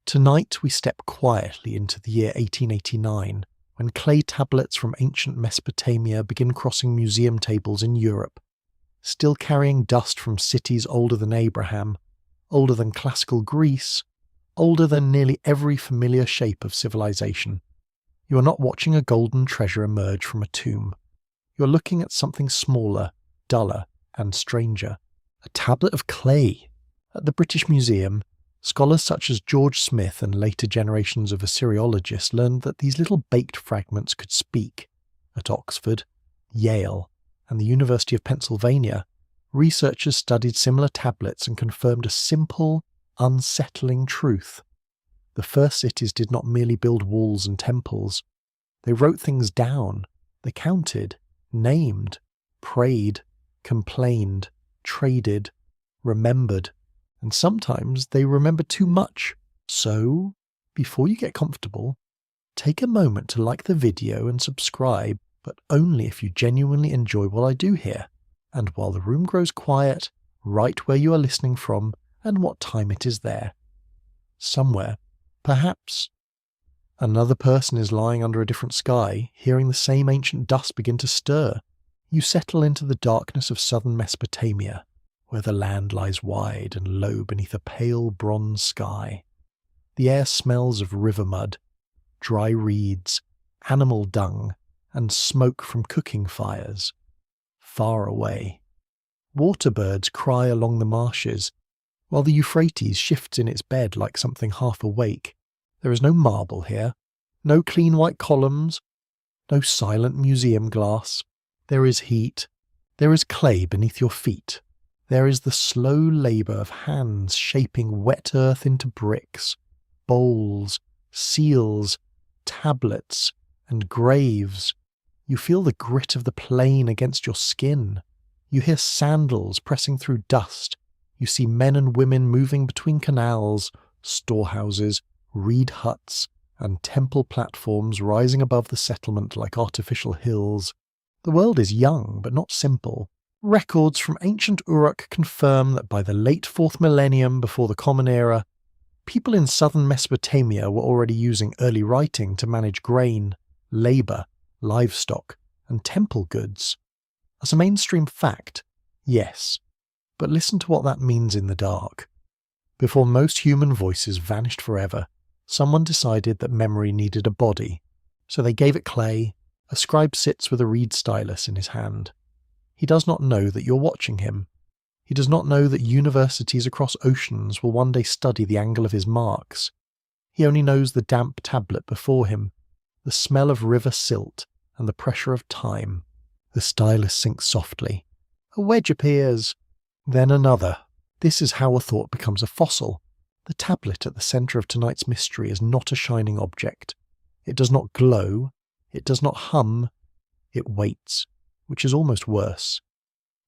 Tonight we step quietly into the year 1889, when clay tablets from ancient Mesopotamia begin crossing museum tables in Europe, still carrying dust from cities older than Abraham, older than classical Greece, older than nearly every familiar shape of civilization. You are not watching a golden treasure emerge from a tomb. You are looking at something smaller, duller, and stranger. A tablet of clay. At the British Museum, scholars such as George Smith and later generations of Assyriologists learned that these little baked fragments could speak. At Oxford, Yale, and the University of Pennsylvania, researchers studied similar tablets and confirmed a simple, unsettling truth. The first cities did not merely build walls and temples. They wrote things down. They counted, named, prayed, complained, traded, remembered. And sometimes they remember too much. So, before you get comfortable, take a moment to like the video and subscribe, but only if you genuinely enjoy what I do here, and while the room grows quiet, write where you are listening from and what time it is there. Somewhere, perhaps, another person is lying under a different sky, hearing the same ancient dust begin to stir. You settle into the darkness of southern Mesopotamia, where the land lies wide and low beneath a pale bronze sky. The air smells of river mud, dry reeds, animal dung, and smoke from cooking fires. Far away, waterbirds cry along the marshes, while the Euphrates shifts in its bed like something half awake. There is no marble here, no clean white columns, no silent museum glass. There is heat. There is clay beneath your feet. There is the slow labour of hands shaping wet earth into bricks, bowls, seals, tablets, and graves. You feel the grit of the plain against your skin. You hear sandals pressing through dust. You see men and women moving between canals, storehouses, reed huts, and temple platforms rising above the settlement like artificial hills. The world is young, but not simple. Records from ancient Uruk confirm that by the late 4th millennium before the Common Era, people in southern Mesopotamia were already using early writing to manage grain, labour, livestock, and temple goods. As a mainstream fact, yes, but listen to what that means in the dark. Before most human voices vanished forever, someone decided that memory needed a body, so they gave it clay. A scribe sits with a reed stylus in his hand. He does not know that you're watching him. He does not know that universities across oceans will one day study the angle of his marks. He only knows the damp tablet before him, the smell of river silt, and the pressure of time. The stylus sinks softly. A wedge appears. Then another. This is how a thought becomes a fossil. The tablet at the centre of tonight's mystery is not a shining object. It does not glow. It does not hum. It waits, which is almost worse.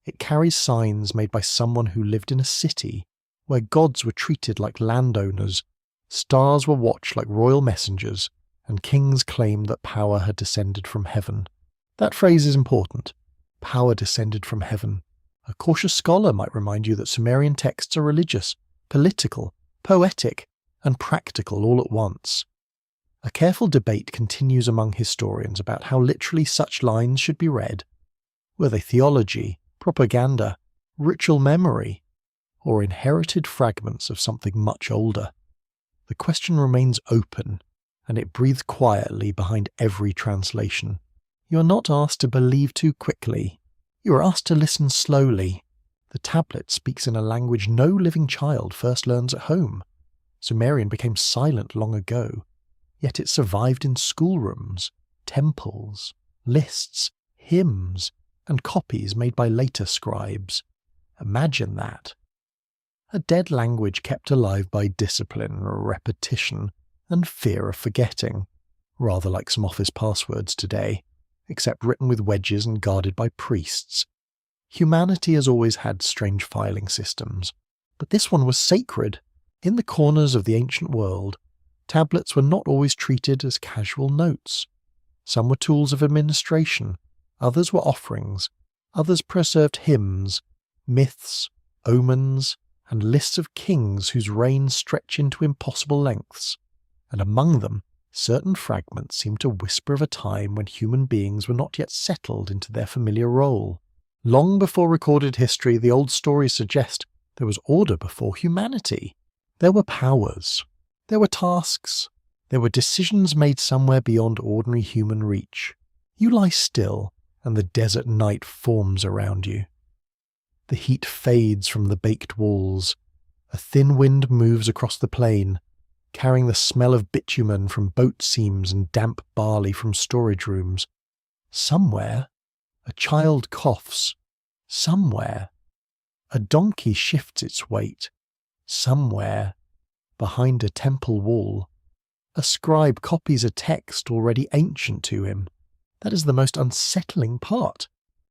It carries signs made by someone who lived in a city where gods were treated like landowners, stars were watched like royal messengers, and kings claimed that power had descended from heaven. That phrase is important. Power descended from heaven. A cautious scholar might remind you that Sumerian texts are religious, political, poetic, and practical all at once. A careful debate continues among historians about how literally such lines should be read. Were they theology, propaganda, ritual memory, or inherited fragments of something much older? The question remains open, and it breathes quietly behind every translation. You are not asked to believe too quickly. You are asked to listen slowly. The tablet speaks in a language no living child first learns at home. Sumerian became silent long ago, yet it survived in schoolrooms, temples, lists, hymns, and copies made by later scribes. Imagine that. A dead language kept alive by discipline, repetition, and fear of forgetting, rather like some office passwords today, except written with wedges and guarded by priests. Humanity has always had strange filing systems, but this one was sacred. In the corners of the ancient world, tablets were not always treated as casual notes. Some were tools of administration, others were offerings, others preserved hymns, myths, omens, and lists of kings whose reigns stretch into impossible lengths, and among them certain fragments seem to whisper of a time when human beings were not yet settled into their familiar role. Long before recorded history, the old stories suggest there was order before humanity. There were powers. There were tasks. There were decisions made somewhere beyond ordinary human reach. You lie still, and the desert night forms around you. The heat fades from the baked walls. A thin wind moves across the plain, carrying the smell of bitumen from boat seams and damp barley from storage rooms. Somewhere, a child coughs. Somewhere, a donkey shifts its weight. Somewhere, behind a temple wall, a scribe copies a text already ancient to him. That is the most unsettling part.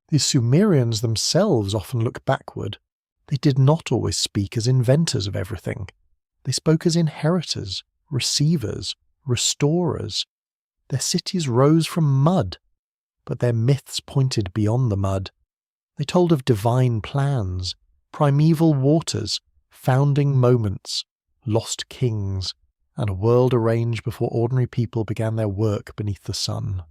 The Sumerians themselves often look backward. They did not always speak as inventors of everything. They spoke as inheritors, receivers, restorers. Their cities rose from mud, but their myths pointed beyond the mud. They told of divine plans, primeval waters, founding moments, lost kings, and a world arranged before ordinary people began their work beneath the sun.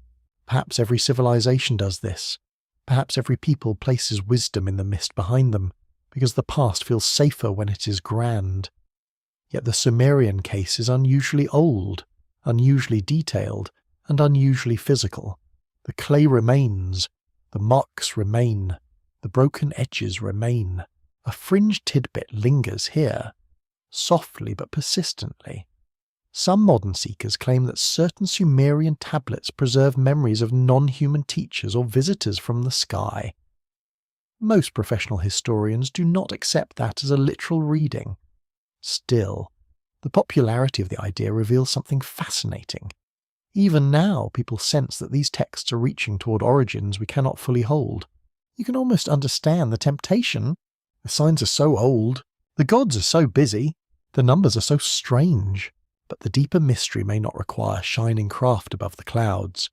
Perhaps every civilization does this. Perhaps every people places wisdom in the mist behind them, because the past feels safer when it is grand. Yet the Sumerian case is unusually old, unusually detailed, and unusually physical. The clay remains, the marks remain, the broken edges remain. A fringe tidbit lingers here, softly but persistently. Some modern seekers claim that certain Sumerian tablets preserve memories of non-human teachers or visitors from the sky. Most professional historians do not accept that as a literal reading. Still, the popularity of the idea reveals something fascinating. Even now, people sense that these texts are reaching toward origins we cannot fully hold. You can almost understand the temptation. The signs are so old, the gods are so busy, the numbers are so strange. But the deeper mystery may not require shining craft above the clouds.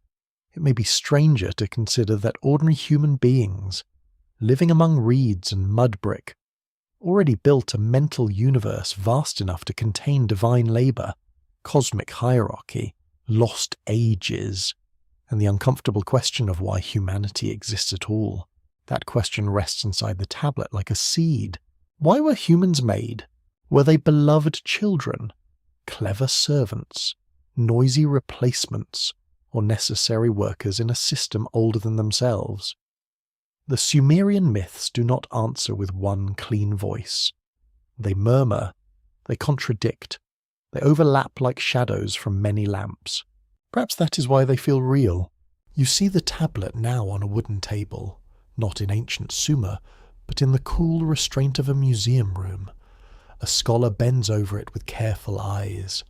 It may be stranger to consider that ordinary human beings, living among reeds and mud brick, already built a mental universe vast enough to contain divine labour, cosmic hierarchy, lost ages, and the uncomfortable question of why humanity exists at all. That question rests inside the tablet like a seed. Why were humans made? Were they beloved children? Clever servants, noisy replacements, or necessary workers in a system older than themselves? The Sumerian myths do not answer with one clean voice. They murmur, they contradict, they overlap like shadows from many lamps. Perhaps that is why they feel real. You see the tablet now on a wooden table, not in ancient Sumer, but in the cool restraint of a museum room. A scholar bends over it with careful eyes.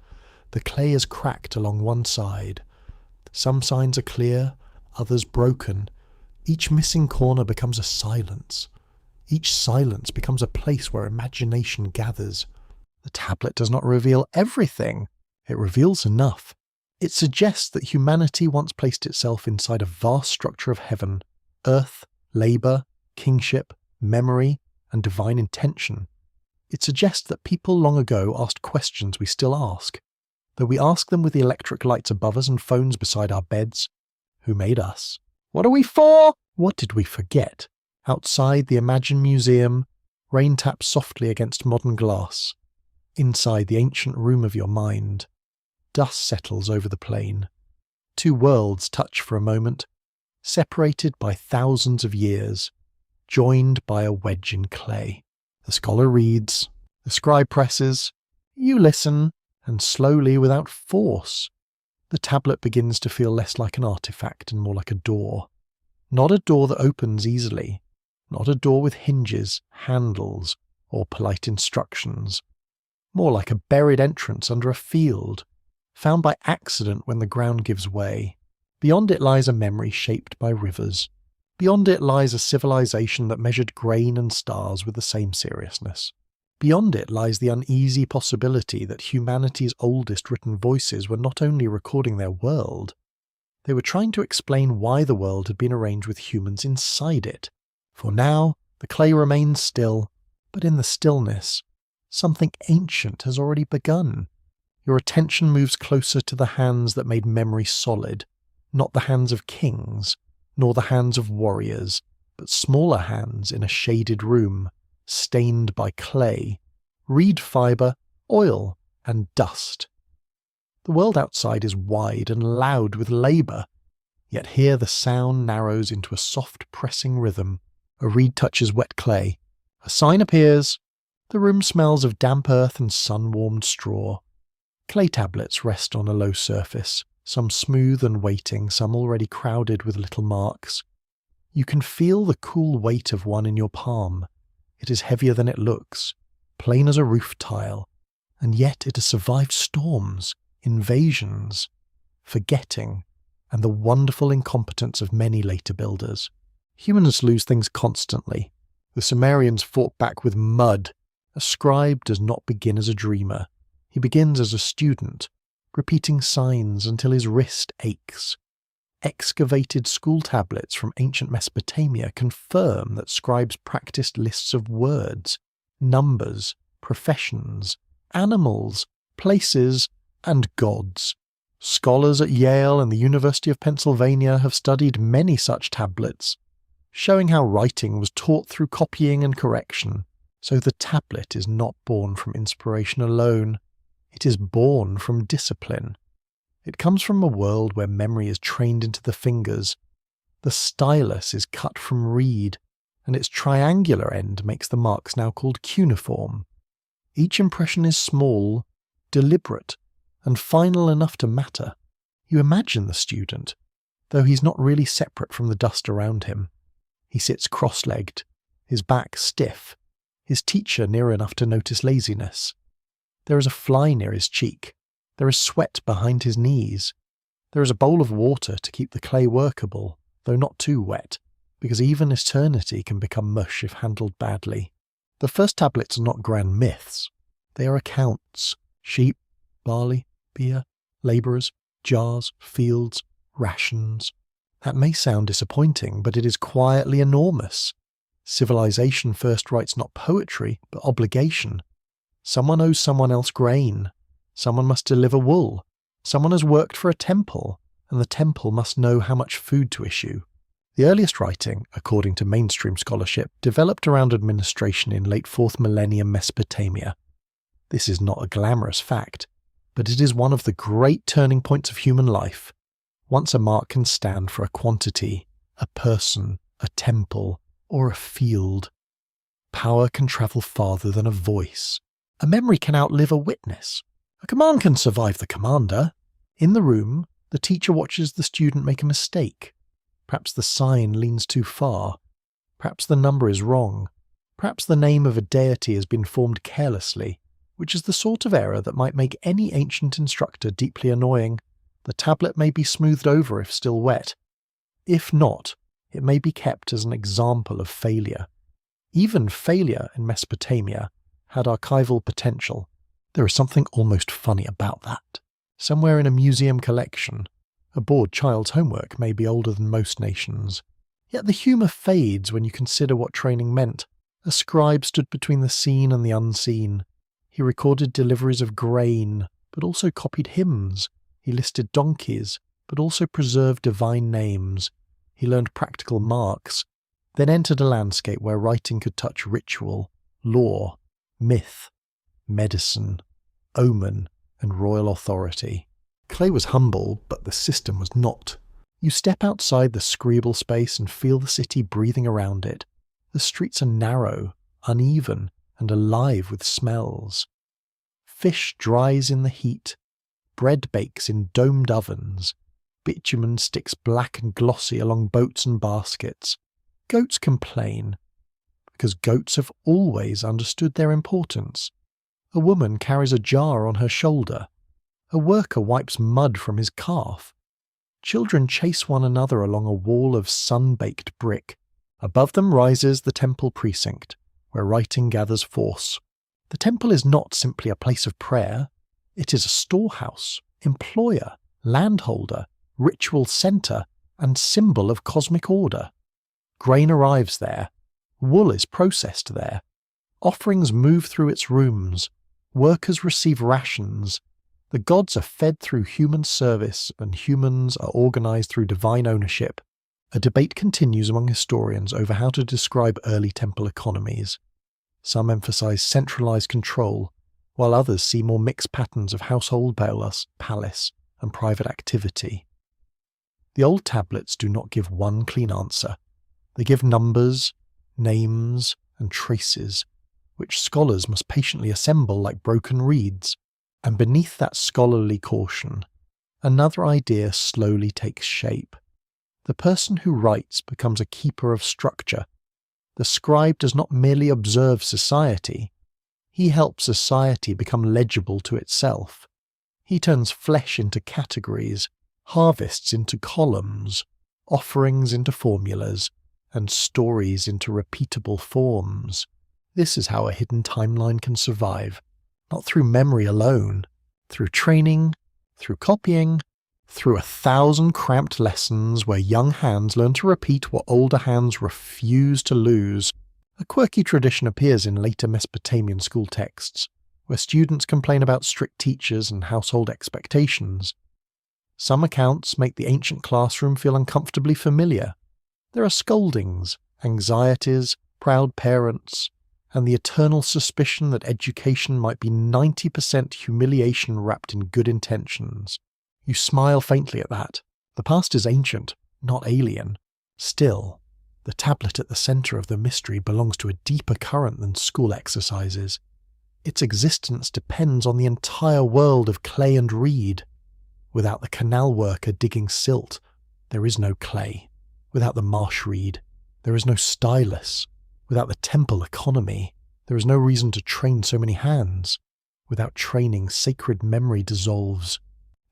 The clay is cracked along one side. Some signs are clear, others broken. Each missing corner becomes a silence. Each silence becomes a place where imagination gathers. The tablet does not reveal everything. It reveals enough. It suggests that humanity once placed itself inside a vast structure of heaven, earth, labour, kingship, memory, and divine intention. It suggests that people long ago asked questions we still ask, though we ask them with the electric lights above us and phones beside our beds. Who made us? What are we for? What did we forget? Outside the imagined museum, rain taps softly against modern glass. Inside the ancient room of your mind, dust settles over the plain. Two worlds touch for a moment, separated by thousands of years, joined by a wedge in clay. The scholar reads, the scribe presses, you listen, and slowly, without force, the tablet begins to feel less like an artifact and more like a door. Not a door that opens easily, not a door with hinges, handles, or polite instructions. More like a buried entrance under a field, found by accident when the ground gives way. Beyond it lies a memory shaped by rivers. Beyond it lies a civilization that measured grain and stars with the same seriousness. Beyond it lies the uneasy possibility that humanity's oldest written voices were not only recording their world, they were trying to explain why the world had been arranged with humans inside it. For now, the clay remains still, but in the stillness, Something ancient has already begun. Your attention moves closer to the hands that made memory solid, not the hands of kings, nor the hands of warriors, but smaller hands in a shaded room, stained by clay, reed fibre, oil, and dust. The world outside is wide and loud with labour, yet here the sound narrows into a soft pressing rhythm. A reed touches wet clay. A sign appears. The room smells of damp earth and sun-warmed straw. Clay tablets rest on a low surface, some smooth and waiting, some already crowded with little marks. You can feel the cool weight of one in your palm. It is heavier than it looks, plain as a roof tile, and yet it has survived storms, invasions, forgetting, and the wonderful incompetence of many later builders. Humans lose things constantly. The Sumerians fought back with mud. A scribe does not begin as a dreamer. He begins as a student, repeating signs until his wrist aches. Excavated school tablets from ancient Mesopotamia confirm that scribes practiced lists of words, numbers, professions, animals, places, and gods. Scholars at Yale and the University of Pennsylvania have studied many such tablets, showing how writing was taught through copying and correction. So the tablet is not born from inspiration alone. It is born from discipline. It comes from a world where memory is trained into the fingers. The stylus is cut from reed, and its triangular end makes the marks now called cuneiform. Each impression is small, deliberate, and final enough to matter. You imagine the student, though he's not really separate from the dust around him. He sits cross-legged, his back stiff, his teacher near enough to notice laziness. There is a fly near his cheek. There is sweat behind his knees. There is a bowl of water to keep the clay workable, though not too wet, because even eternity can become mush if handled badly. The first tablets are not grand myths. They are accounts: sheep, barley, beer, labourers, jars, fields, rations. That may sound disappointing, but it is quietly enormous. Civilization first writes not poetry, but obligation. Someone owes someone else grain. Someone must deliver wool. Someone has worked for a temple, and the temple must know how much food to issue. The earliest writing, according to mainstream scholarship, developed around administration in late 4th millennium Mesopotamia. This is not a glamorous fact, but it is one of the great turning points of human life. Once a mark can stand for a quantity, a person, a temple, or a field, power can travel farther than a voice. A memory can outlive a witness. A command can survive the commander. In the room, the teacher watches the student make a mistake. Perhaps the sign leans too far. Perhaps the number is wrong. Perhaps the name of a deity has been formed carelessly, which is the sort of error that might make any ancient instructor deeply annoying. The tablet may be smoothed over if still wet. If not, it may be kept as an example of failure. Even failure in Mesopotamia had archival potential. There is something almost funny about that. Somewhere in a museum collection, a bored child's homework may be older than most nations. Yet the humour fades when you consider what training meant. A scribe stood between the seen and the unseen. He recorded deliveries of grain, but also copied hymns. He listed donkeys, but also preserved divine names. He learned practical marks, then entered a landscape where writing could touch ritual, law, myth, medicine, omen, and royal authority. Clay was humble, but the system was not. You step outside the scribal space and feel the city breathing around it. The streets are narrow, uneven, and alive with smells. Fish dries in the heat. Bread bakes in domed ovens. Bitumen sticks black and glossy along boats and baskets. Goats complain, because goats have always understood their importance. A woman carries a jar on her shoulder. A worker wipes mud from his calf. Children chase one another along a wall of sun-baked brick. Above them rises the temple precinct, where writing gathers force. The temple is not simply a place of prayer. It is a storehouse, employer, landholder, ritual centre, and symbol of cosmic order. Grain arrives there. Wool is processed there. Offerings move through its rooms. Workers receive rations. The gods are fed through human service, and humans are organized through divine ownership. A debate continues among historians over how to describe early temple economies. Some emphasize centralized control, while others see more mixed patterns of household palace, and private activity. The old tablets do not give one clean answer. They give numbers, names, and traces, which scholars must patiently assemble like broken reeds. And beneath that scholarly caution, another idea slowly takes shape. The person who writes becomes a keeper of structure. The scribe does not merely observe society. He helps society become legible to itself. He turns flesh into categories, harvests into columns, offerings into formulas, and stories into repeatable forms. This is how a hidden timeline can survive, not through memory alone, through training, through copying, through 1,000 cramped lessons where young hands learn to repeat what older hands refuse to lose. A quirky tradition appears in later Mesopotamian school texts, where students complain about strict teachers and household expectations. Some accounts make the ancient classroom feel uncomfortably familiar. There are scoldings, anxieties, proud parents, and the eternal suspicion that education might be 90% humiliation wrapped in good intentions. You smile faintly at that. The past is ancient, not alien. Still, the tablet at the centre of the mystery belongs to a deeper current than school exercises. Its existence depends on the entire world of clay and reed. Without the canal worker digging silt, there is no clay. Without the marsh reed, there is no stylus. Without the temple economy, there is no reason to train so many hands. Without training, sacred memory dissolves.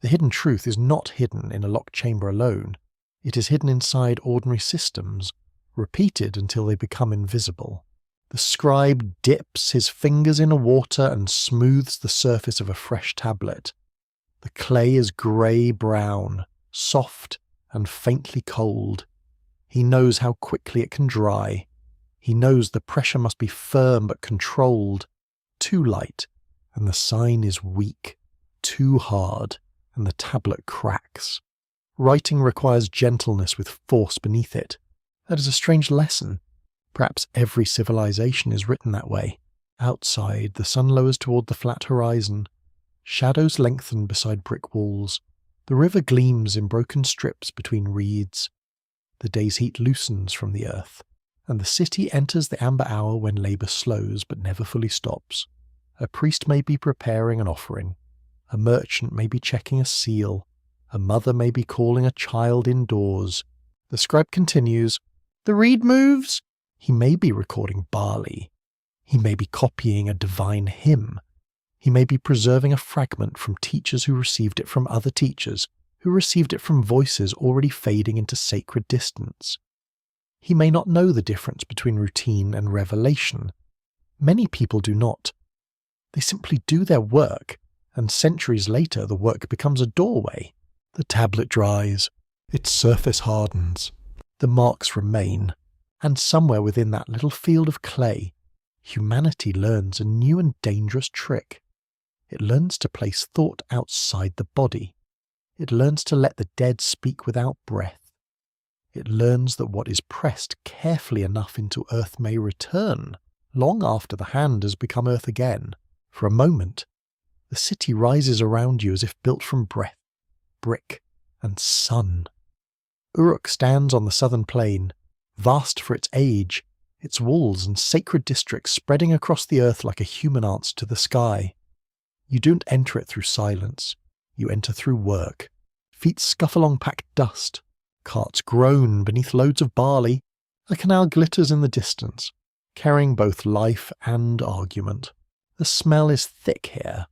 The hidden truth is not hidden in a locked chamber alone. It is hidden inside ordinary systems, repeated until they become invisible. The scribe dips his fingers in a water and smooths the surface of a fresh tablet. The clay is grey-brown, soft and faintly cold. He knows how quickly it can dry. He knows the pressure must be firm but controlled. Too light, and the sign is weak. Too hard, and the tablet cracks. Writing requires gentleness with force beneath it. That is a strange lesson. Perhaps every civilization is written that way. Outside, the sun lowers toward the flat horizon. Shadows lengthen beside brick walls. The river gleams in broken strips between reeds. The day's heat loosens from the earth, and the city enters the amber hour when labour slows but never fully stops. A priest may be preparing an offering. A merchant may be checking a seal. A mother may be calling a child indoors. The scribe continues, "The reed moves?" He may be recording barley. He may be copying a divine hymn. He may be preserving a fragment from teachers who received it from other teachers, who received it from voices already fading into sacred distance. He may not know the difference between routine and revelation. Many people do not. They simply do their work, and centuries later the work becomes a doorway. The tablet dries, its surface hardens, the marks remain, and somewhere within that little field of clay, humanity learns a new and dangerous trick. It learns to place thought outside the body. It learns to let the dead speak without breath. It learns that what is pressed carefully enough into earth may return, long after the hand has become earth again. For a moment, the city rises around you as if built from breath, brick, and sun. Uruk stands on the southern plain, vast for its age, its walls and sacred districts spreading across the earth like a human answer to the sky. You don't enter it through silence. You enter through work. Feet scuff along packed dust. Carts groan beneath loads of barley. A canal glitters in the distance, carrying both life and argument. The smell is thick here,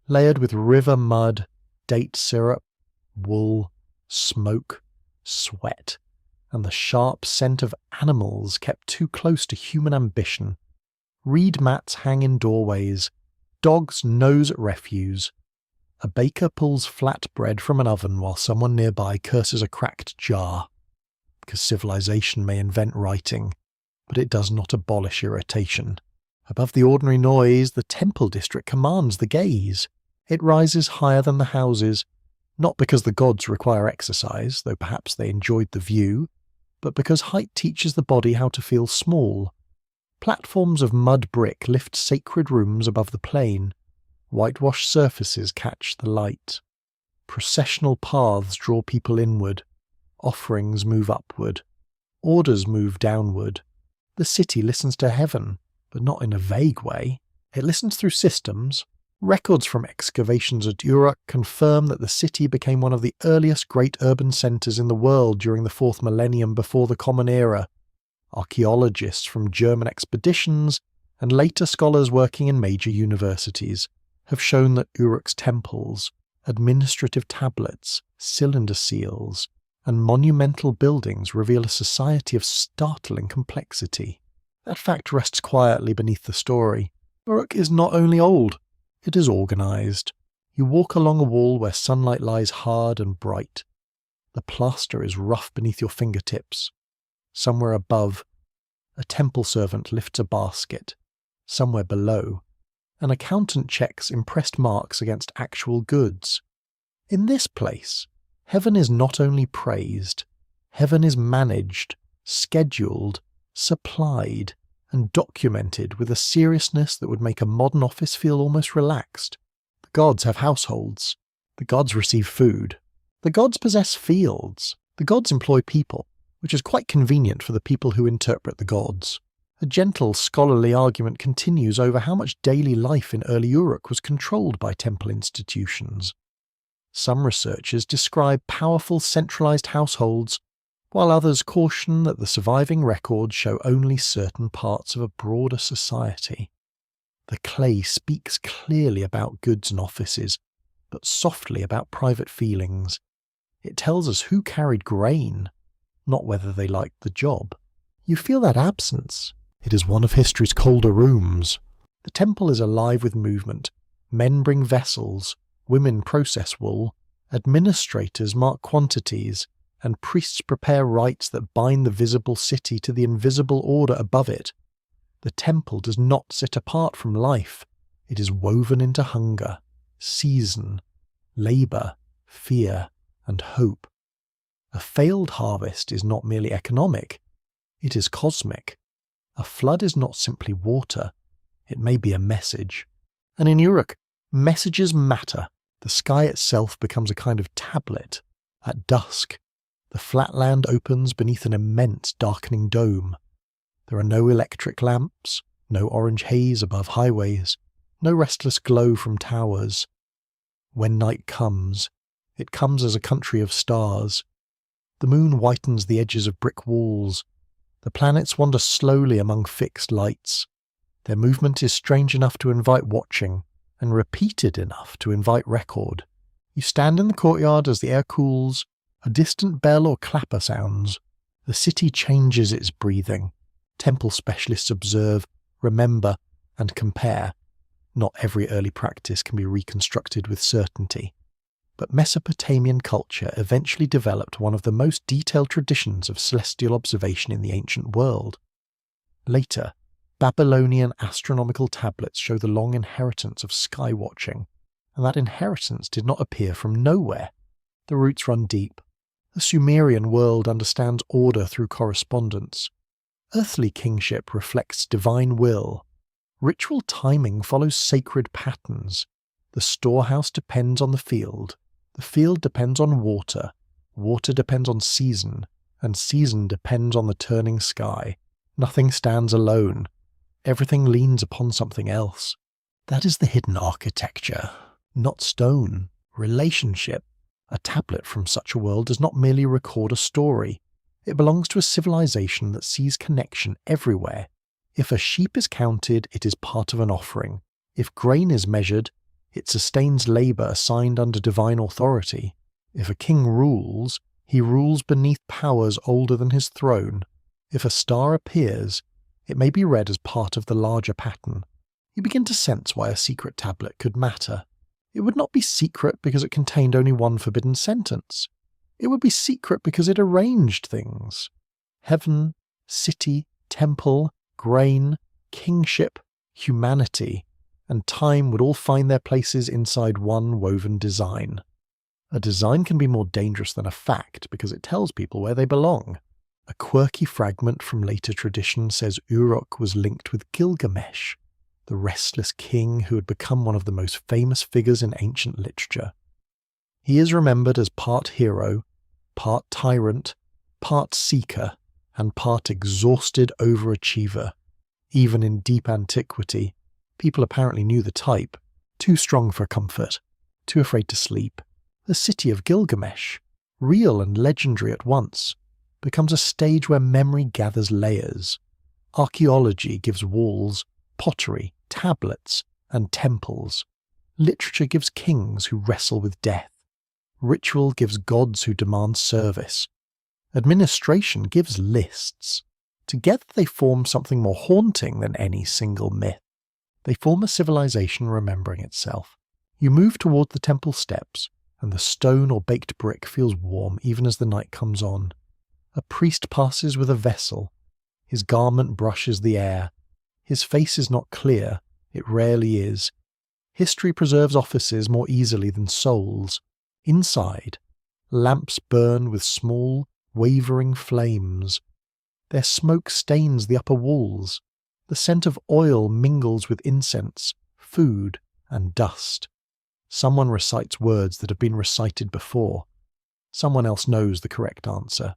layered with river mud, date syrup, wool, smoke, sweat, and the sharp scent of animals kept too close to human ambition. Reed mats hang in doorways. Dogs nose at refuse. A baker pulls flat bread from an oven while someone nearby curses a cracked jar. Because civilization may invent writing, but it does not abolish irritation. Above the ordinary noise, the temple district commands the gaze. It rises higher than the houses, not because the gods require exercise, though perhaps they enjoyed the view, but because height teaches the body how to feel small. Platforms of mud brick lift sacred rooms above the plain. Whitewashed surfaces catch the light. Processional paths draw people inward. Offerings move upward. Orders move downward. The city listens to heaven, but not in a vague way. It listens through systems. Records from excavations at Uruk confirm that the city became one of the earliest great urban centres in the world during the 4th millennium before the Common Era. Archaeologists from German expeditions and later scholars working in major universities have shown that Uruk's temples, administrative tablets, cylinder seals, and monumental buildings reveal a society of startling complexity. That fact rests quietly beneath the story. Uruk is not only old, it is organised. You walk along a wall where sunlight lies hard and bright. The plaster is rough beneath your fingertips. Somewhere above, a temple servant lifts a basket. Somewhere below, an accountant checks impressed marks against actual goods. In this place, heaven is not only praised, heaven is managed, scheduled, supplied, and documented with a seriousness that would make a modern office feel almost relaxed. The gods have households. The gods receive food. The gods possess fields. The gods employ people, which is quite convenient for the people who interpret the gods. A gentle scholarly argument continues over how much daily life in early Uruk was controlled by temple institutions. Some researchers describe powerful centralized households, while others caution that the surviving records show only certain parts of a broader society. The clay speaks clearly about goods and offices, but softly about private feelings. It tells us who carried grain, not whether they liked the job. You feel that absence. It is one of history's colder rooms. The temple is alive with movement. Men bring vessels, women process wool, administrators mark quantities, and priests prepare rites that bind the visible city to the invisible order above it. The temple does not sit apart from life. It is woven into hunger, season, labour, fear, and hope. A failed harvest is not merely economic, it is cosmic. A flood is not simply water, it may be a message. And in Uruk, messages matter. The sky itself becomes a kind of tablet. At dusk, the flat land opens beneath an immense darkening dome. There are no electric lamps, no orange haze above highways, no restless glow from towers. When night comes, it comes as a country of stars. The moon whitens the edges of brick walls. The planets wander slowly among fixed lights. Their movement is strange enough to invite watching, and repeated enough to invite record. You stand in the courtyard as the air cools, a distant bell or clapper sounds. The city changes its breathing. Temple specialists observe, remember, and compare. Not every early practice can be reconstructed with certainty. But Mesopotamian culture eventually developed one of the most detailed traditions of celestial observation in the ancient world. Later, Babylonian astronomical tablets show the long inheritance of sky watching, and that inheritance did not appear from nowhere. The roots run deep. The Sumerian world understands order through correspondence. Earthly kingship reflects divine will. Ritual timing follows sacred patterns. The storehouse depends on the field depends on water depends on season, and season depends on the turning sky. Nothing stands alone. Everything leans upon something else. That is the hidden architecture, not stone, relationship. A tablet from such a world does not merely record a story. It belongs to a civilization that sees connection everywhere. If a sheep is counted, it is part of an offering. If grain is measured, it sustains labour assigned under divine authority. If a king rules, he rules beneath powers older than his throne. If a star appears, it may be read as part of the larger pattern. You begin to sense why a secret tablet could matter. It would not be secret because it contained only one forbidden sentence. It would be secret because it arranged things. Heaven, city, temple, grain, kingship, humanity, and time would all find their places inside one woven design. A design can be more dangerous than a fact because it tells people where they belong. A quirky fragment from later tradition says Uruk was linked with Gilgamesh, the restless king who had become one of the most famous figures in ancient literature. He is remembered as part hero, part tyrant, part seeker, and part exhausted overachiever. Even in deep antiquity, people apparently knew the type: too strong for comfort, too afraid to sleep. The city of Gilgamesh, real and legendary at once, becomes a stage where memory gathers layers. Archaeology gives walls, pottery, tablets, and temples. Literature gives kings who wrestle with death. Ritual gives gods who demand service. Administration gives lists. Together they form something more haunting than any single myth. They form a civilization remembering itself. You move toward the temple steps, and the stone or baked brick feels warm even as the night comes on. A priest passes with a vessel. His garment brushes the air. His face is not clear. It rarely is. History preserves offices more easily than souls. Inside, lamps burn with small, wavering flames. Their smoke stains the upper walls. The scent of oil mingles with incense, food, and dust. Someone recites words that have been recited before. Someone else knows the correct answer.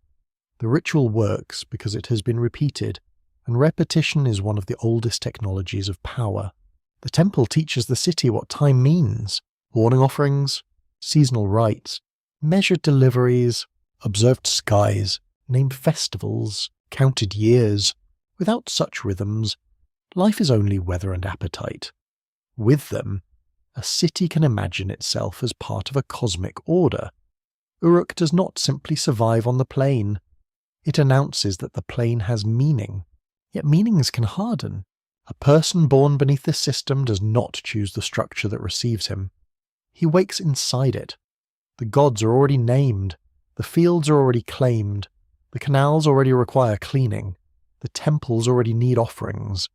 The ritual works because it has been repeated, and repetition is one of the oldest technologies of power. The temple teaches the city what time means: morning offerings, seasonal rites, measured deliveries, observed skies, named festivals, counted years. Without such rhythms, life is only weather and appetite. With them, a city can imagine itself as part of a cosmic order. Uruk does not simply survive on the plane. It announces that the plane has meaning, yet meanings can harden. A person born beneath this system does not choose the structure that receives him. He wakes inside it. The gods are already named, the fields are already claimed, the canals already require cleaning, the temples already need offerings.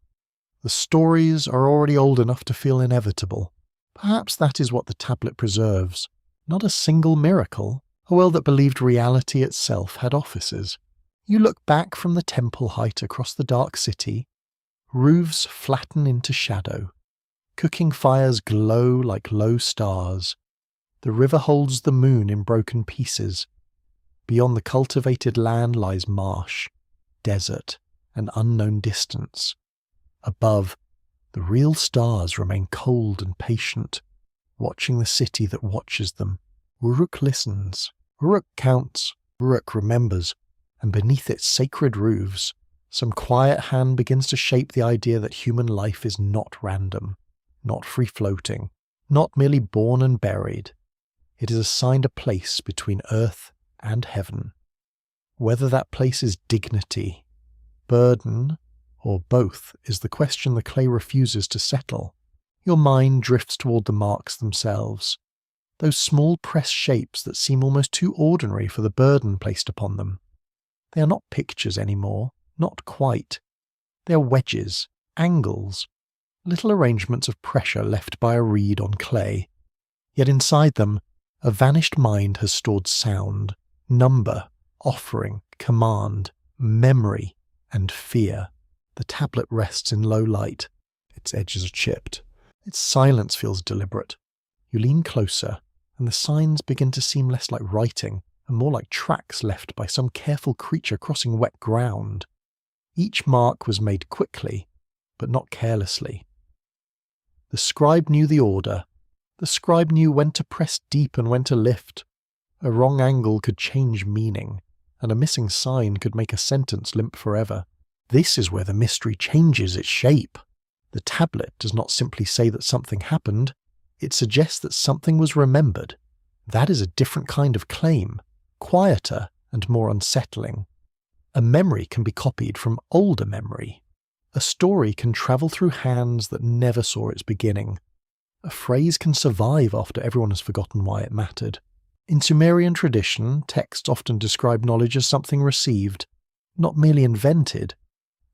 The stories are already old enough to feel inevitable. Perhaps that is what the tablet preserves. Not a single miracle, a world that believed reality itself had offices. You look back from the temple height across the dark city. Roofs flatten into shadow. Cooking fires glow like low stars. The river holds the moon in broken pieces. Beyond the cultivated land lies marsh, desert, and unknown distance. Above, the real stars remain cold and patient, watching the city that watches them. Uruk listens. Uruk counts. Uruk remembers. And beneath its sacred roofs, some quiet hand begins to shape the idea that human life is not random, not free-floating, not merely born and buried. It is assigned a place between earth and heaven. Whether that place is dignity, burden, or both is the question the clay refuses to settle. Your mind drifts toward the marks themselves, those small pressed shapes that seem almost too ordinary for the burden placed upon them. They are not pictures anymore, not quite. They are wedges, angles, little arrangements of pressure left by a reed on clay. Yet inside them, a vanished mind has stored sound, number, offering, command, memory, and fear. The tablet rests in low light. Its edges are chipped. Its silence feels deliberate. You lean closer, and the signs begin to seem less like writing and more like tracks left by some careful creature crossing wet ground. Each mark was made quickly, but not carelessly. The scribe knew the order. The scribe knew when to press deep and when to lift. A wrong angle could change meaning, and a missing sign could make a sentence limp forever. This is where the mystery changes its shape. The tablet does not simply say that something happened, it suggests that something was remembered. That is a different kind of claim, quieter and more unsettling. A memory can be copied from older memory. A story can travel through hands that never saw its beginning. A phrase can survive after everyone has forgotten why it mattered. In Sumerian tradition, texts often describe knowledge as something received, not merely invented.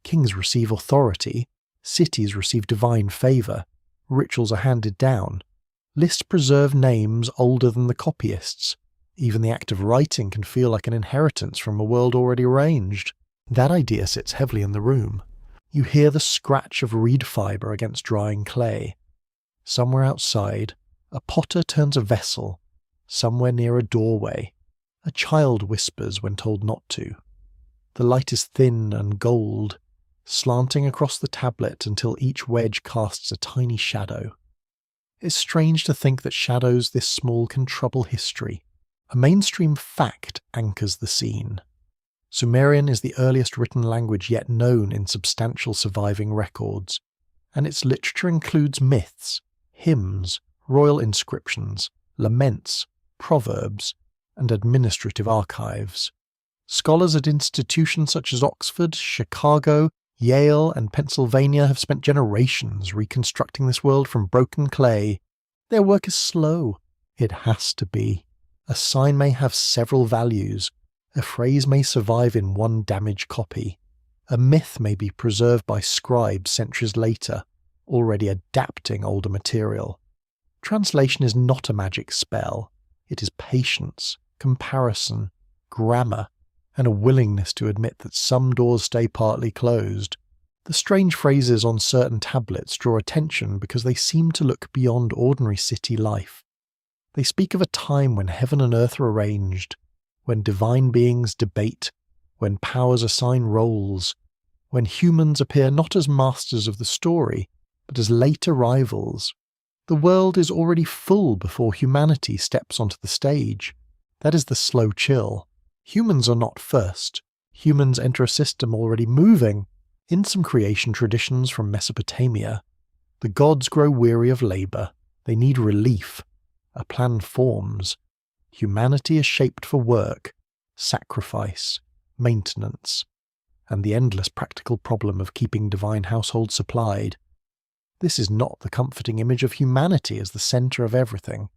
Kings receive authority, Cities receive divine favour. Rituals are handed down. Lists preserve names older than the copyists. Even the act of writing can feel like an inheritance from a world already arranged. That idea sits heavily in the room. You hear the scratch of reed fibre against drying clay. Somewhere outside, a potter turns a vessel. Somewhere near a doorway, a child whispers when told not to. The light is thin and gold, slanting across the tablet until each wedge casts a tiny shadow. It's strange to think that shadows this small can trouble history. A mainstream fact anchors the scene. Sumerian is the earliest written language yet known in substantial surviving records, and its literature includes myths, hymns, royal inscriptions, laments, proverbs, and administrative archives. Scholars at institutions such as Oxford, Chicago, Yale, and Pennsylvania have spent generations reconstructing this world from broken clay. Their work is slow. It has to be. A sign may have several values. A phrase may survive in one damaged copy. A myth may be preserved by scribes centuries later, already adapting older material. Translation is not a magic spell. It is patience, comparison, grammar, and a willingness to admit that some doors stay partly closed. The strange phrases on certain tablets draw attention because they seem to look beyond ordinary city life. They speak of a time when heaven and earth are arranged, when divine beings debate, when powers assign roles, when humans appear not as masters of the story, but as late arrivals. The world is already full before humanity steps onto the stage. That is the slow chill. Humans are not first. Humans enter a system already moving. In some creation traditions from Mesopotamia, the gods grow weary of labour. They need relief. A plan forms. Humanity is shaped for work, sacrifice, maintenance, and the endless practical problem of keeping divine households supplied. This is not the comforting image of humanity as the centre of everything.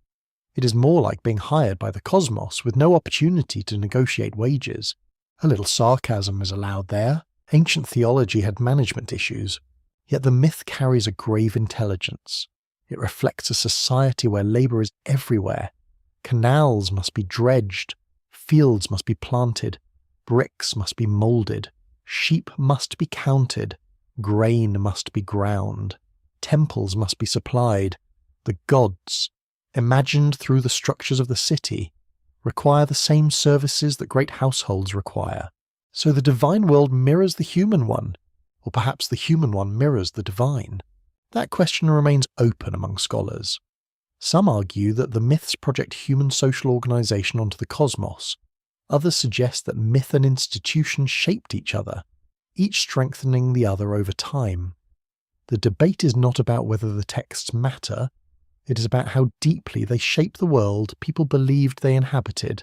It is more like being hired by the cosmos with no opportunity to negotiate wages. A little sarcasm is allowed there. Ancient theology had management issues, yet the myth carries a grave intelligence. It reflects a society where labour is everywhere. Canals must be dredged, fields must be planted, bricks must be moulded, sheep must be counted, grain must be ground. Temples must be supplied. The gods, imagined through the structures of the city, require the same services that great households require. So the divine world mirrors the human one, or perhaps the human one mirrors the divine. That question remains open among scholars. Some argue that the myths project human social organisation onto the cosmos. Others suggest that myth and institution shaped each other, each strengthening the other over time. The debate is not about whether the texts matter, it is about how deeply they shape the world people believed they inhabited.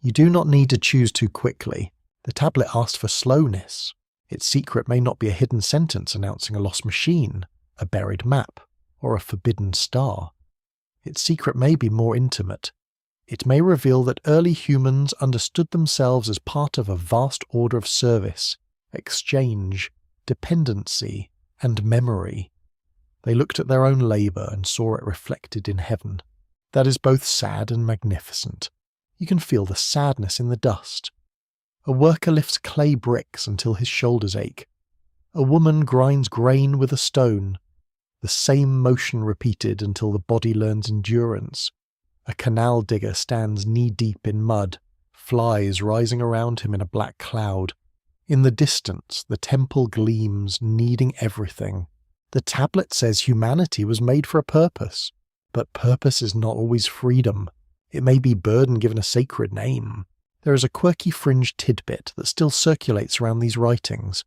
You do not need to choose too quickly. The tablet asked for slowness. Its secret may not be a hidden sentence announcing a lost machine, a buried map, or a forbidden star. Its secret may be more intimate. It may reveal that early humans understood themselves as part of a vast order of service, exchange, dependency, and memory. They looked at their own labour and saw it reflected in heaven. That is both sad and magnificent. You can feel the sadness in the dust. A worker lifts clay bricks until his shoulders ache. A woman grinds grain with a stone. The same motion repeated until the body learns endurance. A canal digger stands knee-deep in mud, flies rising around him in a black cloud. In the distance, the temple gleams, needing everything. The tablet says humanity was made for a purpose, but purpose is not always freedom. It may be burden given a sacred name. There is a quirky fringe tidbit that still circulates around these writings.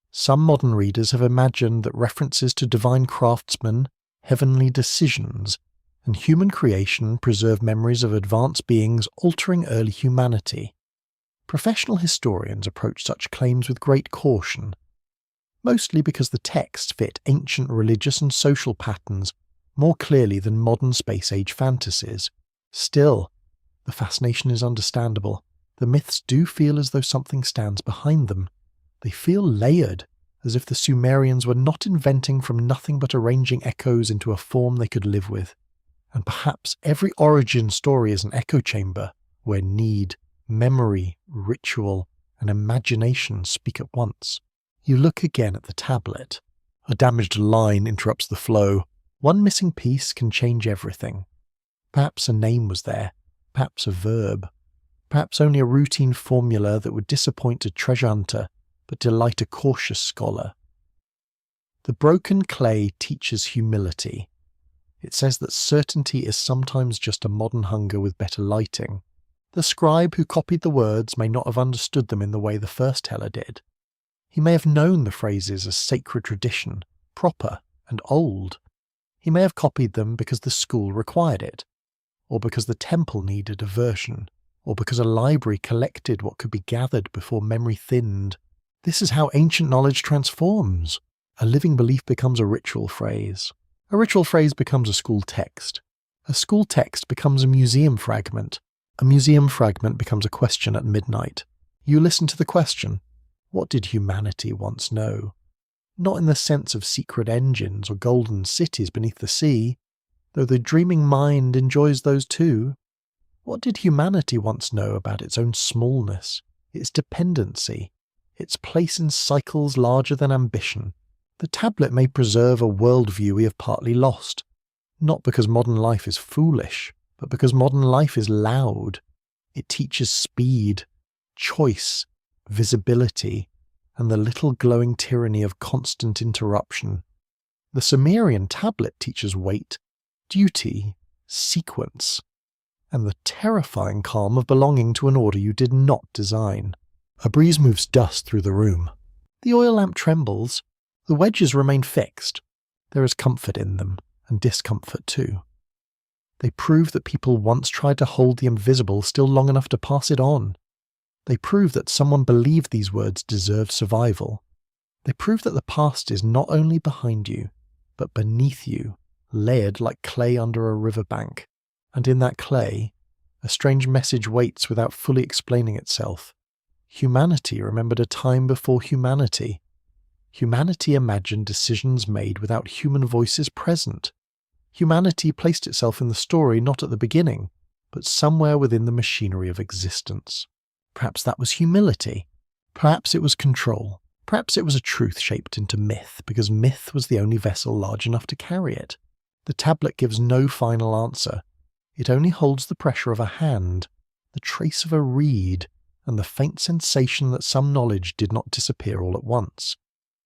Some modern readers have imagined that references to divine craftsmen, heavenly decisions, and human creation preserve memories of advanced beings altering early humanity. Professional historians approach such claims with great caution, mostly because the texts fit ancient religious and social patterns more clearly than modern space-age fantasies. Still, the fascination is understandable. The myths do feel as though something stands behind them. They feel layered, as if the Sumerians were not inventing from nothing but arranging echoes into a form they could live with. And perhaps every origin story is an echo chamber where need, memory, ritual, and imagination speak at once. You look again at the tablet. A damaged line interrupts the flow. One missing piece can change everything. Perhaps a name was there, perhaps a verb, perhaps only a routine formula that would disappoint a treasure hunter but delight a cautious scholar. The broken clay teaches humility. It says that certainty is sometimes just a modern hunger with better lighting. The scribe who copied the words may not have understood them in the way the first teller did. He may have known the phrases as sacred tradition, proper and old. He may have copied them because the school required it, or because the temple needed a version, or because a library collected what could be gathered before memory thinned. This is how ancient knowledge transforms. A living belief becomes a ritual phrase. A ritual phrase becomes a school text. A school text becomes a museum fragment. A museum fragment becomes a question at midnight. You listen to the question, what did humanity once know? Not in the sense of secret engines or golden cities beneath the sea, though the dreaming mind enjoys those too. What did humanity once know about its own smallness, its dependency, its place in cycles larger than ambition? The tablet may preserve a worldview we have partly lost, not because modern life is foolish, but because modern life is loud. It teaches speed, choice, visibility, and the little glowing tyranny of constant interruption. The Sumerian tablet teaches weight, duty, sequence, and the terrifying calm of belonging to an order you did not design. A breeze moves dust through the room. The oil lamp trembles. The wedges remain fixed. There is comfort in them, and discomfort too. They prove that people once tried to hold the invisible still long enough to pass it on. They prove that someone believed these words deserved survival. They prove that the past is not only behind you, but beneath you, layered like clay under a riverbank. And in that clay, a strange message waits without fully explaining itself. Humanity remembered a time before humanity. Humanity imagined decisions made without human voices present. Humanity placed itself in the story not at the beginning, but somewhere within the machinery of existence. Perhaps that was humility. Perhaps it was control. Perhaps it was a truth shaped into myth, because myth was the only vessel large enough to carry it. The tablet gives no final answer. It only holds the pressure of a hand, the trace of a reed, and the faint sensation that some knowledge did not disappear all at once.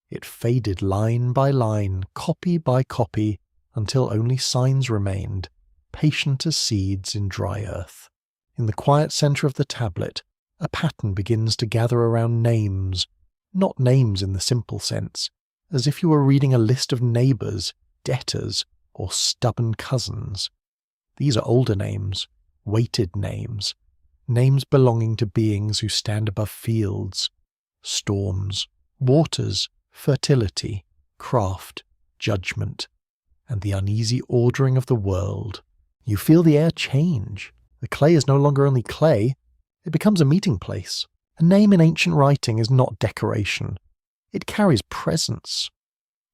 It faded line by line, copy by copy, until only signs remained, patient as seeds in dry earth. In the quiet centre of the tablet, a pattern begins to gather around names, not names in the simple sense, as if you were reading a list of neighbours, debtors, or stubborn cousins. These are older names, weighted names, names belonging to beings who stand above fields, storms, waters, fertility, craft, judgment, and the uneasy ordering of the world. You feel the air change. The clay is no longer only clay, it becomes a meeting place. A name in ancient writing is not decoration. It carries presence.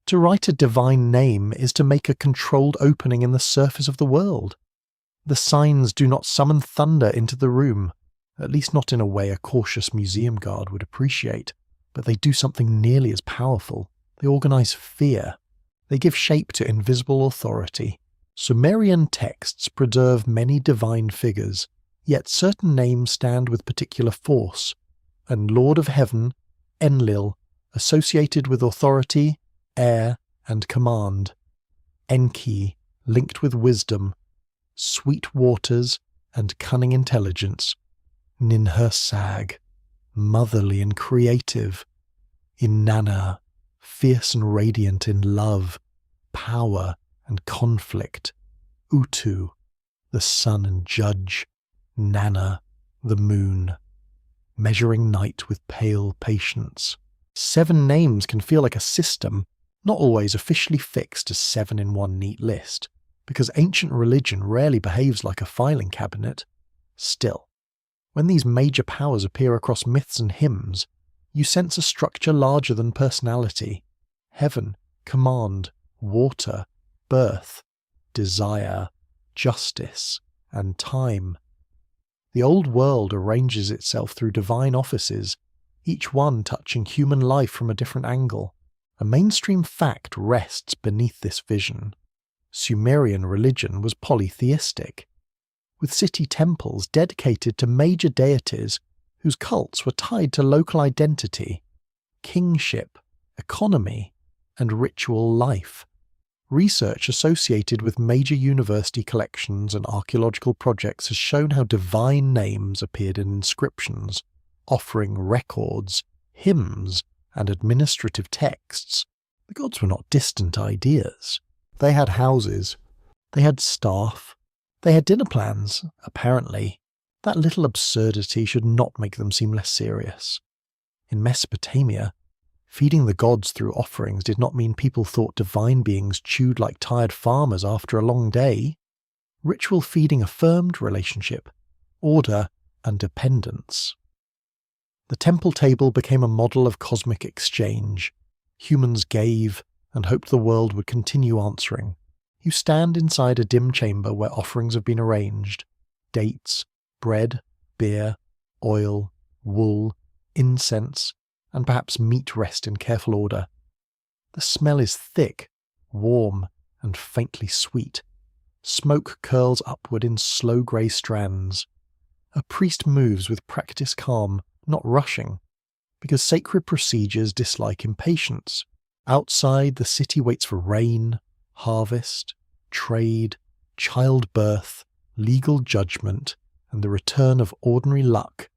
To write a divine name is to make a controlled opening in the surface of the world. The signs do not summon thunder into the room, at least not in a way a cautious museum guard would appreciate, but they do something nearly as powerful. They organize fear. They give shape to invisible authority. Sumerian texts preserve many divine figures, yet certain names stand with particular force, and Lord of Heaven, Enlil, associated with authority, air, and command. Enki, linked with wisdom, sweet waters, and cunning intelligence. Ninhursag, motherly and creative. Inanna, fierce and radiant in love, power, and conflict. Utu, the sun and judge. Nana, the moon, measuring night with pale patience. 7 names can feel like a system, not always officially fixed as 7 in one neat list, because ancient religion rarely behaves like a filing cabinet. Still, when these major powers appear across myths and hymns, You sense a structure larger than personality: heaven, command, water, birth, desire, justice, and time. The old world arranges itself through divine offices, each one touching human life from a different angle. A mainstream fact rests beneath this vision. Sumerian religion was polytheistic, with city temples dedicated to major deities whose cults were tied to local identity, kingship, economy, and ritual life. Research associated with major university collections and archaeological projects has shown how divine names appeared in inscriptions, offering records, hymns, and administrative texts. The gods were not distant ideas. They had houses, they had staff, they had dinner plans, apparently. That little absurdity should not make them seem less serious. In Mesopotamia, feeding the gods through offerings did not mean people thought divine beings chewed like tired farmers after a long day. Ritual feeding affirmed relationship, order, and dependence. The temple table became a model of cosmic exchange. Humans gave and hoped the world would continue answering. You stand inside a dim chamber where offerings have been arranged: dates, bread, beer, oil, wool, incense, and perhaps meat rest in careful order. The smell is thick, warm, and faintly sweet. Smoke curls upward in slow grey strands. A priest moves with practiced calm, not rushing, because sacred procedures dislike impatience. Outside, the city waits for rain, harvest, trade, childbirth, legal judgment, and the return of ordinary luck.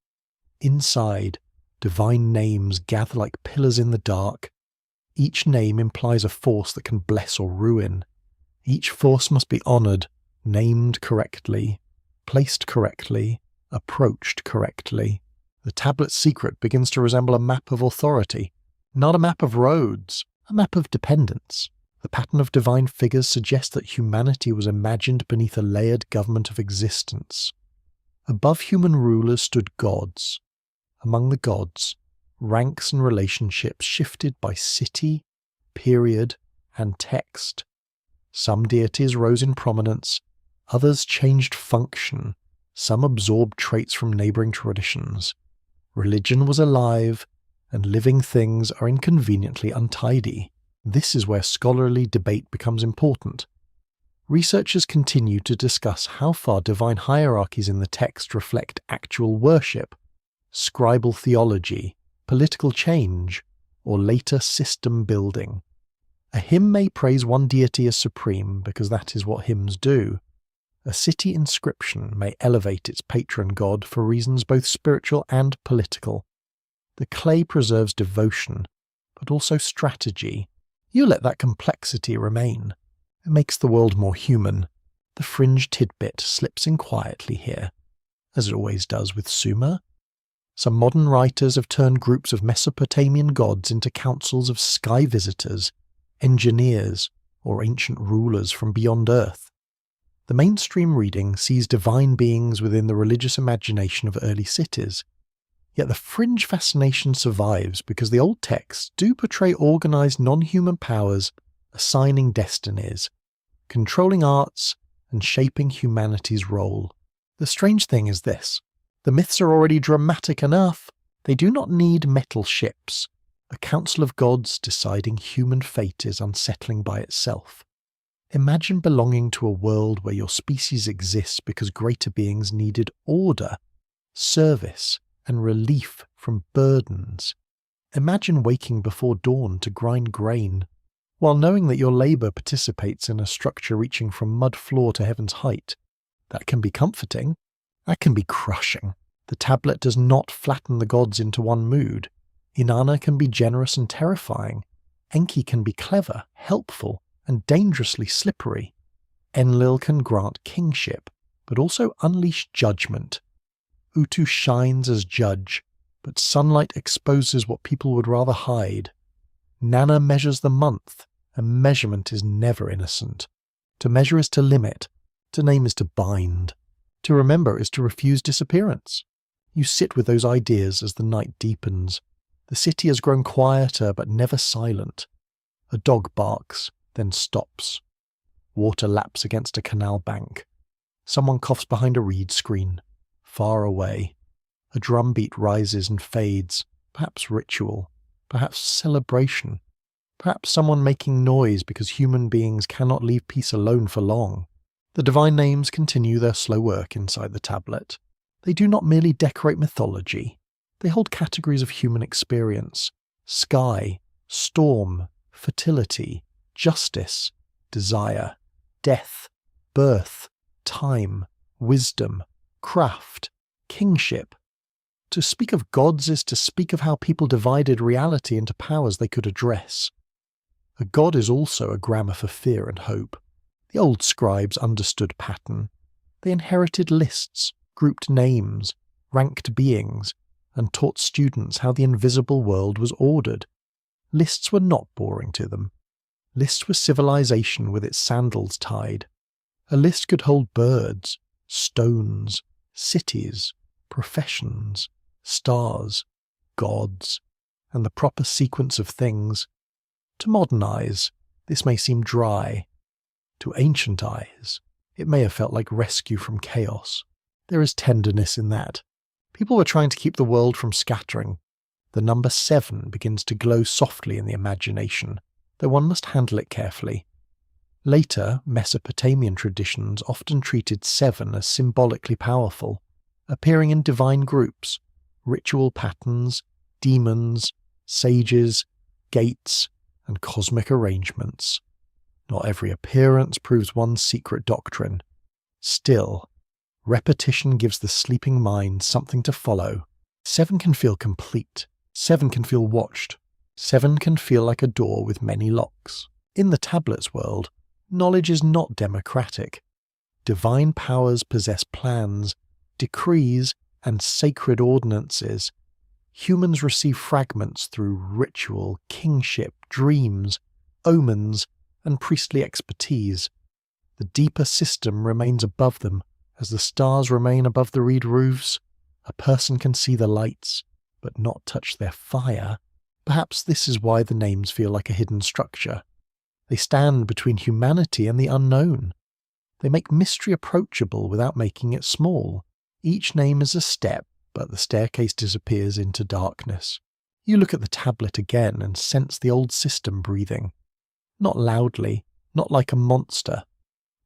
Inside, divine names gather like pillars in the dark. Each name implies a force that can bless or ruin. Each force must be honoured, named correctly, placed correctly, approached correctly. The tablet's secret begins to resemble a map of authority, not a map of roads, a map of dependence. The pattern of divine figures suggests that humanity was imagined beneath a layered government of existence. Above human rulers stood gods. Among the gods, ranks and relationships shifted by city, period, and text. Some deities rose in prominence, others changed function, some absorbed traits from neighbouring traditions. Religion was alive, and living things are inconveniently untidy. This is where scholarly debate becomes important. Researchers continue to discuss how far divine hierarchies in the text reflect actual worship, scribal theology, political change, or later system building. A hymn may praise one deity as supreme because that is what hymns do. A city inscription may elevate its patron god for reasons both spiritual and political. The clay preserves devotion, but also strategy. You let that complexity remain. It makes the world more human. The fringe tidbit slips in quietly here, as it always does with Sumer. Some modern writers have turned groups of Mesopotamian gods into councils of sky visitors, engineers, or ancient rulers from beyond Earth. The mainstream reading sees divine beings within the religious imagination of early cities. Yet the fringe fascination survives because the old texts do portray organised non-human powers assigning destinies, controlling arts, and shaping humanity's role. The strange thing is this: the myths are already dramatic enough. They do not need metal ships. A council of gods deciding human fate is unsettling by itself. Imagine belonging to a world where your species exists because greater beings needed order, service, and relief from burdens. Imagine waking before dawn to grind grain, while knowing that your labour participates in a structure reaching from mud floor to heaven's height. That can be comforting. That can be crushing. The tablet does not flatten the gods into one mood. Inanna can be generous and terrifying. Enki can be clever, helpful, and dangerously slippery. Enlil can grant kingship, but also unleash judgment. Utu shines as judge, but sunlight exposes what people would rather hide. Nana measures the month, and measurement is never innocent. To measure is to limit, to name is to bind, to remember is to refuse disappearance. You sit with those ideas as the night deepens. The city has grown quieter but never silent. A dog barks, then stops. Water laps against a canal bank. Someone coughs behind a reed screen, far away. A drumbeat rises and fades, perhaps ritual, perhaps celebration, perhaps someone making noise because human beings cannot leave peace alone for long. The divine names continue their slow work inside the tablet. They do not merely decorate mythology. They hold categories of human experience: sky, storm, fertility, justice, desire, death, birth, time, wisdom, craft, kingship. To speak of gods is to speak of how people divided reality into powers they could address. A god is also a grammar for fear and hope. The old scribes understood pattern. They inherited lists, grouped names, ranked beings, and taught students how the invisible world was ordered. Lists were not boring to them. Lists were civilization with its sandals tied. A list could hold birds, stones, cities, professions, stars, gods, and the proper sequence of things. To modern eyes, this may seem dry. To ancient eyes, it may have felt like rescue from chaos. There is tenderness in that. People were trying to keep the world from scattering. The number 7 begins to glow softly in the imagination, though one must handle it carefully. Later, Mesopotamian traditions often treated 7 as symbolically powerful, appearing in divine groups, ritual patterns, demons, sages, gates, and cosmic arrangements. Not every appearance proves one's secret doctrine. Still, repetition gives the sleeping mind something to follow. 7 can feel complete. 7 can feel watched. 7 can feel like a door with many locks. In the tablet's world, knowledge is not democratic. Divine powers possess plans, decrees, and sacred ordinances. Humans receive fragments through ritual, kingship, dreams, omens, and priestly expertise. The deeper system remains above them, as the stars remain above the reed roofs. A person can see the lights, but not touch their fire. Perhaps this is why the names feel like a hidden structure. They stand between humanity and the unknown. They make mystery approachable without making it small. Each name is a step, but the staircase disappears into darkness. You look at the tablet again and sense the old system breathing. Not loudly, not like a monster.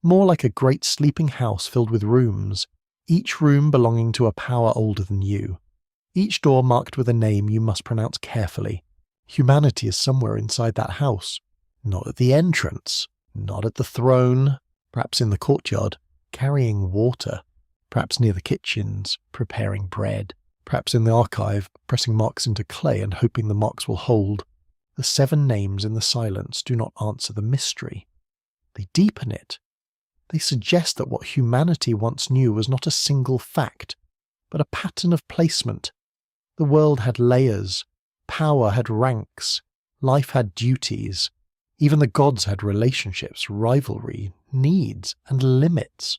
More like a great sleeping house filled with rooms, each room belonging to a power older than you. Each door marked with a name you must pronounce carefully. Humanity is somewhere inside that house. Not at the entrance, not at the throne, perhaps in the courtyard, carrying water, perhaps near the kitchens, preparing bread, perhaps in the archive, pressing marks into clay and hoping the marks will hold. The 7 names in the silence do not answer the mystery. They deepen it. They suggest that what humanity once knew was not a single fact, but a pattern of placement. The world had layers, power had ranks, life had duties. Even the gods had relationships, rivalry, needs, and limits.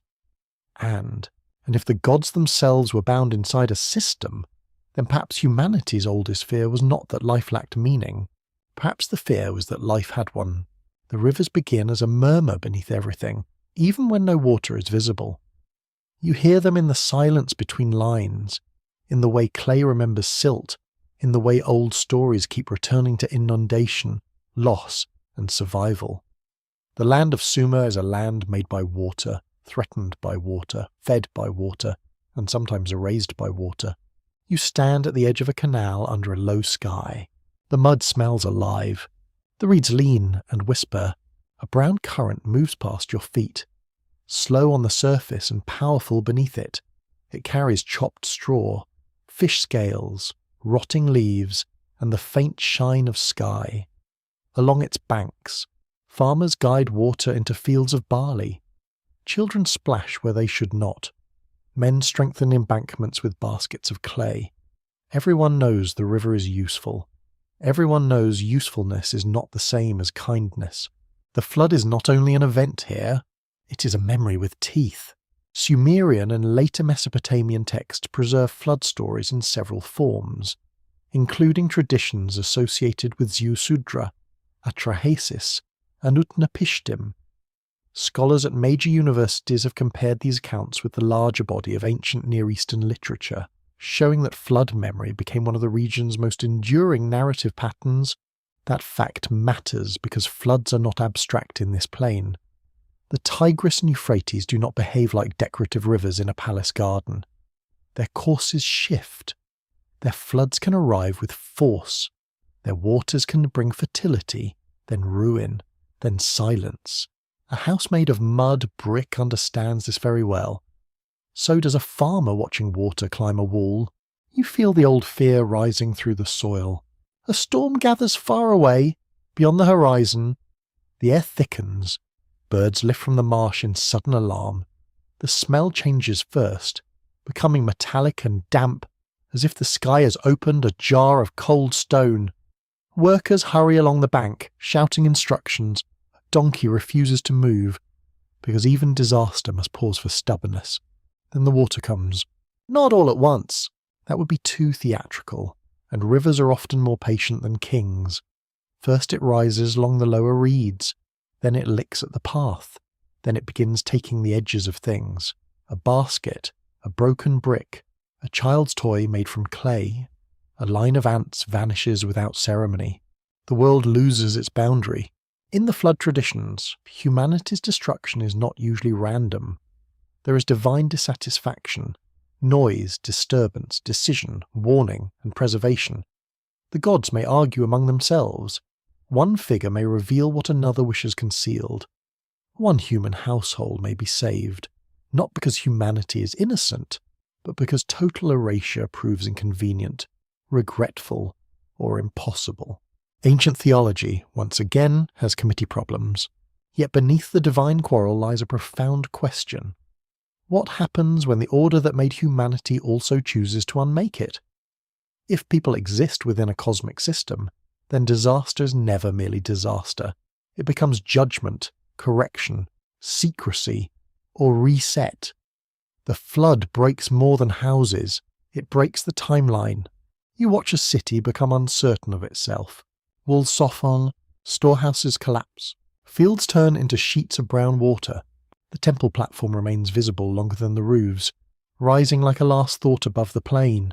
And if the gods themselves were bound inside a system, then perhaps humanity's oldest fear was not that life lacked meaning. Perhaps the fear was that life had one. The rivers begin as a murmur beneath everything, even when no water is visible. You hear them in the silence between lines, in the way clay remembers silt, in the way old stories keep returning to inundation, loss, and survival. The land of Sumer is a land made by water, threatened by water, fed by water, and sometimes erased by water. You stand at the edge of a canal under a low sky. The mud smells alive. The reeds lean and whisper. A brown current moves past your feet. Slow on the surface and powerful beneath it. It carries chopped straw, fish scales, rotting leaves, and the faint shine of sky. Along its banks, farmers guide water into fields of barley. Children splash where they should not. Men strengthen embankments with baskets of clay. Everyone knows the river is useful. Everyone knows usefulness is not the same as kindness. The flood is not only an event here, it is a memory with teeth. Sumerian and later Mesopotamian texts preserve flood stories in several forms. including traditions associated with Ziusudra, Atrahasis, and Utnapishtim. Scholars at major universities have compared these accounts with the larger body of ancient Near Eastern literature, showing that flood memory became one of the region's most enduring narrative patterns. That fact matters because floods are not abstract in this plane. The Tigris and Euphrates do not behave like decorative rivers in a palace garden. Their courses shift. Their floods can arrive with force. Their waters can bring fertility, then ruin, then silence. A house made of mud, brick understands this very well. So does a farmer watching water climb a wall. You feel the old fear rising through the soil. A storm gathers far away, beyond the horizon. The air thickens. Birds lift from the marsh in sudden alarm. The smell changes first, becoming metallic and damp, as if the sky has opened a jar of cold stone. Workers hurry along the bank, shouting instructions. A donkey refuses to move, because even disaster must pause for stubbornness. Then the water comes. Not all at once. That would be too theatrical, and rivers are often more patient than kings. First it rises along the lower reeds, then it licks at the path, then it begins taking the edges of things. A basket, a broken brick, a child's toy made from clay. A line of ants vanishes without ceremony. The world loses its boundary. In the flood traditions, humanity's destruction is not usually random. There is divine dissatisfaction, noise, disturbance, decision, warning, and preservation. The gods may argue among themselves. One figure may reveal what another wishes concealed. One human household may be saved, not because humanity is innocent, but because total erasure proves inconvenient, regretful, or impossible. Ancient theology, once again, has committee problems. Yet beneath the divine quarrel lies a profound question. What happens when the order that made humanity also chooses to unmake it? If people exist within a cosmic system, then disaster is never merely disaster. It becomes judgment, correction, secrecy, or reset. The flood breaks more than houses. It breaks the timeline. You watch a city become uncertain of itself. Walls soften, storehouses collapse, fields turn into sheets of brown water. The temple platform remains visible longer than the roofs, rising like a last thought above the plain.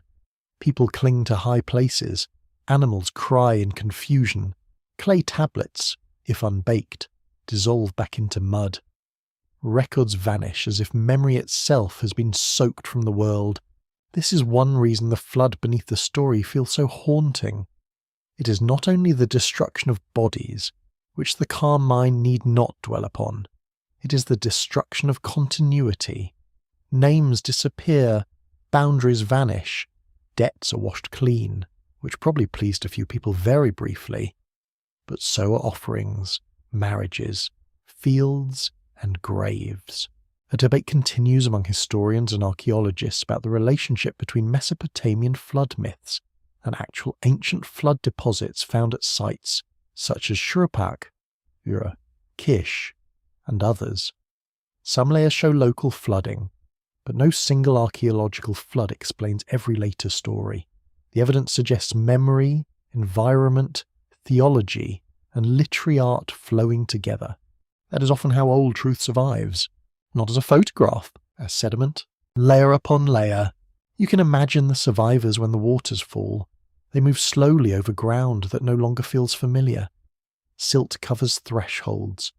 People cling to high places. Animals cry in confusion. Clay tablets, if unbaked, dissolve back into mud. Records vanish as if memory itself has been soaked from the world. This is one reason the flood beneath the story feels so haunting. It is not only the destruction of bodies, which the calm mind need not dwell upon. It is the destruction of continuity. Names disappear, boundaries vanish, debts are washed clean, which probably pleased a few people very briefly. But so are offerings, marriages, fields, and graves. A debate continues among historians and archaeologists about the relationship between Mesopotamian flood myths and actual ancient flood deposits found at sites such as Uruk, Uruk, Kish, and others. Some layers show local flooding, but no single archaeological flood explains every later story. The evidence suggests memory, environment, theology, and literary art flowing together. That is often how old truth survives. Not as a photograph, as sediment, layer upon layer. You can imagine the survivors when the waters fall. They move slowly over ground that no longer feels familiar. Silt covers thresholds.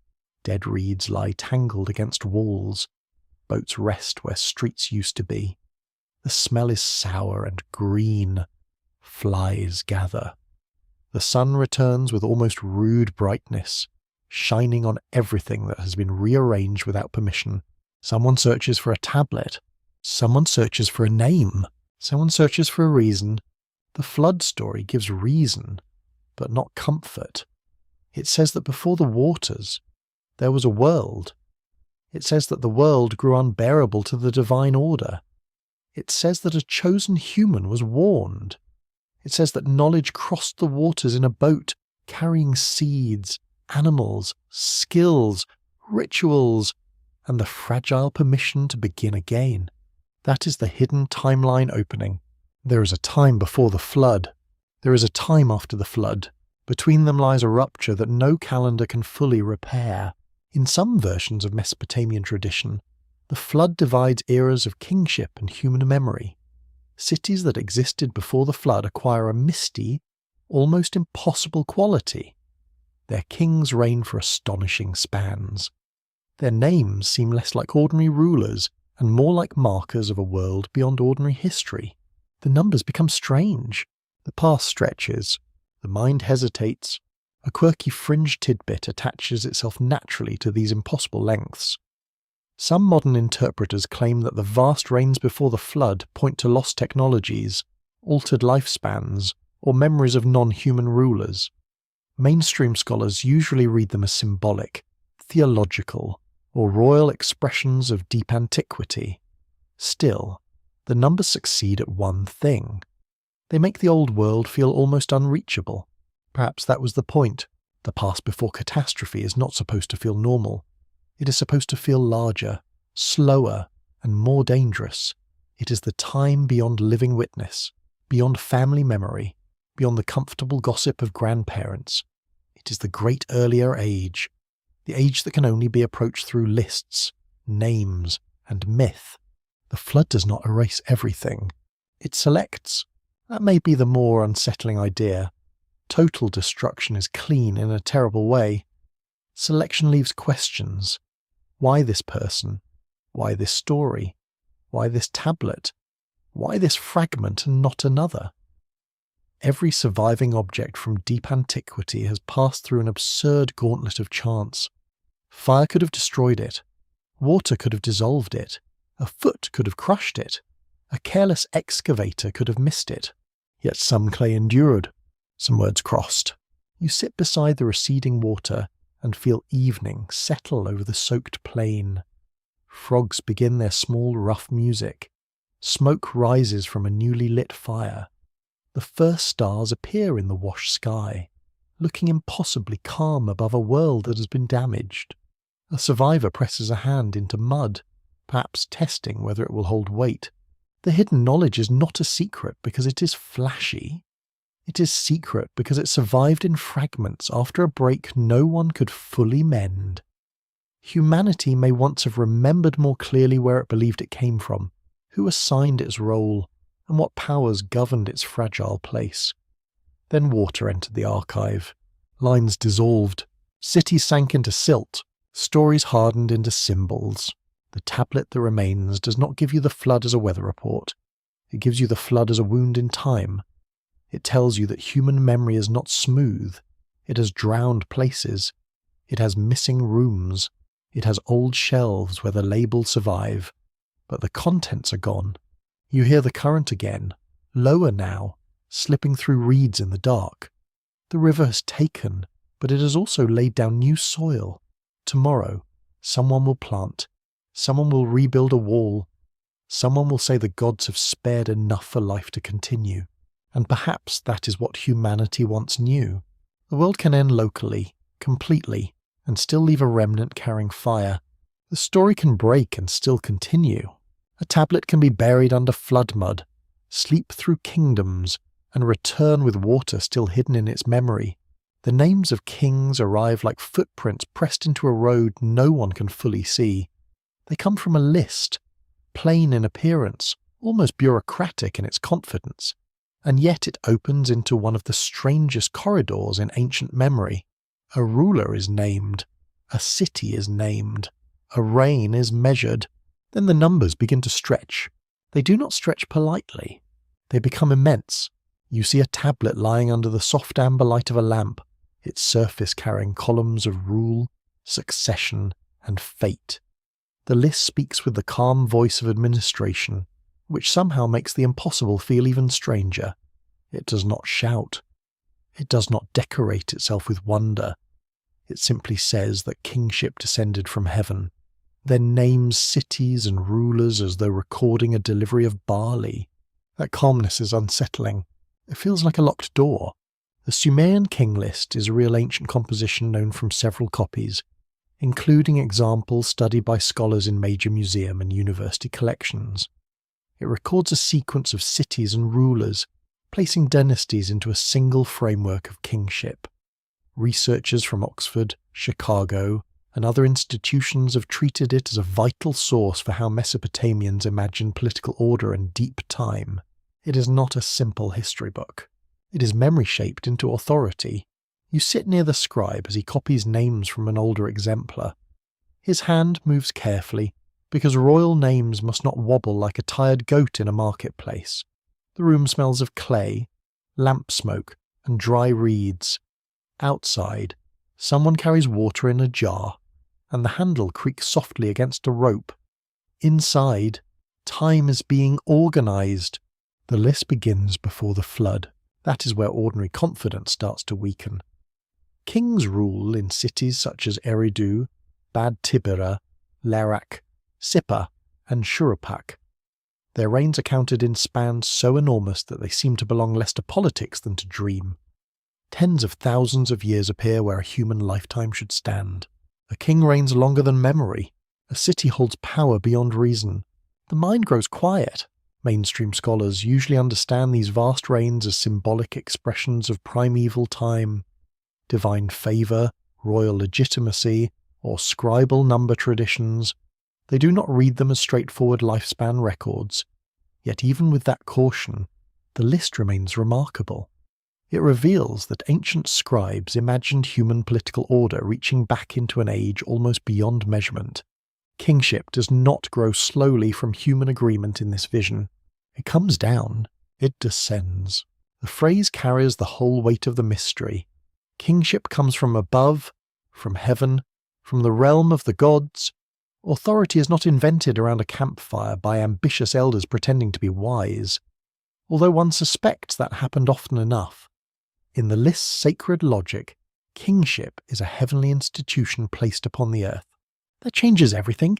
Dead reeds lie tangled against walls. Boats rest where streets used to be. The smell is sour and green. Flies gather. The sun returns with almost rude brightness, shining on everything that has been rearranged without permission. Someone searches for a tablet. Someone searches for a name. Someone searches for a reason. The flood story gives reason, but not comfort. It says that before the waters, there was a world. It says that the world grew unbearable to the divine order. It says that a chosen human was warned. It says that knowledge crossed the waters in a boat, carrying seeds, animals, skills, rituals, and the fragile permission to begin again. That is the hidden timeline opening. There is a time before the flood, There is a time after the flood. Between them lies a rupture that no calendar can fully repair. In some versions of Mesopotamian tradition, the flood divides eras of kingship and human memory. Cities that existed before the flood acquire a misty, almost impossible quality. Their kings reign for astonishing spans. Their names seem less like ordinary rulers and more like markers of a world beyond ordinary history. The numbers become strange. The past stretches. The mind hesitates. A quirky fringe tidbit attaches itself naturally to these impossible lengths. Some modern interpreters claim that the vast reigns before the flood point to lost technologies, altered lifespans, or memories of non-human rulers. Mainstream scholars usually read them as symbolic, theological, or royal expressions of deep antiquity. Still, the numbers succeed at one thing. They make the old world feel almost unreachable. Perhaps that was the point. The past before catastrophe is not supposed to feel normal. It is supposed to feel larger, slower, and more dangerous. It is the time beyond living witness, beyond family memory, beyond the comfortable gossip of grandparents. It is the great earlier age, the age that can only be approached through lists, names, and myth. The flood does not erase everything. It selects. That may be the more unsettling idea. Total destruction is clean in a terrible way. Selection leaves questions. Why this person? Why this story? Why this tablet? Why this fragment and not another? Every surviving object from deep antiquity has passed through an absurd gauntlet of chance. Fire could have destroyed it. Water could have dissolved it. A foot could have crushed it. A careless excavator could have missed it. Yet some clay endured. Some words crossed. You sit beside the receding water and feel evening settle over the soaked plain. Frogs begin their small rough music. Smoke rises from a newly lit fire. The first stars appear in the washed sky, looking impossibly calm above a world that has been damaged. A survivor presses a hand into mud, perhaps testing whether it will hold weight. The hidden knowledge is not a secret because it is flashy. It is secret because it survived in fragments after a break no one could fully mend. Humanity may once have remembered more clearly where it believed it came from, who assigned its role, and what powers governed its fragile place. Then water entered the archive. Lines dissolved. Cities sank into silt. Stories hardened into symbols. The tablet that remains does not give you the flood as a weather report. It gives you the flood as a wound in time. It tells you that human memory is not smooth. It has drowned places. It has missing rooms. It has old shelves where the labels survive. But the contents are gone. You hear the current again, lower now, slipping through reeds in the dark. The river has taken, but it has also laid down new soil. Tomorrow, someone will plant. Someone will rebuild a wall. Someone will say the gods have spared enough for life to continue. And perhaps that is what humanity once knew. The world can end locally, completely, and still leave a remnant carrying fire. The story can break and still continue. A tablet can be buried under flood mud, sleep through kingdoms, and return with water still hidden in its memory. The names of kings arrive like footprints pressed into a road no one can fully see. They come from a list, plain in appearance, almost bureaucratic in its confidence, and yet it opens into one of the strangest corridors in ancient memory. A ruler is named, a city is named, a reign is measured. Then the numbers begin to stretch. They do not stretch politely. They become immense. You see a tablet lying under the soft amber light of a lamp, its surface carrying columns of rule, succession, and fate. The list speaks with the calm voice of administration, which somehow makes the impossible feel even stranger. It does not shout. It does not decorate itself with wonder. It simply says that kingship descended from heaven, then names cities and rulers as though recording a delivery of barley. That calmness is unsettling. It feels like a locked door. The Sumerian king list is a real ancient composition known from several copies, including examples studied by scholars in major museum and university collections. It records a sequence of cities and rulers, placing dynasties into a single framework of kingship. Researchers from Oxford, Chicago, and other institutions have treated it as a vital source for how Mesopotamians imagined political order and deep time. It is not a simple history book. It is memory-shaped into authority. You sit near the scribe as he copies names from an older exemplar. His hand moves carefully, because royal names must not wobble like a tired goat in a marketplace. The room smells of clay, lamp smoke, and dry reeds. Outside, someone carries water in a jar, and the handle creaks softly against a rope. Inside, time is being organised. The list begins before the flood. That is where ordinary confidence starts to weaken. Kings rule in cities such as Eridu, Bad Tibera, Larak, Sippar, and Shuruppak. Their reigns are counted in spans so enormous that they seem to belong less to politics than to dream. Tens of thousands of years appear where a human lifetime should stand. A king reigns longer than memory. A city holds power beyond reason. The mind grows quiet. Mainstream scholars usually understand these vast reigns as symbolic expressions of primeval time. Divine favour, royal legitimacy, or scribal number traditions. They do not read them as straightforward lifespan records. Yet even with that caution, the list remains remarkable. It reveals that ancient scribes imagined human political order reaching back into an age almost beyond measurement. Kingship does not grow slowly from human agreement in this vision. It comes down, it descends. The phrase carries the whole weight of the mystery. Kingship comes from above, from heaven, from the realm of the gods. Authority is not invented around a campfire by ambitious elders pretending to be wise, although one suspects that happened often enough. In the list's sacred logic, kingship is a heavenly institution placed upon the earth. That changes everything.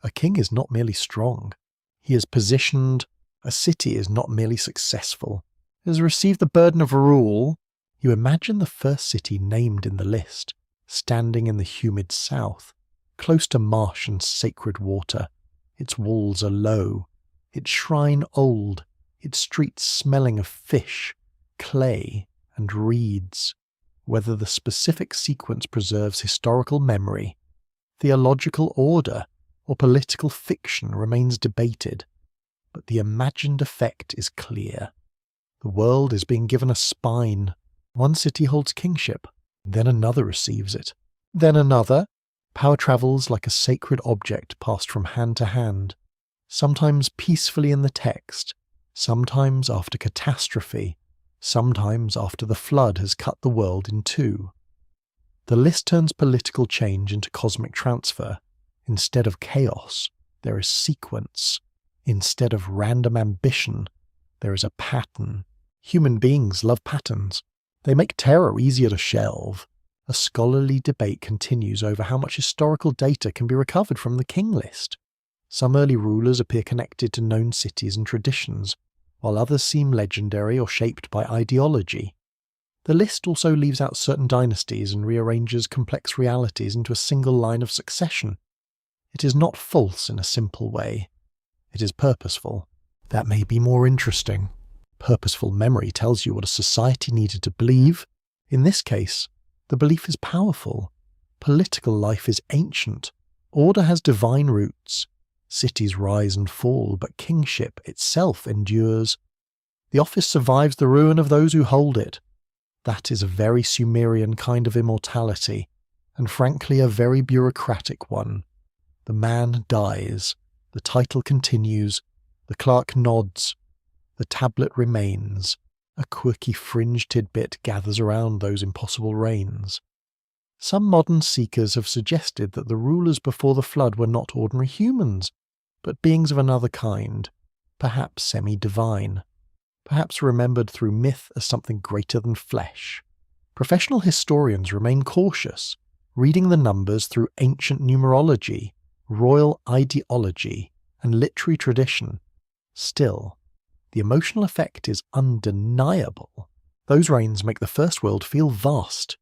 A king is not merely strong. He is positioned. A city is not merely successful. It has received the burden of rule. You imagine the first city named in the list, standing in the humid south, close to marsh and sacred water. Its walls are low, its shrine old, its streets smelling of fish, clay, and reeds. Whether the specific sequence preserves historical memory, theological order, or political fiction remains debated, but the imagined effect is clear. The world is being given a spine. One city holds kingship, then another receives it, then another. Power travels like a sacred object passed from hand to hand, sometimes peacefully in the text, sometimes after catastrophe, sometimes after the flood has cut the world in two. The list turns political change into cosmic transfer. Instead of chaos, there is sequence. Instead of random ambition, there is a pattern. Human beings love patterns. They make terror easier to shelve. A scholarly debate continues over how much historical data can be recovered from the king list. Some early rulers appear connected to known cities and traditions, while others seem legendary or shaped by ideology. The list also leaves out certain dynasties and rearranges complex realities into a single line of succession. It is not false in a simple way. It is purposeful. That may be more interesting. Purposeful memory tells you what a society needed to believe. In this case, the belief is powerful. Political life is ancient. Order has divine roots. Cities rise and fall, but kingship itself endures. The office survives the ruin of those who hold it. That is a very Sumerian kind of immortality, and frankly a very bureaucratic one. The man dies. The title continues. The clerk nods. The tablet remains. A quirky fringe tidbit gathers around those impossible reigns. Some modern seekers have suggested that the rulers before the flood were not ordinary humans, but beings of another kind, perhaps semi-divine, perhaps remembered through myth as something greater than flesh. Professional historians remain cautious, reading the numbers through ancient numerology, royal ideology, and literary tradition. Still, the emotional effect is undeniable. Those reigns make the First World feel vast.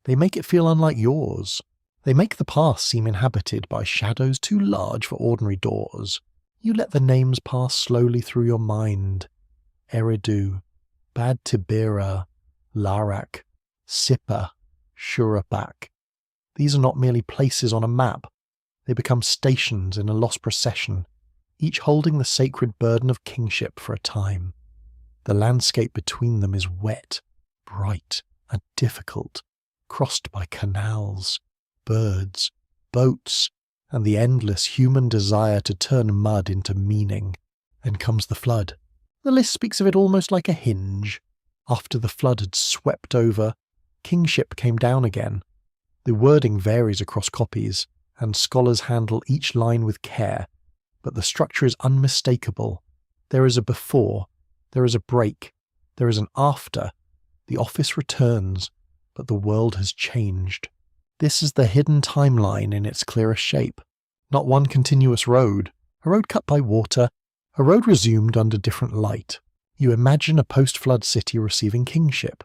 They make it feel unlike yours. They make the past seem inhabited by shadows too large for ordinary doors. You let the names pass slowly through your mind. Eridu, Bad Tibera, Larak, Sipa, Shurabak. These are not merely places on a map. They become stations in a lost procession, each holding the sacred burden of kingship for a time. The landscape between them is wet, bright, and difficult, crossed by canals, birds, boats, and the endless human desire to turn mud into meaning. Then comes the flood. The list speaks of it almost like a hinge. After the flood had swept over, kingship came down again. The wording varies across copies, and scholars handle each line with care, but the structure is unmistakable. There is a before, there is a break, there is an after. The office returns, but the world has changed. This is the hidden timeline in its clearest shape. Not one continuous road, a road cut by water, a road resumed under different light. You imagine a post-flood city receiving kingship.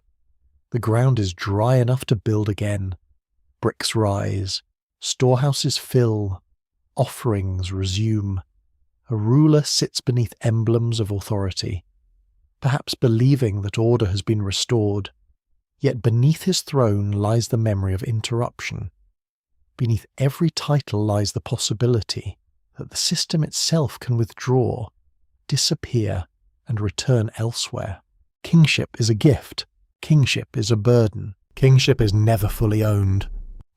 The ground is dry enough to build again. Bricks rise, storehouses fill, offerings resume. A ruler sits beneath emblems of authority, perhaps believing that order has been restored. Yet beneath his throne lies the memory of interruption. Beneath every title lies the possibility that the system itself can withdraw, disappear, and return elsewhere. Kingship is a gift. Kingship is a burden. Kingship is never fully owned.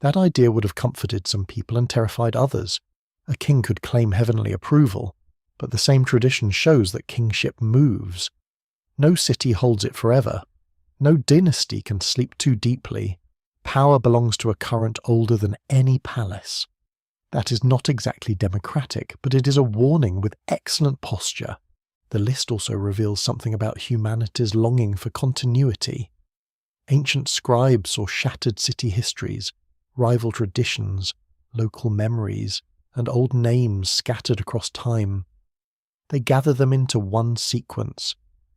That idea would have comforted some people and terrified others. A king could claim heavenly approval, but the same tradition shows that kingship moves. No city holds it forever. No dynasty can sleep too deeply. Power belongs to a current older than any palace. That is not exactly democratic, but it is a warning with excellent posture. The list also reveals something about humanity's longing for continuity. Ancient scribes saw shattered city histories, rival traditions, local memories, and old names scattered across time. They gathered them into one sequence.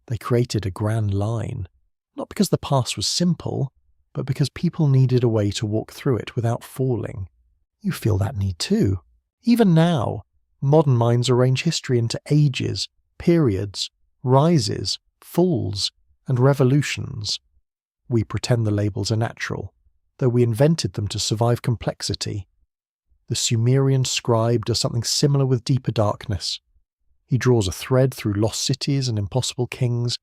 They created a grand line. Not because the past was simple, but because people needed a way to walk through it without falling. You feel that need too. Even now, modern minds arrange history into ages, periods, rises, falls, and revolutions. We pretend the labels are natural, though we invented them to survive complexity. The Sumerian scribe does something similar with deeper darkness. He draws a thread through lost cities and impossible kings,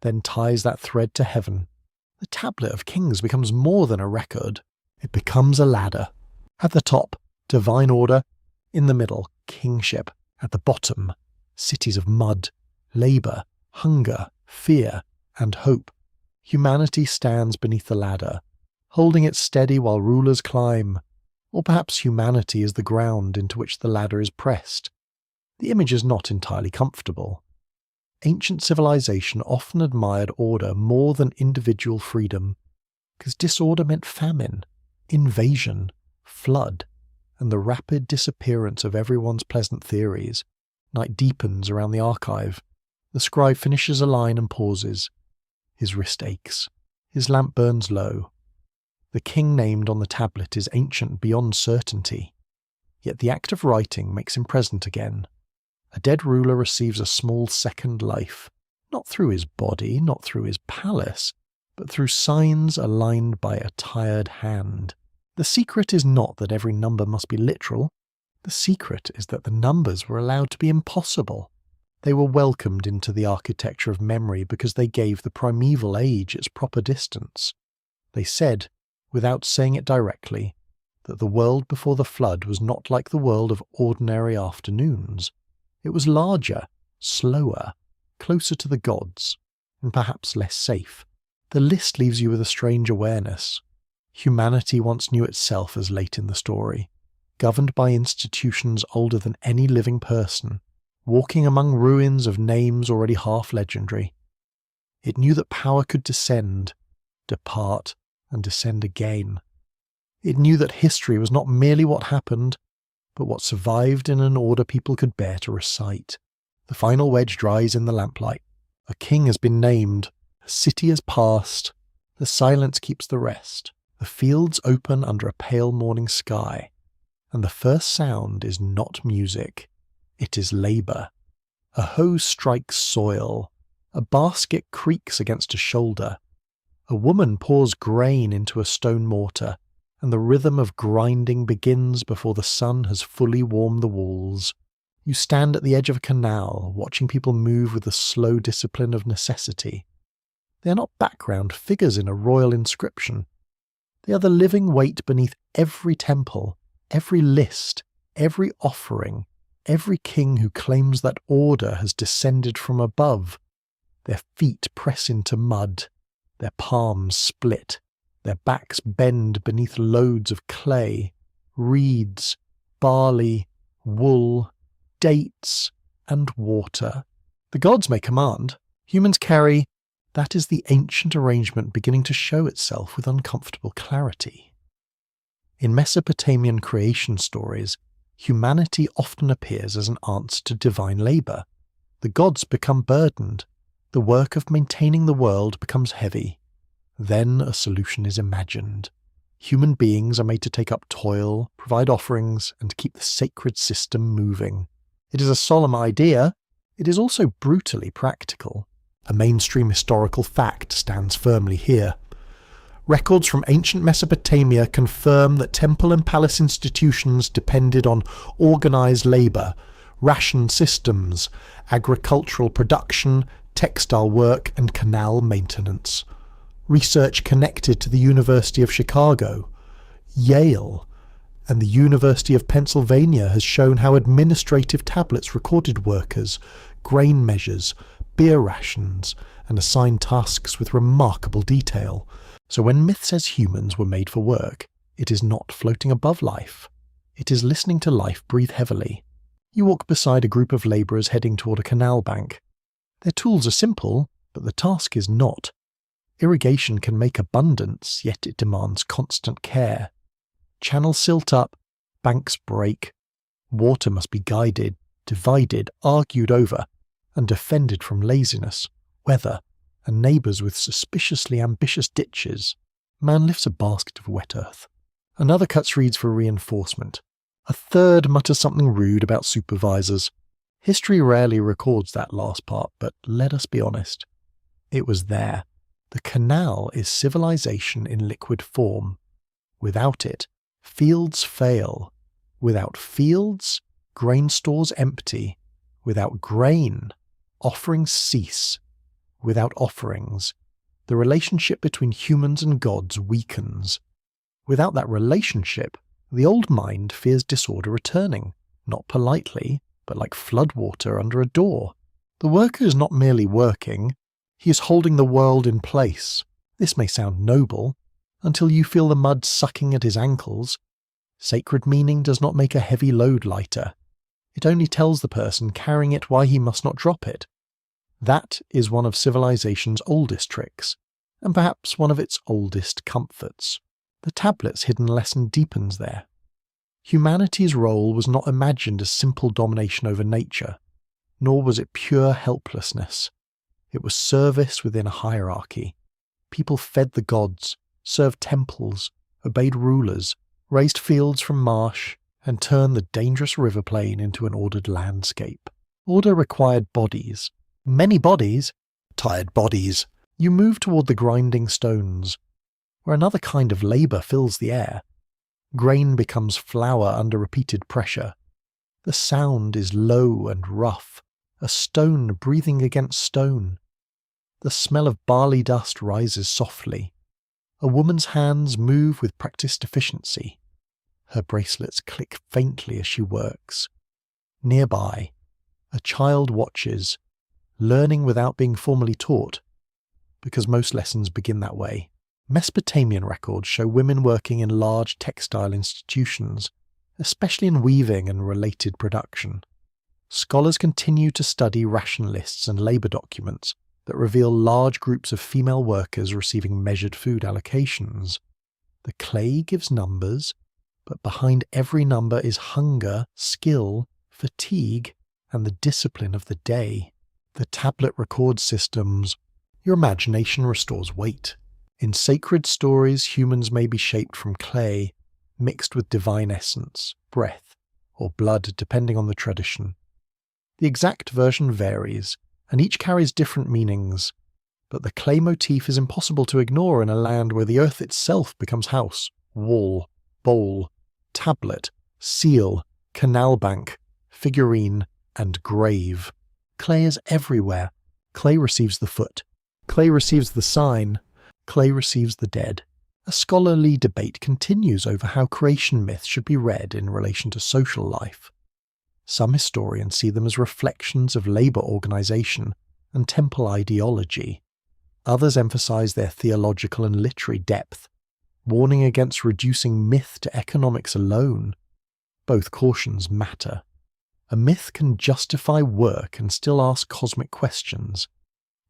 then ties that thread to heaven. The tablet of kings becomes more than a record. It becomes a ladder. At the top, divine order. In the middle, kingship. At the bottom, cities of mud, labour, hunger, fear, and hope. Humanity stands beneath the ladder, holding it steady while rulers climb. Or perhaps humanity is the ground into which the ladder is pressed. The image is not entirely comfortable. Ancient civilization often admired order more than individual freedom, because disorder meant famine, invasion, flood, and the rapid disappearance of everyone's pleasant theories. Night deepens around the archive. The scribe finishes a line and pauses. His wrist aches. His lamp burns low. The king named on the tablet is ancient beyond certainty, yet the act of writing makes him present again. A dead ruler receives a small second life, not through his body, not through his palace, but through signs aligned by a tired hand. The secret is not that every number must be literal. The secret is that the numbers were allowed to be impossible. They were welcomed into the architecture of memory because they gave the primeval age its proper distance. They said, without saying it directly, that the world before the flood was not like the world of ordinary afternoons. It was larger, slower, closer to the gods, and perhaps less safe. The list leaves you with a strange awareness. Humanity once knew itself as late in the story, governed by institutions older than any living person, walking among ruins of names already half legendary. It knew that power could descend, depart, and descend again. It knew that history was not merely what happened, but what survived in an order people could bear to recite. The final wedge dries in the lamplight. A king has been named. A city has passed. The silence keeps the rest. The fields open under a pale morning sky. And the first sound is not music. It is labour. A hoe strikes soil. A basket creaks against a shoulder. A woman pours grain into a stone mortar, and the rhythm of grinding begins before the sun has fully warmed the walls. You stand at the edge of a canal, watching people move with the slow discipline of necessity. They are not background figures in a royal inscription. They are the living weight beneath every temple, every list, every offering, every king who claims that order has descended from above. Their feet press into mud, their palms split, their backs bend beneath loads of clay, reeds, barley, wool, dates, and water. The gods may command, humans carry. That is the ancient arrangement beginning to show itself with uncomfortable clarity. In Mesopotamian creation stories, humanity often appears as an answer to divine labour. The gods become burdened. The work of maintaining the world becomes heavy. Then a solution is imagined. Human beings are made to take up toil, provide offerings, and keep the sacred system moving. It is a solemn idea. It is also brutally practical. A mainstream historical fact stands firmly here. Records from ancient Mesopotamia confirm that temple and palace institutions depended on organised labour, ration systems, agricultural production, textile work, and canal maintenance. Research connected to the University of Chicago, Yale, and the University of Pennsylvania has shown how administrative tablets recorded workers, grain measures, beer rations, and assigned tasks with remarkable detail. So when myth says humans were made for work, it is not floating above life. It is listening to life breathe heavily. You walk beside a group of labourers heading toward a canal bank. Their tools are simple, but the task is not. Irrigation can make abundance, yet it demands constant care. Channels silt up, banks break. Water must be guided, divided, argued over, and defended from laziness, weather, and neighbours with suspiciously ambitious ditches. Man lifts a basket of wet earth. Another cuts reeds for reinforcement. A third mutters something rude about supervisors. History rarely records that last part, but let us be honest. It was there. The canal is civilization in liquid form. Without it, fields fail. Without fields, grain stores empty. Without grain, offerings cease. Without offerings, the relationship between humans and gods weakens. Without that relationship, the old mind fears disorder returning, not politely, but like floodwater under a door. The worker is not merely working, he is holding the world in place. This may sound noble, until you feel the mud sucking at his ankles. Sacred meaning does not make a heavy load lighter. It only tells the person carrying it why he must not drop it. That is one of civilization's oldest tricks, and perhaps one of its oldest comforts. The tablet's hidden lesson deepens there. Humanity's role was not imagined as simple domination over nature, nor was it pure helplessness. It was service within a hierarchy. People fed the gods, served temples, obeyed rulers, raised fields from marsh, and turned the dangerous river plain into an ordered landscape. Order required bodies. Many bodies, tired bodies. You move toward the grinding stones, where another kind of labour fills the air. Grain becomes flour under repeated pressure. The sound is low and rough, a stone breathing against stone. The smell of barley dust rises softly. A woman's hands move with practiced efficiency. Her bracelets click faintly as she works. Nearby, a child watches, learning without being formally taught, because most lessons begin that way. Mesopotamian records show women working in large textile institutions, especially in weaving and related production. Scholars continue to study ration lists and labour documents that reveal large groups of female workers receiving measured food allocations. The clay gives numbers, but behind every number is hunger, skill, fatigue, and the discipline of the day. The tablet records systems. Your imagination restores weight. In sacred stories, humans may be shaped from clay, mixed with divine essence, breath, or blood depending on the tradition. The exact version varies, and each carries different meanings. But the clay motif is impossible to ignore in a land where the earth itself becomes house, wall, bowl, tablet, seal, canal bank, figurine, and grave. Clay is everywhere. Clay receives the foot. Clay receives the sign. Clay receives the dead. A scholarly debate continues over how creation myths should be read in relation to social life. Some historians see them as reflections of labour organisation and temple ideology. Others emphasize their theological and literary depth, warning against reducing myth to economics alone. Both cautions matter. A myth can justify work and still ask cosmic questions.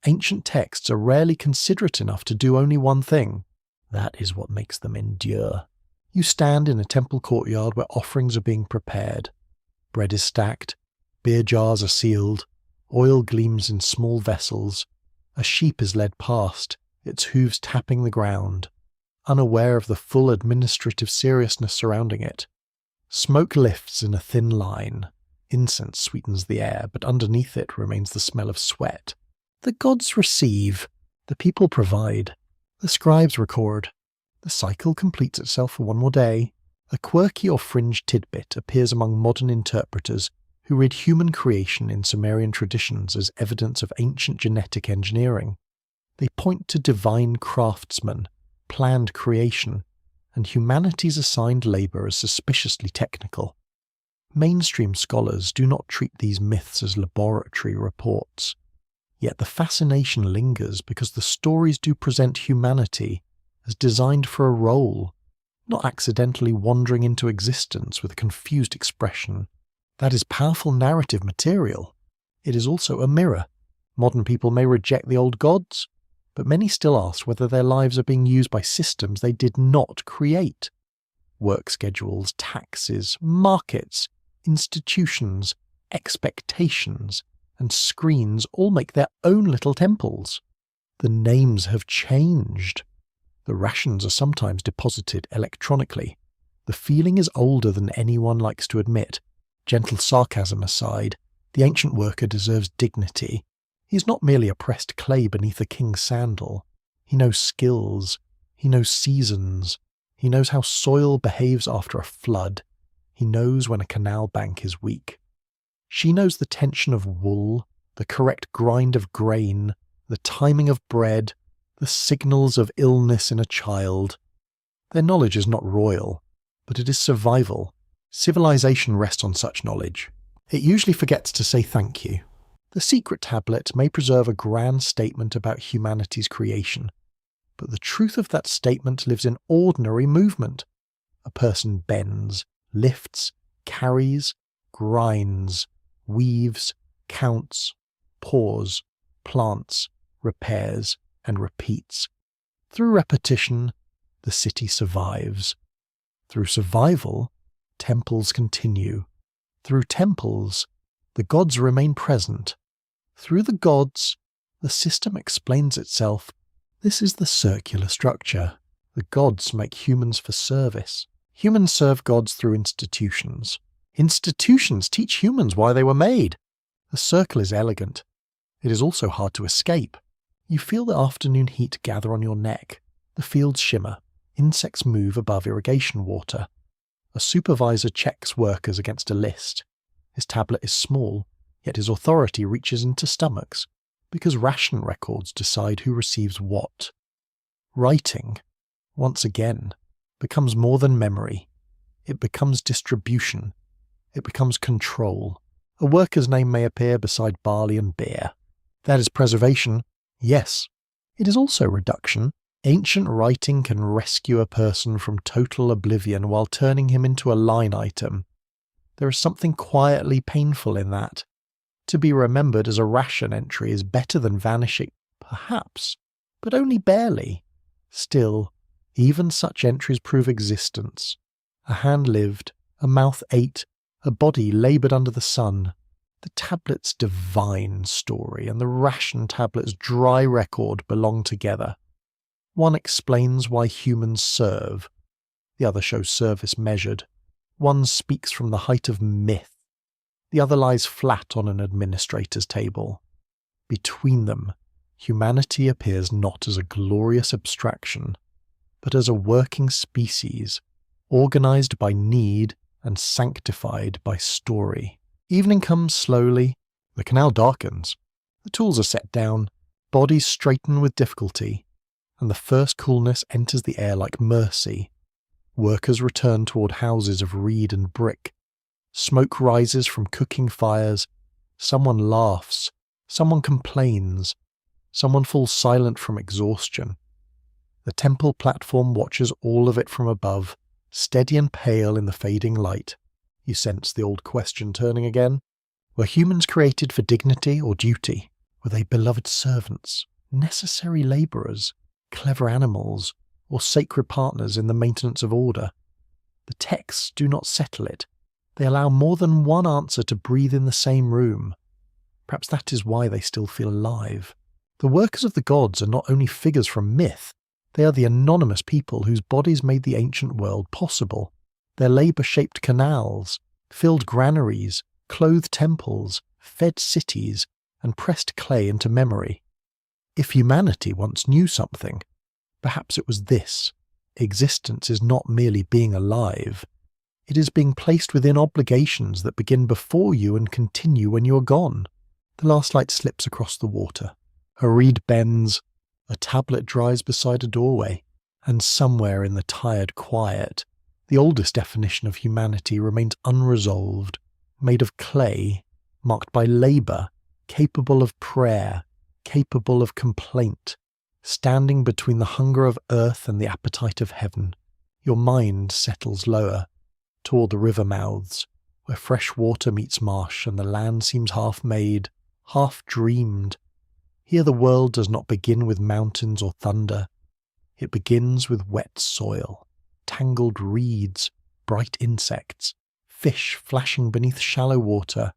Ancient texts are rarely considerate enough to do only one thing. That is what makes them endure. You stand in a temple courtyard where offerings are being prepared. Bread is stacked, beer jars are sealed, oil gleams in small vessels. A sheep is led past, its hooves tapping the ground, unaware of the full administrative seriousness surrounding it. Smoke lifts in a thin line. Incense sweetens the air, but underneath it remains the smell of sweat. The gods receive, the people provide, the scribes record. The cycle completes itself for one more day. A quirky or fringe tidbit appears among modern interpreters who read human creation in Sumerian traditions as evidence of ancient genetic engineering. They point to divine craftsmen, planned creation, and humanity's assigned labour as suspiciously technical. Mainstream scholars do not treat these myths as laboratory reports. Yet the fascination lingers because the stories do present humanity as designed for a role, not accidentally wandering into existence with a confused expression. That is powerful narrative material. It is also a mirror. Modern people may reject the old gods, but many still ask whether their lives are being used by systems they did not create. Work schedules, taxes, markets, institutions, expectations, and screens all make their own little temples. The names have changed. The rations are sometimes deposited electronically. The feeling is older than anyone likes to admit. Gentle sarcasm aside, the ancient worker deserves dignity. He is not merely a pressed clay beneath a king's sandal. He knows skills. He knows seasons. He knows how soil behaves after a flood. He knows when a canal bank is weak. She knows the tension of wool, the correct grind of grain, the timing of bread, the signals of illness in a child. Their knowledge is not royal, but it is survival. Civilization rests on such knowledge. It usually forgets to say thank you. The secret tablet may preserve a grand statement about humanity's creation, but the truth of that statement lives in ordinary movement. A person bends, lifts, carries, grinds, weaves, counts, pours, plants, repairs, and repeats. Through repetition, the city survives. Through survival, temples continue. Through temples, the gods remain present. Through the gods, the system explains itself. This is the circular structure. The gods make humans for service. Humans serve gods through institutions. Institutions teach humans why they were made. The circle is elegant. It is also hard to escape. You feel the afternoon heat gather on your neck. The fields shimmer. Insects move above irrigation water. A supervisor checks workers against a list. His tablet is small, yet his authority reaches into stomachs, because ration records decide who receives what. Writing, once again, becomes more than memory. It becomes distribution. It becomes control. A worker's name may appear beside barley and beer. That is preservation, yes. It is also reduction. Ancient writing can rescue a person from total oblivion while turning him into a line item. There is something quietly painful in that. To be remembered as a ration entry is better than vanishing, perhaps, but only barely. Still, even such entries prove existence. A hand lived, a mouth ate, a body laboured under the sun. The tablet's divine story and the ration tablet's dry record belong together. One explains why humans serve. The other shows service measured. One speaks from the height of myth. The other lies flat on an administrator's table. Between them, humanity appears not as a glorious abstraction, but as a working species, organized by need and sanctified by story. Evening comes slowly, the canal darkens, the tools are set down, bodies straighten with difficulty, and the first coolness enters the air like mercy. Workers return toward houses of reed and brick. Smoke rises from cooking fires. Someone laughs. Someone complains. Someone falls silent from exhaustion. The temple platform watches all of it from above, steady and pale in the fading light. You sense the old question turning again. Were humans created for dignity or duty? Were they beloved servants, necessary labourers, clever animals, or sacred partners in the maintenance of order? The texts do not settle it. They allow more than one answer to breathe in the same room. Perhaps that is why they still feel alive. The workers of the gods are not only figures from myth, they are the anonymous people whose bodies made the ancient world possible. Their labour shaped canals, filled granaries, clothed temples, fed cities, and pressed clay into memory. If humanity once knew something, perhaps it was this: existence is not merely being alive, it is being placed within obligations that begin before you and continue when you are gone. The last light slips across the water. A reed bends, a tablet dries beside a doorway, and somewhere in the tired quiet, the oldest definition of humanity remains unresolved, made of clay, marked by labour, capable of prayer, capable of complaint, standing between the hunger of earth and the appetite of heaven. Your mind settles lower, toward the river mouths, where fresh water meets marsh and the land seems half made, half dreamed. Here the world does not begin with mountains or thunder. It begins with wet soil, tangled reeds, bright insects, fish flashing beneath shallow water,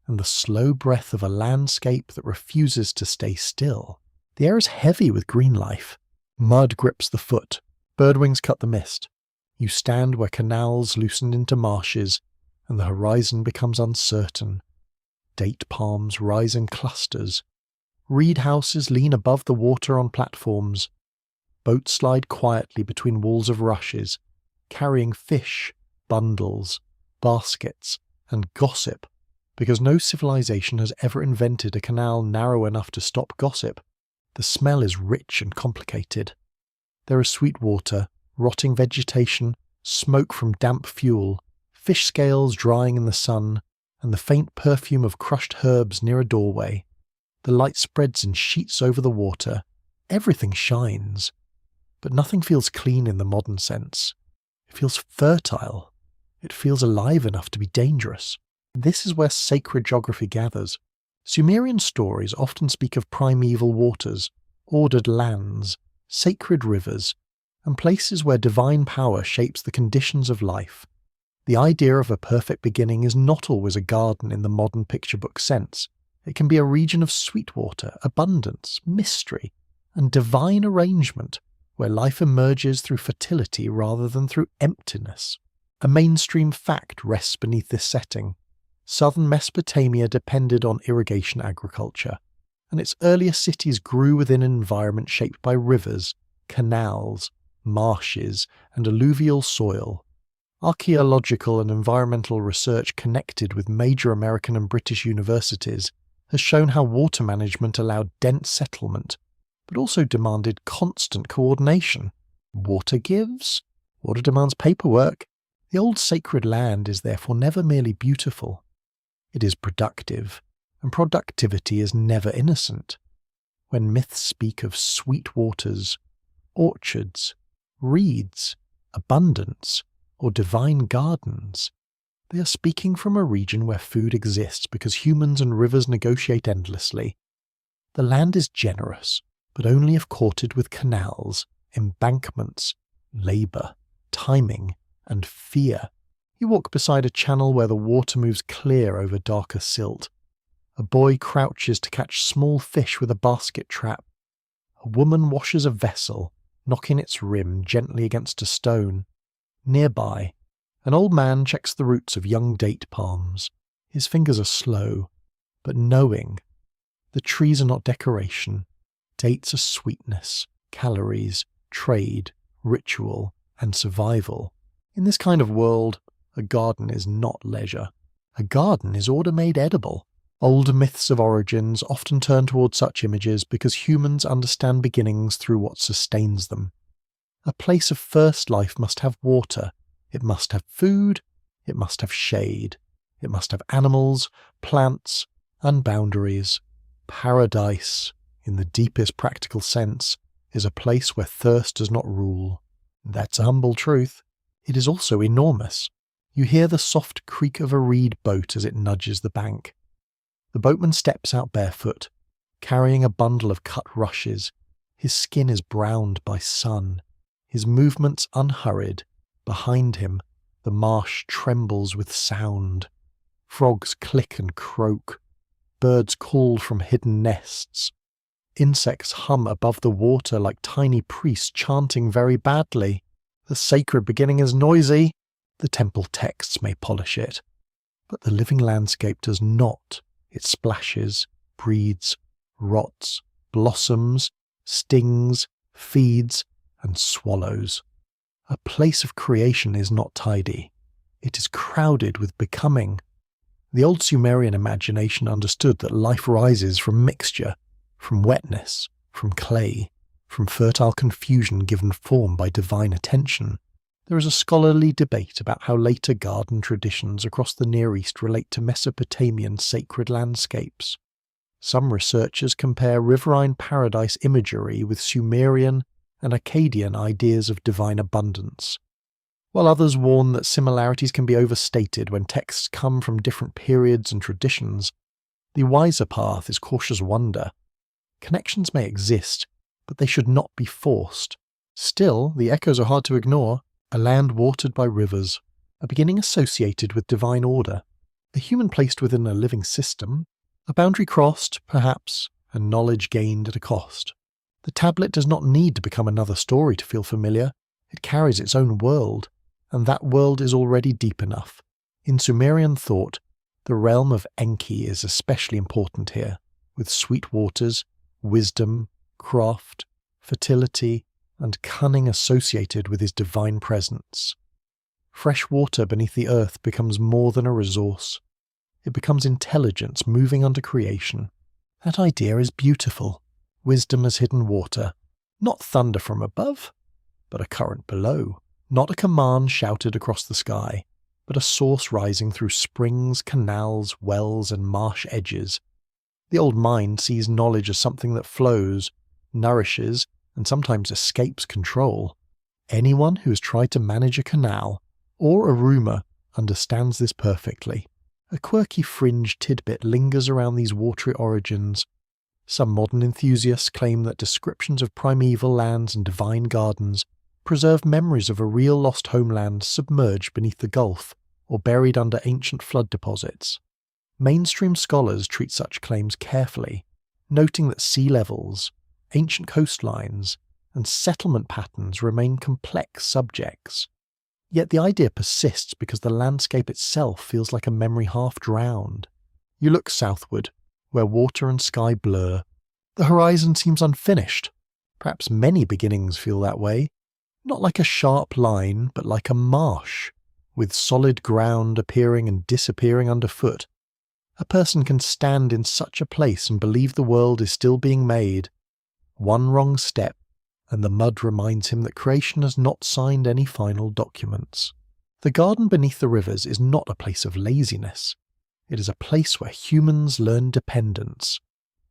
and the slow breath of a landscape that refuses to stay still. The air is heavy with green life. Mud grips the foot, birdwings cut the mist. You stand where canals loosened into marshes, and the horizon becomes uncertain. Date palms rise in clusters. Reed houses lean above the water on platforms. Boats slide quietly between walls of rushes, carrying fish, bundles, baskets, and gossip, because no civilization has ever invented a canal narrow enough to stop gossip. The smell is rich and complicated. There is sweet water, rotting vegetation, smoke from damp fuel, fish scales drying in the sun, and the faint perfume of crushed herbs near a doorway. The light spreads in sheets over the water. Everything shines. But nothing feels clean in the modern sense. It feels fertile. It feels alive enough to be dangerous. This is where sacred geography gathers. Sumerian stories often speak of primeval waters, ordered lands, sacred rivers, and places where divine power shapes the conditions of life. The idea of a perfect beginning is not always a garden in the modern picture book sense. It can be a region of sweet water, abundance, mystery, and divine arrangement, where life emerges through fertility rather than through emptiness. A mainstream fact rests beneath this setting. Southern Mesopotamia depended on irrigation agriculture, and its earliest cities grew within an environment shaped by rivers, canals, marshes, and alluvial soil. Archaeological and environmental research connected with major American and British universities has shown how water management allowed dense settlement, but also demanded constant coordination. Water gives, water demands paperwork. The old sacred land is therefore never merely beautiful. It is productive, and productivity is never innocent. When myths speak of sweet waters, orchards, reeds, abundance, or divine gardens, they are speaking from a region where food exists because humans and rivers negotiate endlessly. The land is generous, but only if courted with canals, embankments, labour, timing, and fear. You walk beside a channel where the water moves clear over darker silt. A boy crouches to catch small fish with a basket trap. A woman washes a vessel, knocking its rim gently against a stone. Nearby, an old man checks the roots of young date palms. His fingers are slow, but knowing. The trees are not decoration. Dates are sweetness, calories, trade, ritual, and survival. In this kind of world, a garden is not leisure. A garden is order made edible. Old myths of origins often turn towards such images because humans understand beginnings through what sustains them. A place of first life must have water, it must have food, it must have shade, it must have animals, plants, and boundaries. Paradise, in the deepest practical sense, is a place where thirst does not rule. That's a humble truth. It is also enormous. You hear the soft creak of a reed boat as it nudges the bank. The boatman steps out barefoot, carrying a bundle of cut rushes. His skin is browned by sun. His movements unhurried. Behind him, the marsh trembles with sound. Frogs click and croak. Birds call from hidden nests. Insects hum above the water like tiny priests chanting very badly. The sacred beginning is noisy. The temple texts may polish it. But the living landscape does not. It splashes, breeds, rots, blossoms, stings, feeds, and swallows. A place of creation is not tidy. It is crowded with becoming. The old Sumerian imagination understood that life rises from mixture, from wetness, from clay, from fertile confusion given form by divine attention. There is a scholarly debate about how later garden traditions across the Near East relate to Mesopotamian sacred landscapes. Some researchers compare riverine paradise imagery with Sumerian and Akkadian ideas of divine abundance, while others warn that similarities can be overstated when texts come from different periods and traditions. The wiser path is cautious wonder. Connections may exist, but they should not be forced. Still, the echoes are hard to ignore. A land watered by rivers, a beginning associated with divine order, a human placed within a living system, a boundary crossed, perhaps, and knowledge gained at a cost. The tablet does not need to become another story to feel familiar. It carries its own world, and that world is already deep enough. In Sumerian thought, the realm of Enki is especially important here, with sweet waters, wisdom, craft, fertility, and cunning associated with his divine presence. Fresh water beneath the earth becomes more than a resource. It becomes intelligence moving under creation. That idea is beautiful. Wisdom as hidden water. Not thunder from above, but a current below. Not a command shouted across the sky, but a source rising through springs, canals, wells, and marsh edges. The old mind sees knowledge as something that flows, nourishes, and sometimes escapes control. Anyone who has tried to manage a canal or a rumour understands this perfectly. A quirky fringe tidbit lingers around these watery origins. Some modern enthusiasts claim that descriptions of primeval lands and divine gardens preserve memories of a real lost homeland submerged beneath the Gulf or buried under ancient flood deposits. Mainstream scholars treat such claims carefully, noting that sea levels, ancient coastlines, and settlement patterns remain complex subjects. Yet the idea persists because the landscape itself feels like a memory half drowned. You look southward, where water and sky blur. The horizon seems unfinished. Perhaps many beginnings feel that way, not like a sharp line, but like a marsh, with solid ground appearing and disappearing underfoot. A person can stand in such a place and believe the world is still being made. One wrong step, and the mud reminds him that creation has not signed any final documents. The garden beneath the rivers is not a place of laziness. It is a place where humans learn dependence.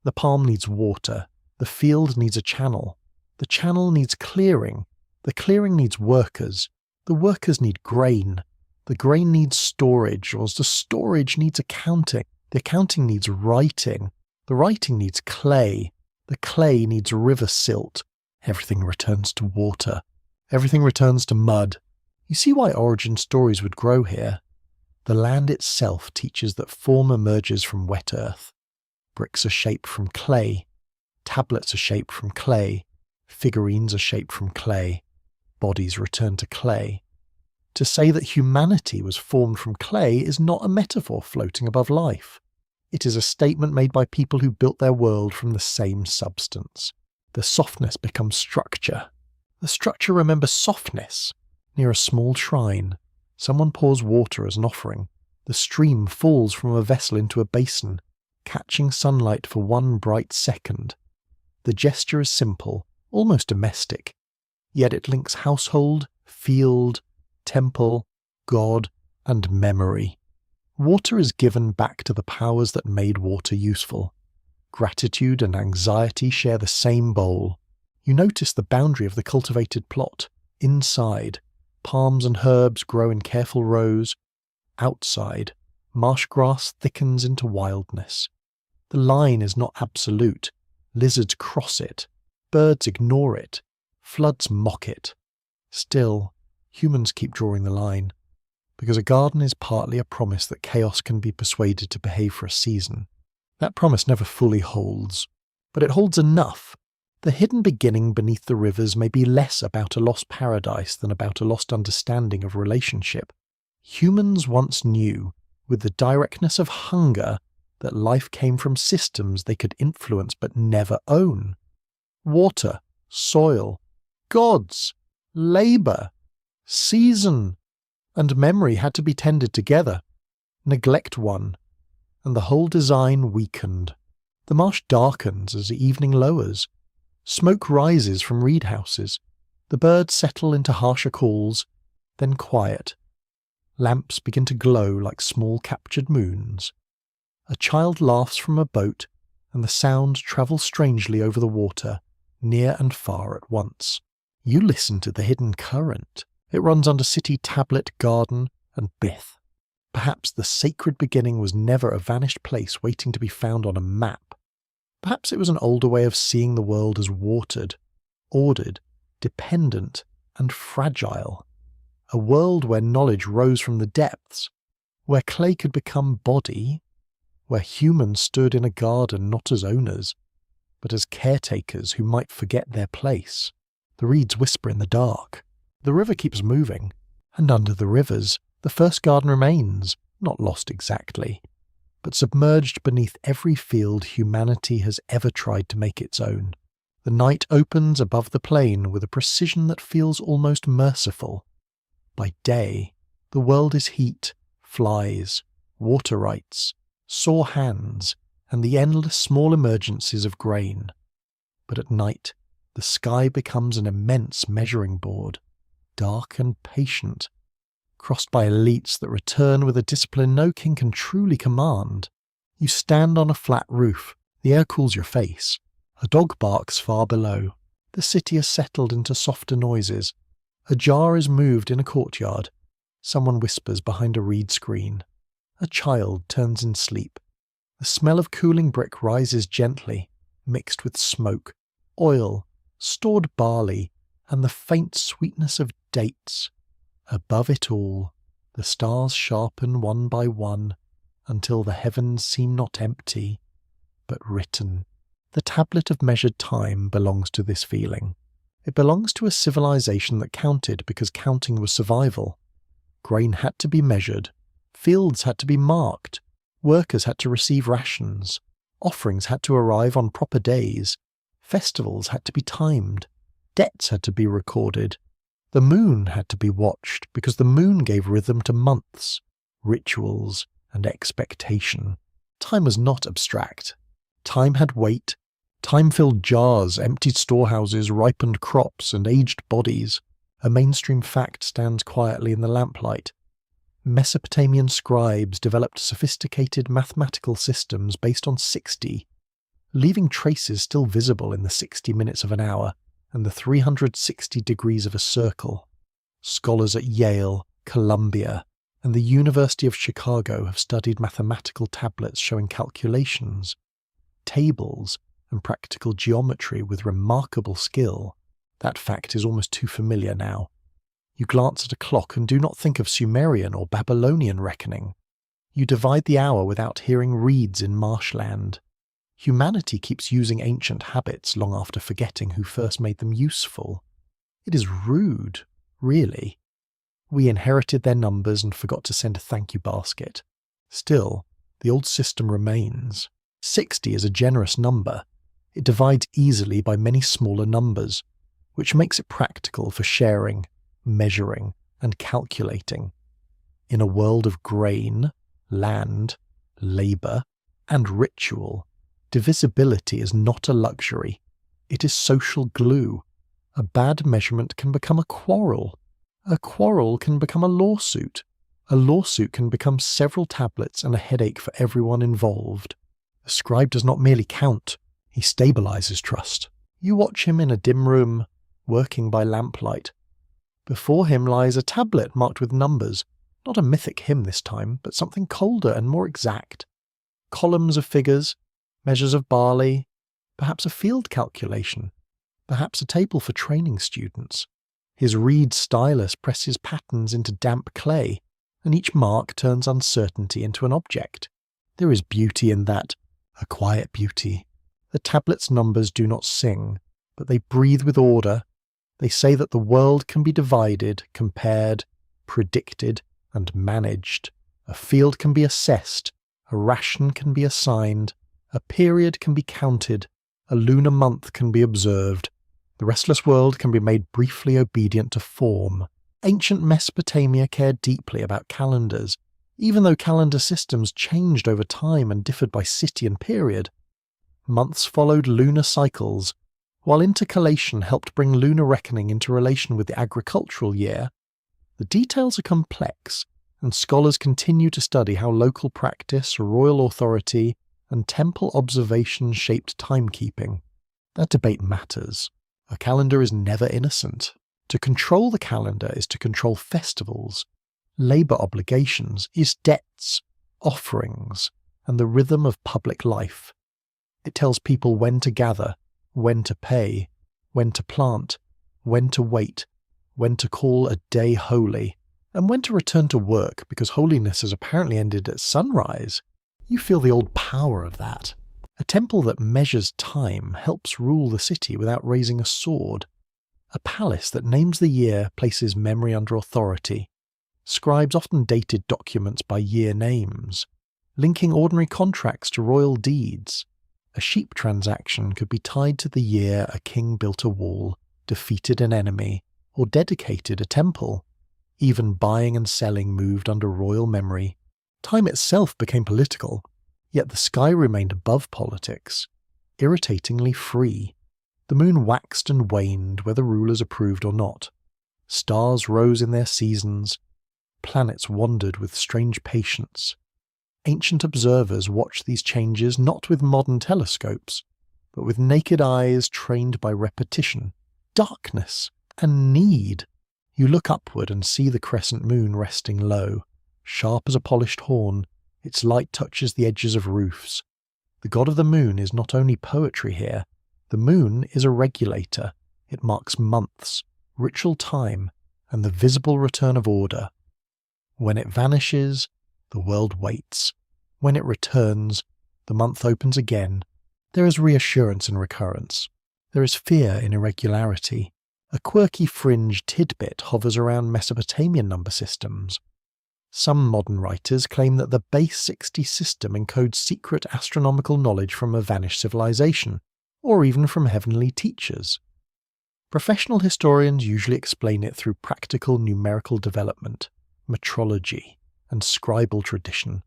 The palm needs water, the field needs a channel, the channel needs clearing, the clearing needs workers, the workers need grain, the grain needs storage, or the storage needs accounting, the accounting needs writing, the writing needs clay, the clay needs river silt. Everything returns to water. Everything returns to mud. You see why origin stories would grow here. The land itself teaches that form emerges from wet earth. Bricks are shaped from clay. Tablets are shaped from clay. Figurines are shaped from clay. Bodies return to clay. To say that humanity was formed from clay is not a metaphor floating above life. It is a statement made by people who built their world from the same substance. The softness becomes structure. The structure remembers softness. Near a small shrine, someone pours water as an offering. The stream falls from a vessel into a basin, catching sunlight for one bright second. The gesture is simple, almost domestic, yet it links household, field, temple, god, and memory. Water is given back to the powers that made water useful. Gratitude and anxiety share the same bowl. You notice the boundary of the cultivated plot. Inside, palms and herbs grow in careful rows. Outside, marsh grass thickens into wildness. The line is not absolute. Lizards cross it. Birds ignore it. Floods mock it. Still, humans keep drawing the line, because a garden is partly a promise that chaos can be persuaded to behave for a season. That promise never fully holds, but it holds enough. The hidden beginning beneath the rivers may be less about a lost paradise than about a lost understanding of relationship. Humans once knew, with the directness of hunger, that life came from systems they could influence but never own. Water, soil, gods, labour, season, and memory had to be tended together. Neglect one, and the whole design weakened. The marsh darkens as the evening lowers. Smoke rises from reed houses. The birds settle into harsher calls, then quiet. Lamps begin to glow like small captured moons. A child laughs from a boat, and the sound travels strangely over the water, near and far at once. You listen to the hidden current. It runs under city tablet, garden, and bith. Perhaps the sacred beginning was never a vanished place waiting to be found on a map. Perhaps it was an older way of seeing the world as watered, ordered, dependent, and fragile. A world where knowledge rose from the depths, where clay could become body, where humans stood in a garden not as owners, but as caretakers who might forget their place. The reeds whisper in the dark. The river keeps moving, and under the rivers, the first garden remains, not lost exactly, but submerged beneath every field humanity has ever tried to make its own. The night opens above the plain with a precision that feels almost merciful. By day, the world is heat, flies, water rights, sore hands, and the endless small emergencies of grain. But at night, the sky becomes an immense measuring board, dark and patient, crossed by elites that return with a discipline no king can truly command. You stand on a flat roof. The air cools your face. A dog barks far below. The city has settled into softer noises. A jar is moved in a courtyard. Someone whispers behind a reed screen. A child turns in sleep. The smell of cooling brick rises gently, mixed with smoke, oil, stored barley, and the faint sweetness of dates. Above it all, the stars sharpen one by one until the heavens seem not empty, but written. The tablet of measured time belongs to this feeling. It belongs to a civilization that counted because counting was survival. Grain had to be measured, fields had to be marked, workers had to receive rations, offerings had to arrive on proper days, festivals had to be timed, debts had to be recorded. The moon had to be watched because the moon gave rhythm to months, rituals, and expectation. Time was not abstract. Time had weight. Time filled jars, emptied storehouses, ripened crops, and aged bodies. A mainstream fact stands quietly in the lamplight. Mesopotamian scribes developed sophisticated mathematical systems based on 60, leaving traces still visible in the 60 minutes of an hour and the 360 degrees of a circle. Scholars at Yale, Columbia, and the University of Chicago have studied mathematical tablets showing calculations, tables, and practical geometry with remarkable skill. That fact is almost too familiar now. You glance at a clock and do not think of Sumerian or Babylonian reckoning. You divide the hour without hearing reeds in marshland. Humanity keeps using ancient habits long after forgetting who first made them useful. It is rude, really. We inherited their numbers and forgot to send a thank you basket. Still, The old system remains. 60 is a generous number. It divides easily by many smaller numbers, which makes it practical for sharing, measuring, and calculating. In a world of grain, land, labour, and ritual, divisibility is not a luxury. It is social glue. A bad measurement can become a quarrel. A quarrel can become a lawsuit. A lawsuit can become several tablets and a headache for everyone involved. The scribe does not merely count, he stabilizes trust. You watch him in a dim room, working by lamplight. Before him lies a tablet marked with numbers, not a mythic hymn this time, but something colder and more exact. Columns of figures, measures of barley, perhaps a field calculation, perhaps a table for training students. His reed stylus presses patterns into damp clay, and each mark turns uncertainty into an object. There is beauty in that, a quiet beauty. The tablet's numbers do not sing, but they breathe with order. They say that the world can be divided, compared, predicted, and managed. A field can be assessed, a ration can be assigned, a period can be counted, a lunar month can be observed. The restless world can be made briefly obedient to form. Ancient Mesopotamia cared deeply about calendars, even though calendar systems changed over time and differed by city and period. Months followed lunar cycles, while intercalation helped bring lunar reckoning into relation with the agricultural year. The details are complex, and scholars continue to study how local practice, royal authority, and temple observation shaped timekeeping. That debate matters. A calendar is never innocent. To control the calendar is to control festivals, labour obligations, is debts, offerings, and the rhythm of public life. It tells people when to gather, when to pay, when to plant, when to wait, when to call a day holy, and when to return to work because holiness has apparently ended at sunrise. You feel the old power of that. A temple that measures time helps rule the city without raising a sword. A palace that names the year places memory under authority. Scribes often dated documents by year names, linking ordinary contracts to royal deeds. A sheep transaction could be tied to the year a king built a wall, defeated an enemy, or dedicated a temple. Even buying and selling moved under royal memory. Time itself became political, yet the sky remained above politics, irritatingly free. The moon waxed and waned whether rulers approved or not. Stars rose in their seasons. Planets wandered with strange patience. Ancient observers watched these changes not with modern telescopes, but with naked eyes trained by repetition, darkness, and need. You look upward and see the crescent moon resting low, sharp as a polished horn. Its light touches the edges of roofs. The god of the moon is not only poetry here. The moon is a regulator. It marks months, ritual time, and the visible return of order. When it vanishes, the world waits. When it returns, the month opens again. There is reassurance in recurrence. There is fear in irregularity. A quirky fringe tidbit hovers around Mesopotamian number systems. Some modern writers claim that the base 60 system encodes secret astronomical knowledge from a vanished civilization, or even from heavenly teachers. Professional historians usually explain it through practical numerical development, metrology, and scribal tradition.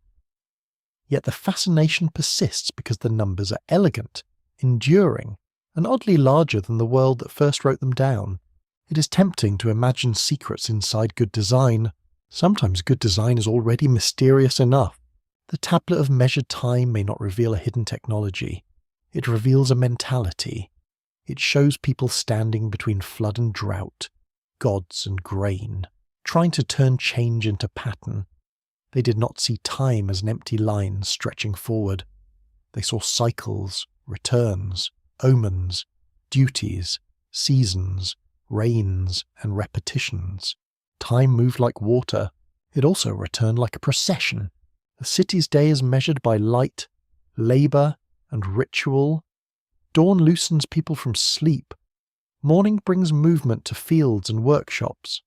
Yet the fascination persists because the numbers are elegant, enduring, and oddly larger than the world that first wrote them down. It is tempting to imagine secrets inside good design. Sometimes good design is already mysterious enough. The tablet of measured time may not reveal a hidden technology. It reveals a mentality. It shows people standing between flood and drought, gods and grain, trying to turn change into pattern. They did not see time as an empty line stretching forward. They saw cycles, returns, omens, duties, seasons, rains, and repetitions. Time moved like water. It also returned like a procession. The city's day is measured by light, labour, and ritual. Dawn loosens people from sleep. Morning brings movement to fields and workshops.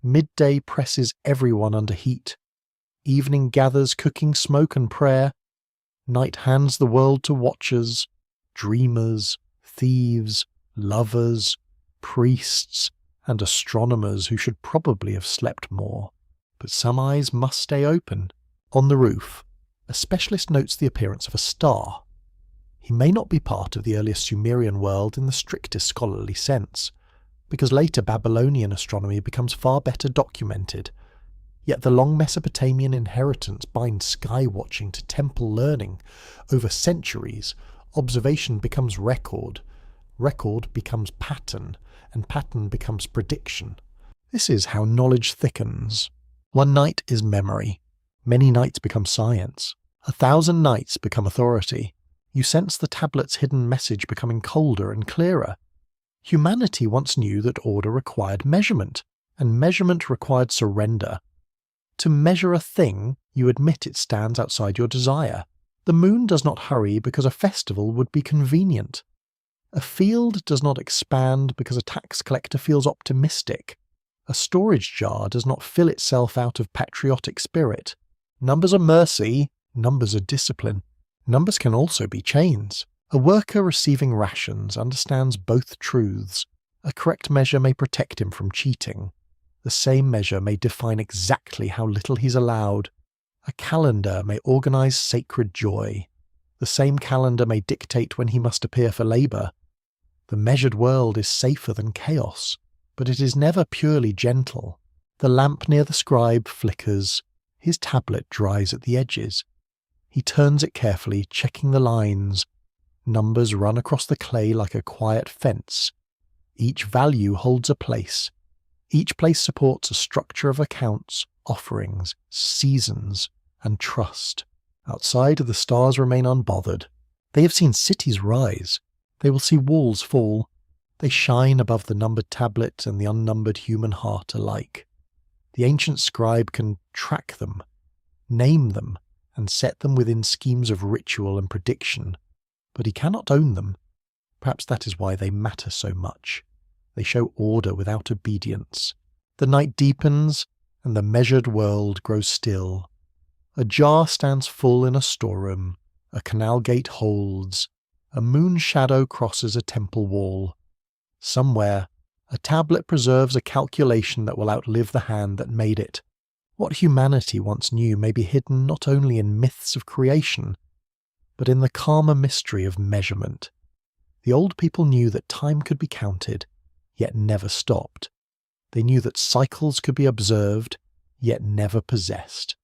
Midday presses everyone under heat. Evening gathers cooking smoke and prayer, Night hands the world to watchers, dreamers, thieves, lovers, priests, and astronomers who should probably have slept more. But some eyes must stay open. On the roof, a specialist notes the appearance of a star. He may not be part of the earlier Sumerian world in the strictest scholarly sense, because later Babylonian astronomy becomes far better documented. Yet the long Mesopotamian inheritance binds sky watching to temple learning. Over centuries, observation becomes record becomes pattern, and pattern becomes prediction. This is how knowledge thickens. One night is memory. Many nights become science. 1,000 nights become authority. You sense the tablet's hidden message becoming colder and clearer. Humanity once knew that order required measurement, and measurement required surrender. To measure a thing, you admit it stands outside your desire. The moon does not hurry because a festival would be convenient. A field does not expand because a tax collector feels optimistic. A storage jar does not fill itself out of patriotic spirit. Numbers are mercy, numbers are discipline. Numbers can also be chains. A worker receiving rations understands both truths. A correct measure may protect him from cheating. The same measure may define exactly how little he's allowed. A calendar may organize sacred joy. The same calendar may dictate when he must appear for labor. The measured world is safer than chaos, but it is never purely gentle. The lamp near the scribe flickers. His tablet dries at the edges. He turns it carefully, checking the lines. Numbers run across the clay like a quiet fence. Each value holds a place. Each place supports a structure of accounts, offerings, seasons, and trust. Outside, the stars remain unbothered. They have seen cities rise. They will see walls fall. They shine above the numbered tablet and the unnumbered human heart alike. The ancient scribe can track them, name them, and set them within schemes of ritual and prediction, but he cannot own them. Perhaps that is why they matter so much. They show order without obedience. The night deepens, and the measured world grows still. A jar stands full in a storeroom. A canal gate holds. A moon shadow crosses a temple wall. Somewhere, a tablet preserves a calculation that will outlive the hand that made it. What humanity once knew may be hidden not only in myths of creation, but in the calmer mystery of measurement. The old people knew that time could be counted, yet never stopped. They knew that cycles could be observed, yet never possessed.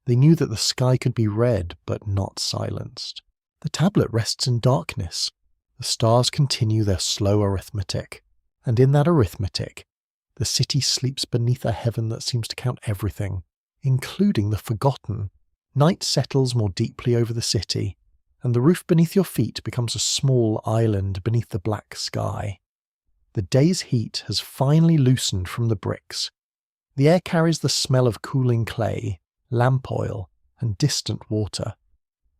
They knew that the sky could be read, but not silenced. The tablet rests in darkness. The stars continue their slow arithmetic, and in that arithmetic, the city sleeps beneath a heaven that seems to count everything, including the forgotten. Night settles more deeply over the city, and the roof beneath your feet becomes a small island beneath the black sky. The day's heat has finally loosened from the bricks. The air carries the smell of cooling clay, lamp oil, and distant water.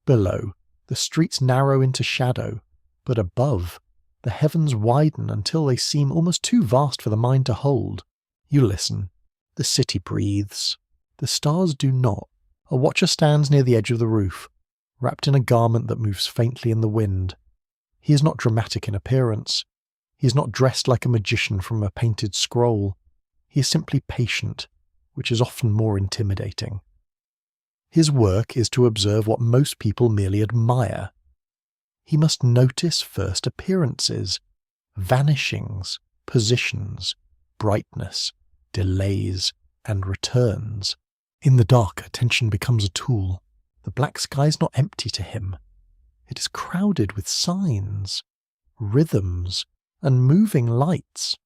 Below, the streets narrow into shadow, but above, the heavens widen until they seem almost too vast for the mind to hold. You listen. The city breathes. The stars do not. A watcher stands near the edge of the roof, wrapped in a garment that moves faintly in the wind. He is not dramatic in appearance. He is not dressed like a magician from a painted scroll. He is simply patient, which is often more intimidating. His work is to observe what most people merely admire. He must notice first appearances, vanishings, positions, brightness, delays, and returns. In the dark, attention becomes a tool. The black sky is not empty to him. It is crowded with signs, rhythms, and moving lights.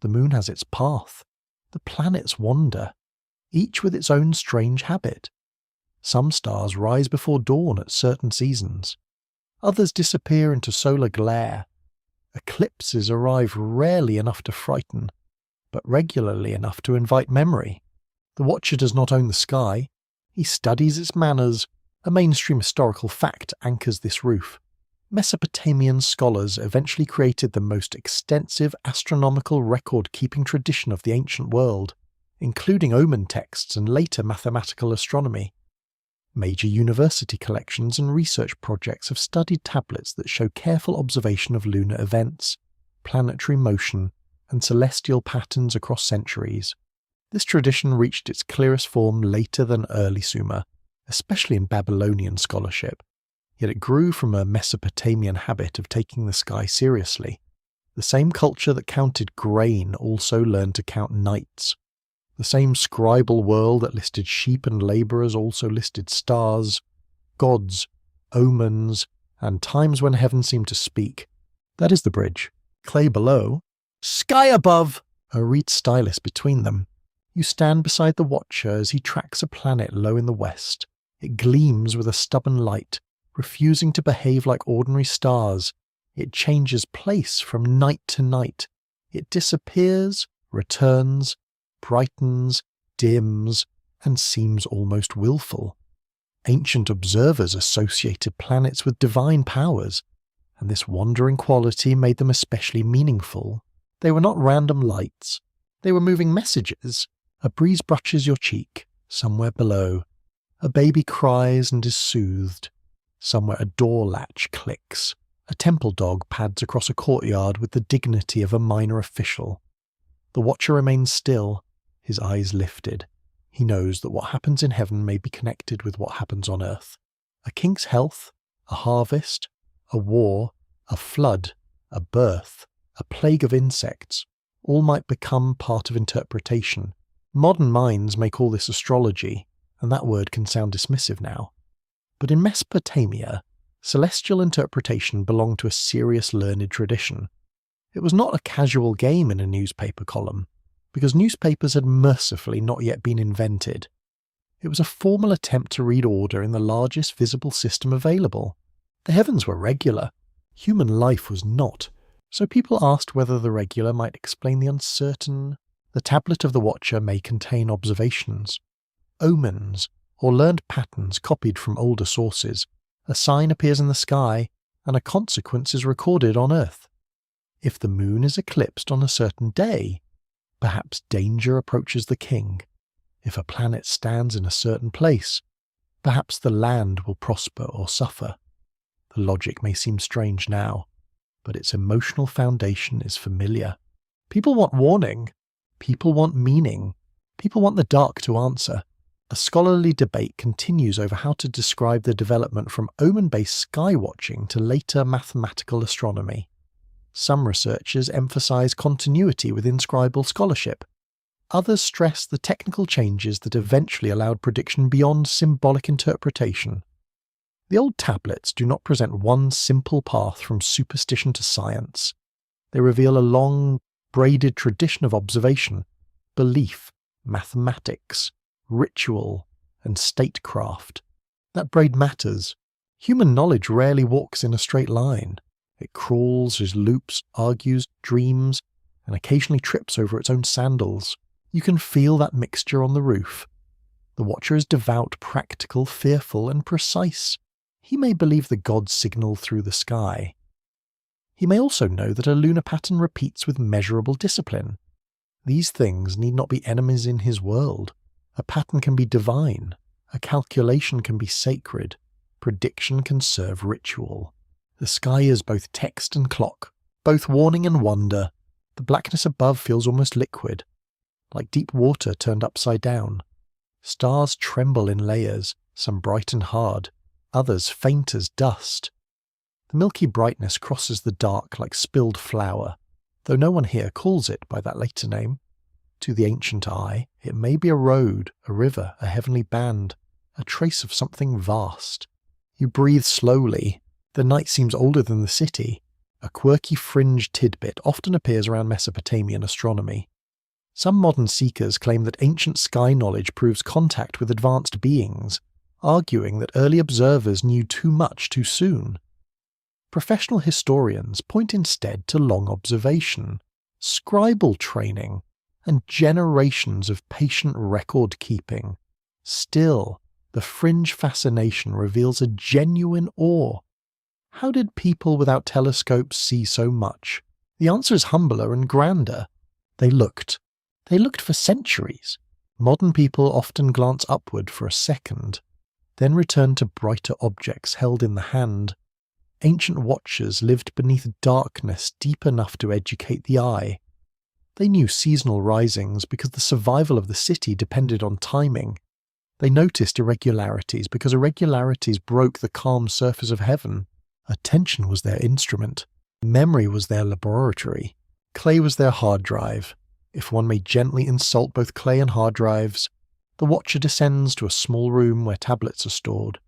The moon has its path. The planets wander, each with its own strange habit. Some stars rise before dawn at certain seasons. Others disappear into solar glare. Eclipses arrive rarely enough to frighten, but regularly enough to invite memory. The watcher does not own the sky. He studies its manners. A mainstream historical fact anchors this roof. Mesopotamian scholars eventually created the most extensive astronomical record-keeping tradition of the ancient world, including omen texts and later mathematical astronomy. Major university collections and research projects have studied tablets that show careful observation of lunar events, planetary motion, and celestial patterns across centuries. This tradition reached its clearest form later than early Sumer, especially in Babylonian scholarship, yet it grew from a Mesopotamian habit of taking the sky seriously. The same culture that counted grain also learned to count nights. The same scribal world that listed sheep and labourers also listed stars, gods, omens, and times when heaven seemed to speak. That is the bridge. Clay below, sky above, a reed stylus between them. You stand beside the watcher as he tracks a planet low in the west. It gleams with a stubborn light, refusing to behave like ordinary stars. It changes place from night to night. It disappears, returns, brightens, dims, and seems almost willful. Ancient observers associated planets with divine powers, and this wandering quality made them especially meaningful. They were not random lights. They were moving messages. A breeze brushes your cheek, somewhere below. A baby cries and is soothed. Somewhere a door latch clicks. A temple dog pads across a courtyard with the dignity of a minor official. The watcher remains still, his eyes lifted. He knows that what happens in heaven may be connected with what happens on earth. A king's health, a harvest, a war, a flood, a birth, a plague of insects, all might become part of interpretation. Modern minds may call this astrology, and that word can sound dismissive now. But in Mesopotamia, celestial interpretation belonged to a serious learned tradition. It was not a casual game in a newspaper column, because newspapers had mercifully not yet been invented. It was a formal attempt to read order in the largest visible system available. The heavens were regular. Human life was not. So people asked whether the regular might explain the uncertain. The tablet of the watcher may contain observations, omens, or learned patterns copied from older sources. A sign appears in the sky, and a consequence is recorded on earth. If the moon is eclipsed on a certain day, perhaps danger approaches the king. If a planet stands in a certain place, perhaps the land will prosper or suffer. The logic may seem strange now, but its emotional foundation is familiar. People want warning. People want meaning. People want the dark to answer. A scholarly debate continues over how to describe the development from omen-based sky watching to later mathematical astronomy. Some researchers emphasize continuity within scribal scholarship. Others stress the technical changes that eventually allowed prediction beyond symbolic interpretation. The old tablets do not present one simple path from superstition to science. They reveal a long, braided tradition of observation, belief, mathematics, ritual, and statecraft. That braid matters. Human knowledge rarely walks in a straight line. It crawls, it loops, argues, dreams, and occasionally trips over its own sandals. You can feel that mixture on the roof. The watcher is devout, practical, fearful, and precise. He may believe the gods signal through the sky. He may also know that a lunar pattern repeats with measurable discipline. These things need not be enemies in his world. A pattern can be divine. A calculation can be sacred. Prediction can serve ritual. The sky is both text and clock, both warning and wonder. The blackness above feels almost liquid, like deep water turned upside down. Stars tremble in layers, some bright and hard, others faint as dust. The milky brightness crosses the dark like spilled flour, though no one here calls it by that later name. To the ancient eye, it may be a road, a river, a heavenly band, a trace of something vast. You breathe slowly. The night seems older than the city. A quirky fringe tidbit often appears around Mesopotamian astronomy. Some modern seekers claim that ancient sky knowledge proves contact with advanced beings, arguing that early observers knew too much too soon. Professional historians point instead to long observation, scribal training, and generations of patient record-keeping. Still, the fringe fascination reveals a genuine awe. How did people without telescopes see so much? The answer is humbler and grander. They looked. They looked for centuries. Modern people often glance upward for a second. then returned to brighter objects held in the hand. Ancient watchers lived beneath darkness deep enough to educate the eye. They knew seasonal risings because the survival of the city depended on timing. They noticed irregularities because irregularities broke the calm surface of heaven. Attention was their instrument. Memory was their laboratory. Clay was their hard drive. If one may gently insult both clay and hard drives, the watcher descends to a small room where tablets are stored.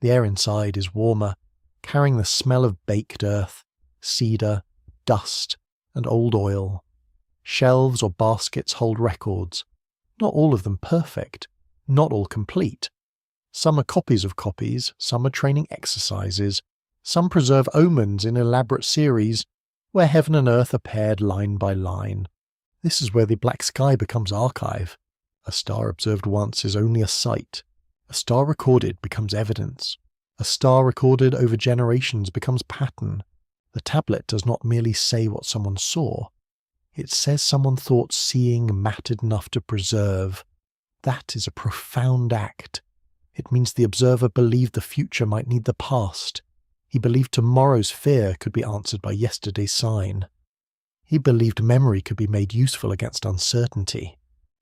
The air inside is warmer, carrying the smell of baked earth, cedar, dust, and old oil. Shelves or baskets hold records, not all of them perfect, not all complete. Some are copies of copies, some are training exercises, some preserve omens in elaborate series, where heaven and earth are paired line by line. This is where the black sky becomes archive. A star observed once is only a sight. A star recorded becomes evidence. A star recorded over generations becomes pattern. The tablet does not merely say what someone saw. It says someone thought seeing mattered enough to preserve. That is a profound act. It means the observer believed the future might need the past. He believed tomorrow's fear could be answered by yesterday's sign. He believed memory could be made useful against uncertainty.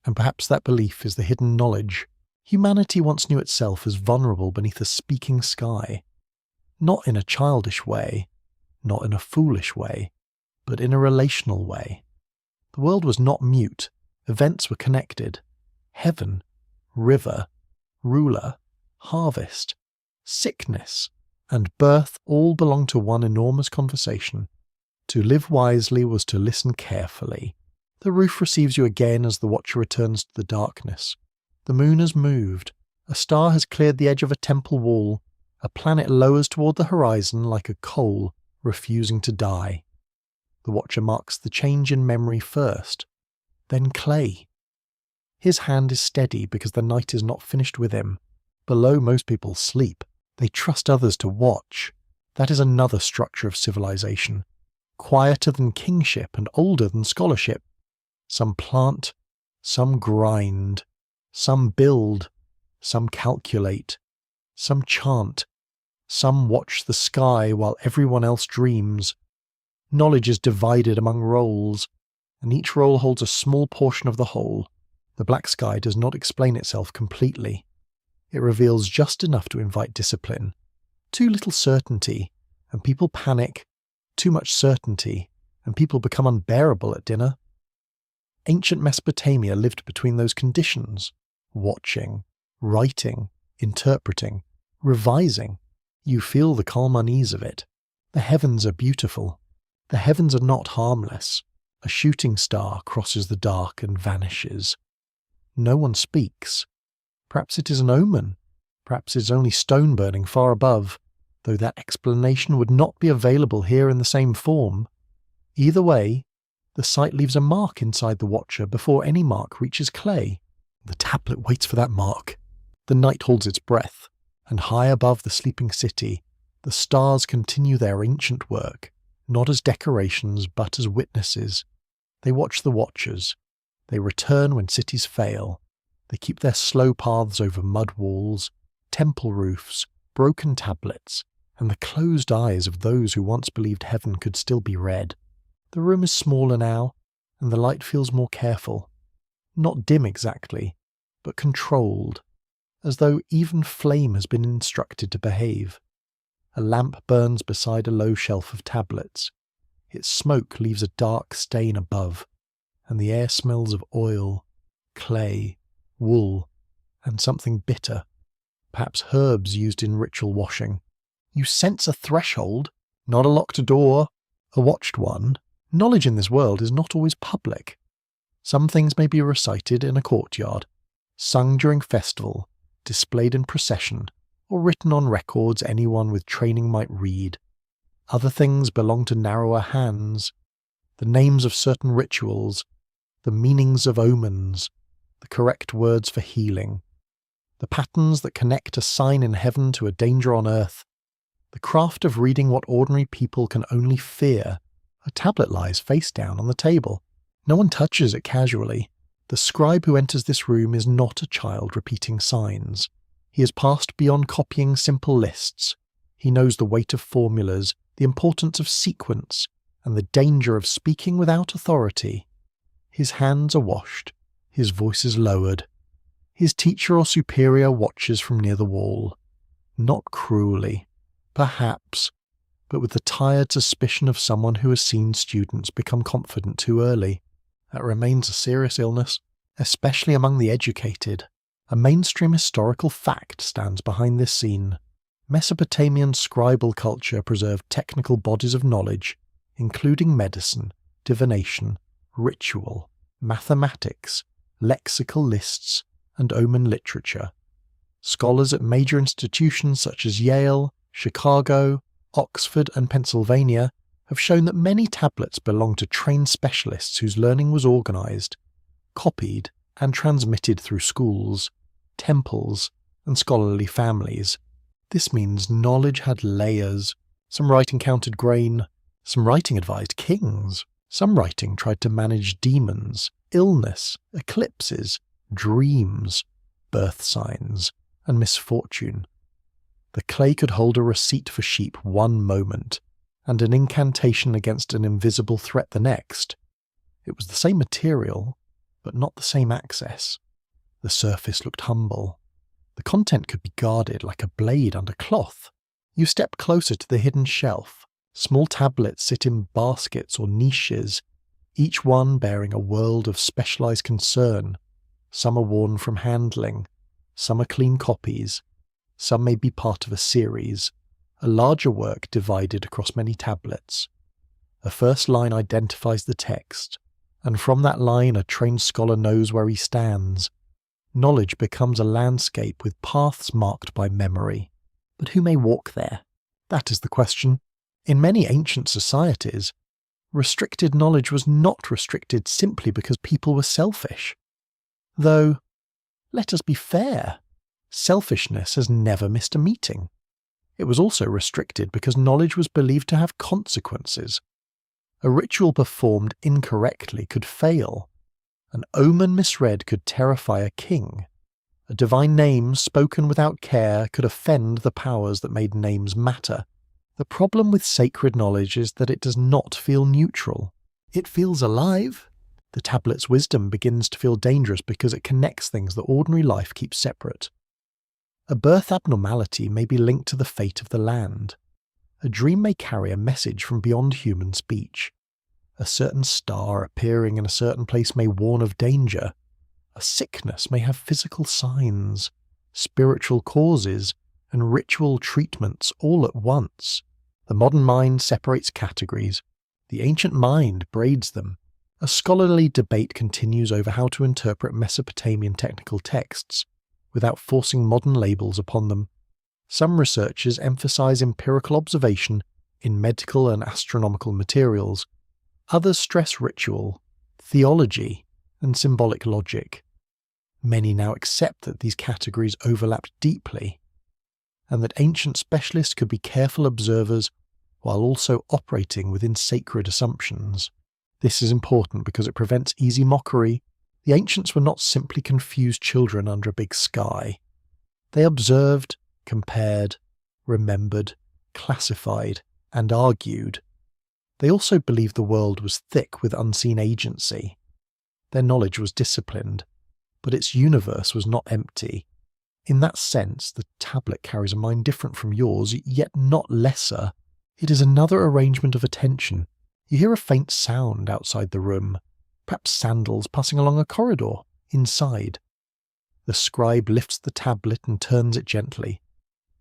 And perhaps that belief is the hidden knowledge. Humanity once knew itself as vulnerable beneath a speaking sky. Not in a childish way, not in a foolish way, but in a relational way. The world was not mute. Events were connected. Heaven, river, ruler, harvest, sickness, and birth all belonged to one enormous conversation. To live wisely was to listen carefully. The roof receives you again as the watcher returns to the darkness. The moon has moved. A star has cleared the edge of a temple wall. A planet lowers toward the horizon like a coal, refusing to die. The watcher marks the change in memory first, then clay. His hand is steady because the night is not finished with him. Below, most people sleep. They trust others to watch. That is another structure of civilization. Quieter than kingship and older than scholarship. Some plant, some grind, some build, some calculate, some chant, some watch the sky while everyone else dreams. Knowledge is divided among roles, and each role holds a small portion of the whole. The black sky does not explain itself completely. It reveals just enough to invite discipline. Too little certainty, and people panic. Too much certainty, and people become unbearable at dinner. Ancient Mesopotamia lived between those conditions, watching, writing, interpreting, revising. You feel the calm unease of it. The heavens are beautiful. The heavens are not harmless. A shooting star crosses the dark and vanishes. No one speaks. Perhaps it is an omen. Perhaps it's only stone burning far above, though that explanation would not be available here in the same form. Either way, the sight leaves a mark inside the watcher before any mark reaches clay. The tablet waits for that mark. The night holds its breath, and high above the sleeping city, the stars continue their ancient work, not as decorations but as witnesses. They watch the watchers. They return when cities fail. They keep their slow paths over mud walls, temple roofs, broken tablets, and the closed eyes of those who once believed heaven could still be read. The room is smaller now, and the light feels more careful. Not dim exactly, but controlled, as though even flame has been instructed to behave. A lamp burns beside a low shelf of tablets. Its smoke leaves a dark stain above, and the air smells of oil, clay, wool, and something bitter, perhaps herbs used in ritual washing. You sense a threshold, not a locked door, a watched one. Knowledge in this world is not always public. Some things may be recited in a courtyard, sung during festival, displayed in procession, or written on records anyone with training might read. Other things belong to narrower hands. The names of certain rituals, the meanings of omens, the correct words for healing, the patterns that connect a sign in heaven to a danger on earth, the craft of reading what ordinary people can only fear. A tablet lies face down on the table. No one touches it casually. The scribe who enters this room is not a child repeating signs. He has passed beyond copying simple lists. He knows the weight of formulas, the importance of sequence, and the danger of speaking without authority. His hands are washed, his voice is lowered. His teacher or superior watches from near the wall. Not cruelly, perhaps, but with the tired suspicion of someone who has seen students become confident too early. That remains a serious illness, especially among the educated. A mainstream historical fact stands behind this scene. Mesopotamian scribal culture preserved technical bodies of knowledge, including medicine, divination, ritual, mathematics, lexical lists, and omen literature. Scholars at major institutions such as Yale, Chicago, Oxford, and Pennsylvania have shown that many tablets belong to trained specialists whose learning was organized, copied, and transmitted through schools, temples, and scholarly families. This means knowledge had layers. Some writing counted grain, some writing advised kings, some writing tried to manage demons, illness, eclipses, dreams, birth signs, and misfortune. The clay could hold a receipt for sheep one moment, and an incantation against an invisible threat the next. It was the same material, but not the same access. The surface looked humble. The content could be guarded like a blade under cloth. You step closer to the hidden shelf. Small tablets sit in baskets or niches, each one bearing a world of specialized concern. Some are worn from handling, some are clean copies, some may be part of a series, a larger work divided across many tablets. A first line identifies the text, and from that line a trained scholar knows where he stands. Knowledge becomes a landscape with paths marked by memory. But who may walk there? That is the question. In many ancient societies, restricted knowledge was not restricted simply because people were selfish. Though, let us be fair, selfishness has never missed a meeting. It was also restricted because knowledge was believed to have consequences. A ritual performed incorrectly could fail. An omen misread could terrify a king. A divine name spoken without care could offend the powers that made names matter. The problem with sacred knowledge is that it does not feel neutral. It feels alive. The tablet's wisdom begins to feel dangerous because it connects things that ordinary life keeps separate. A birth abnormality may be linked to the fate of the land. A dream may carry a message from beyond human speech. A certain star appearing in a certain place may warn of danger. A sickness may have physical signs, spiritual causes, and ritual treatments all at once. The modern mind separates categories. The ancient mind braids them. A scholarly debate continues over how to interpret Mesopotamian technical texts without forcing modern labels upon them. Some researchers emphasize empirical observation in medical and astronomical materials. Others stress ritual, theology, and symbolic logic. Many now accept that these categories overlapped deeply, and that ancient specialists could be careful observers while also operating within sacred assumptions. This is important because it prevents easy mockery. The ancients were not simply confused children under a big sky. They observed, compared, remembered, classified, and argued. They also believed the world was thick with unseen agency. Their knowledge was disciplined, but its universe was not empty. In that sense, the tablet carries a mind different from yours, yet not lesser. It is another arrangement of attention. You hear a faint sound outside the room, perhaps sandals passing along a corridor, inside. The scribe lifts the tablet and turns it gently.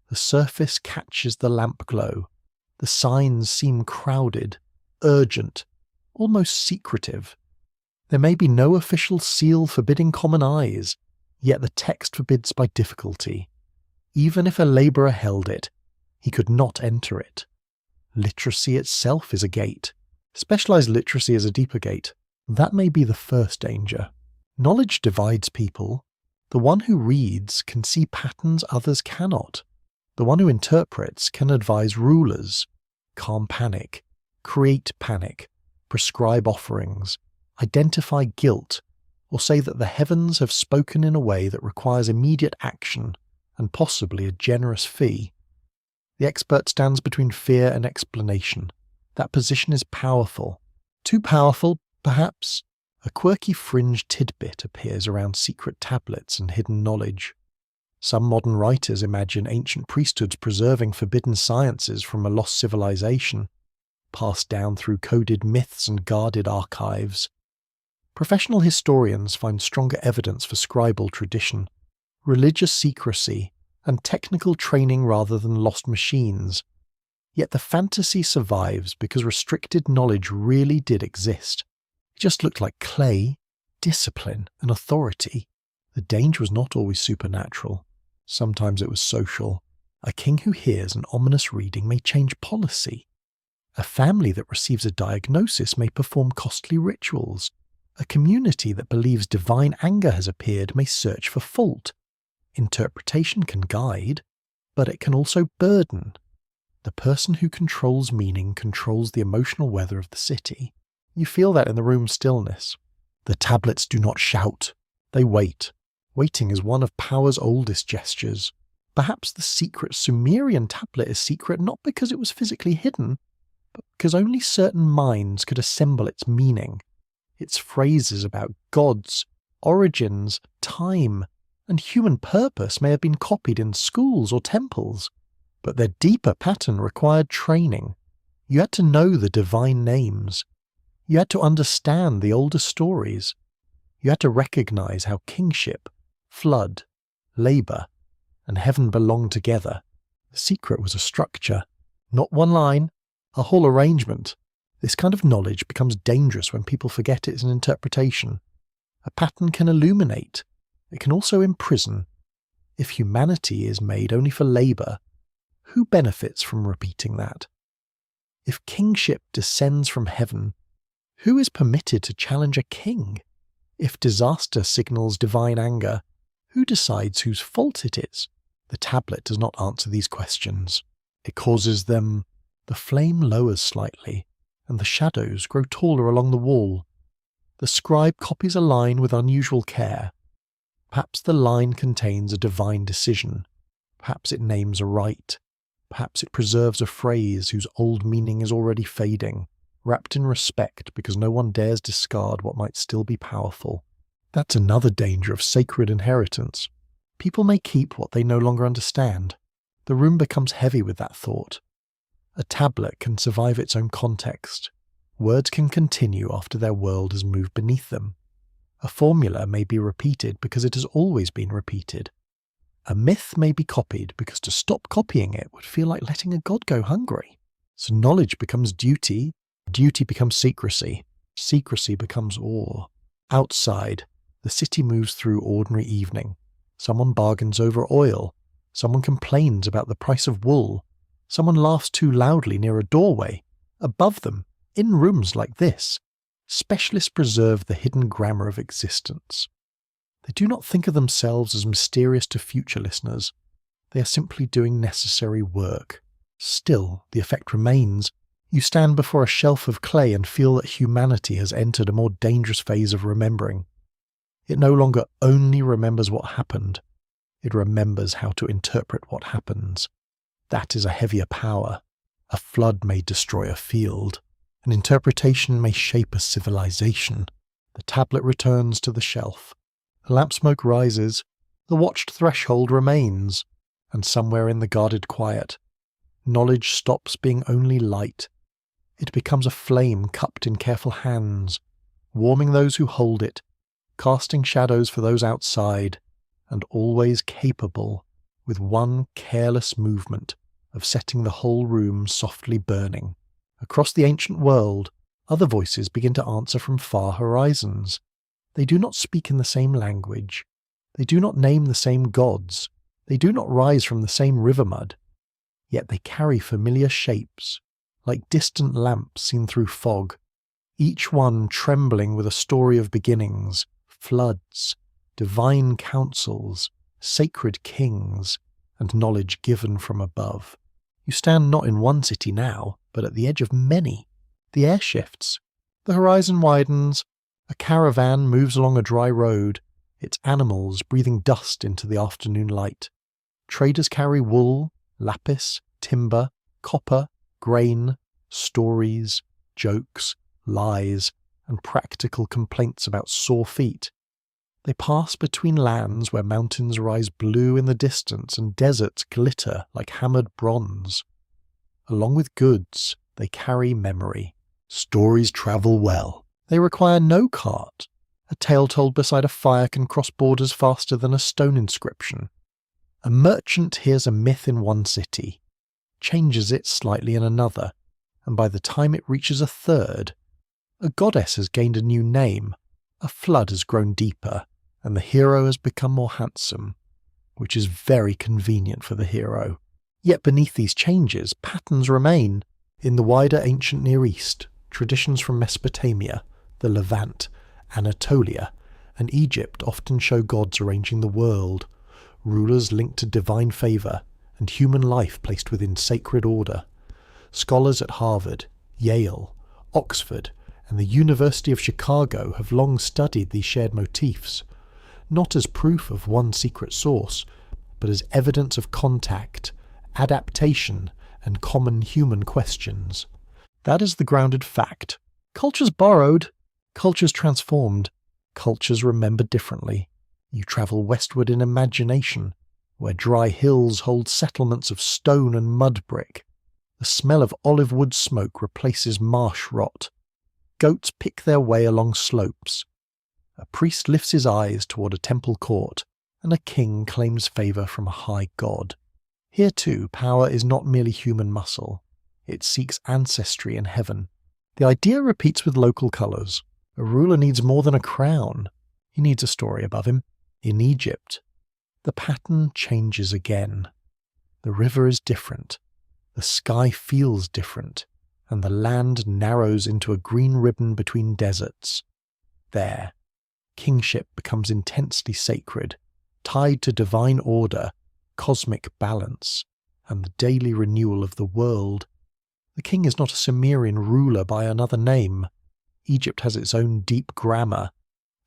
The surface catches the lamp glow. The signs seem crowded, urgent, almost secretive. There may be no official seal forbidding common eyes, yet the text forbids by difficulty. Even if a labourer held it, he could not enter it. Literacy itself is a gate. Specialised literacy is a deeper gate. That may be the first danger. Knowledge divides people. The one who reads can see patterns others cannot. The one who interprets can advise rulers, calm panic, create panic, prescribe offerings, identify guilt, or say that the heavens have spoken in a way that requires immediate action. and possibly a generous fee. The expert stands between fear and explanation. That position is powerful. Too powerful, perhaps. A quirky fringe tidbit appears around secret tablets and hidden knowledge. Some modern writers imagine ancient priesthoods preserving forbidden sciences from a lost civilization, passed down through coded myths and guarded archives. Professional historians find stronger evidence for scribal tradition, religious secrecy, and technical training rather than lost machines. Yet the fantasy survives because restricted knowledge really did exist. It just looked like clay, discipline, and authority. The danger was not always supernatural. Sometimes it was social. A king who hears an ominous reading may change policy. A family that receives a diagnosis may perform costly rituals. A community that believes divine anger has appeared may search for fault. Interpretation can guide, but it can also burden. The person who controls meaning controls the emotional weather of the city. You feel that in the room's stillness. The tablets do not shout. They wait. Waiting is one of power's oldest gestures. Perhaps the secret Sumerian tablet is secret not because it was physically hidden, but because only certain minds could assemble its meaning. Its phrases about gods, origins, time, and human purpose may have been copied in schools or temples, but their deeper pattern required training. You had to know the divine names. You had to understand the older stories. You had to recognize how kingship, flood, labor, and heaven belonged together. The secret was a structure, not one line, a whole arrangement. This kind of knowledge becomes dangerous when people forget it's an interpretation. A pattern can illuminate. It can also imprison. If humanity is made only for labor, who benefits from repeating that? If kingship descends from heaven, who is permitted to challenge a king? If disaster signals divine anger, who decides whose fault it is? The tablet does not answer these questions. It causes them. The flame lowers slightly, and the shadows grow taller along the wall. The scribe copies a line with unusual care. Perhaps the line contains a divine decision. Perhaps it names a rite. Perhaps it preserves a phrase whose old meaning is already fading, wrapped in respect because no one dares discard what might still be powerful. That's another danger of sacred inheritance. People may keep what they no longer understand. The room becomes heavy with that thought. A tablet can survive its own context. Words can continue after their world has moved beneath them. A formula may be repeated because it has always been repeated. A myth may be copied because to stop copying it would feel like letting a god go hungry. So knowledge becomes duty, duty becomes secrecy, secrecy becomes awe. Outside, the city moves through ordinary evening. Someone bargains over oil. Someone complains about the price of wool. Someone laughs too loudly near a doorway. Above them, in rooms like this, specialists preserve the hidden grammar of existence. They do not think of themselves as mysterious to future listeners. They are simply doing necessary work. Still, the effect remains. You stand before a shelf of clay and feel that humanity has entered a more dangerous phase of remembering. It no longer only remembers what happened, it remembers how to interpret what happens. That is a heavier power. A flood may destroy a field. An interpretation may shape a civilization. The tablet returns to the shelf. The lamp smoke rises. The watched threshold remains. And somewhere in the guarded quiet, knowledge stops being only light. It becomes a flame cupped in careful hands, warming those who hold it, casting shadows for those outside, and always capable, with one careless movement, of setting the whole room softly burning. Across the ancient world, other voices begin to answer from far horizons. They do not speak in the same language. They do not name the same gods. They do not rise from the same river mud. Yet they carry familiar shapes, like distant lamps seen through fog, each one trembling with a story of beginnings, floods, divine councils, sacred kings, and knowledge given from above. You stand not in one city now, but at the edge of many. The air shifts. The horizon widens. A caravan moves along a dry road, its animals breathing dust into the afternoon light. Traders carry wool, lapis, timber, copper, grain, stories, jokes, lies, and practical complaints about sore feet. They pass between lands where mountains rise blue in the distance and deserts glitter like hammered bronze. Along with goods, they carry memory. Stories travel well. They require no cart. A tale told beside a fire can cross borders faster than a stone inscription. A merchant hears a myth in one city, changes it slightly in another, and by the time it reaches a third, a goddess has gained a new name, a flood has grown deeper, and the hero has become more handsome, which is very convenient for the hero. Yet beneath these changes, patterns remain. In the wider ancient Near East, traditions from Mesopotamia, the Levant, Anatolia, and Egypt often show gods arranging the world, rulers linked to divine favour, and human life placed within sacred order. Scholars at Harvard, Yale, Oxford, and the University of Chicago have long studied these shared motifs, not as proof of one secret source, but as evidence of contact, adaptation, and common human questions. That is the grounded fact. Cultures borrowed, cultures transformed, cultures remember differently. You travel westward in imagination, where dry hills hold settlements of stone and mud brick. The smell of olive wood smoke replaces marsh rot. Goats pick their way along slopes. A priest lifts his eyes toward a temple court, and a king claims favour from a high god. Here too, power is not merely human muscle. It seeks ancestry in heaven. The idea repeats with local colours. A ruler needs more than a crown. He needs a story above him. In Egypt, the pattern changes again. The river is different. The sky feels different, and the land narrows into a green ribbon between deserts. There, kingship becomes intensely sacred, tied to divine order, cosmic balance, and the daily renewal of the world. The king is not a Sumerian ruler by another name. Egypt has its own deep grammar.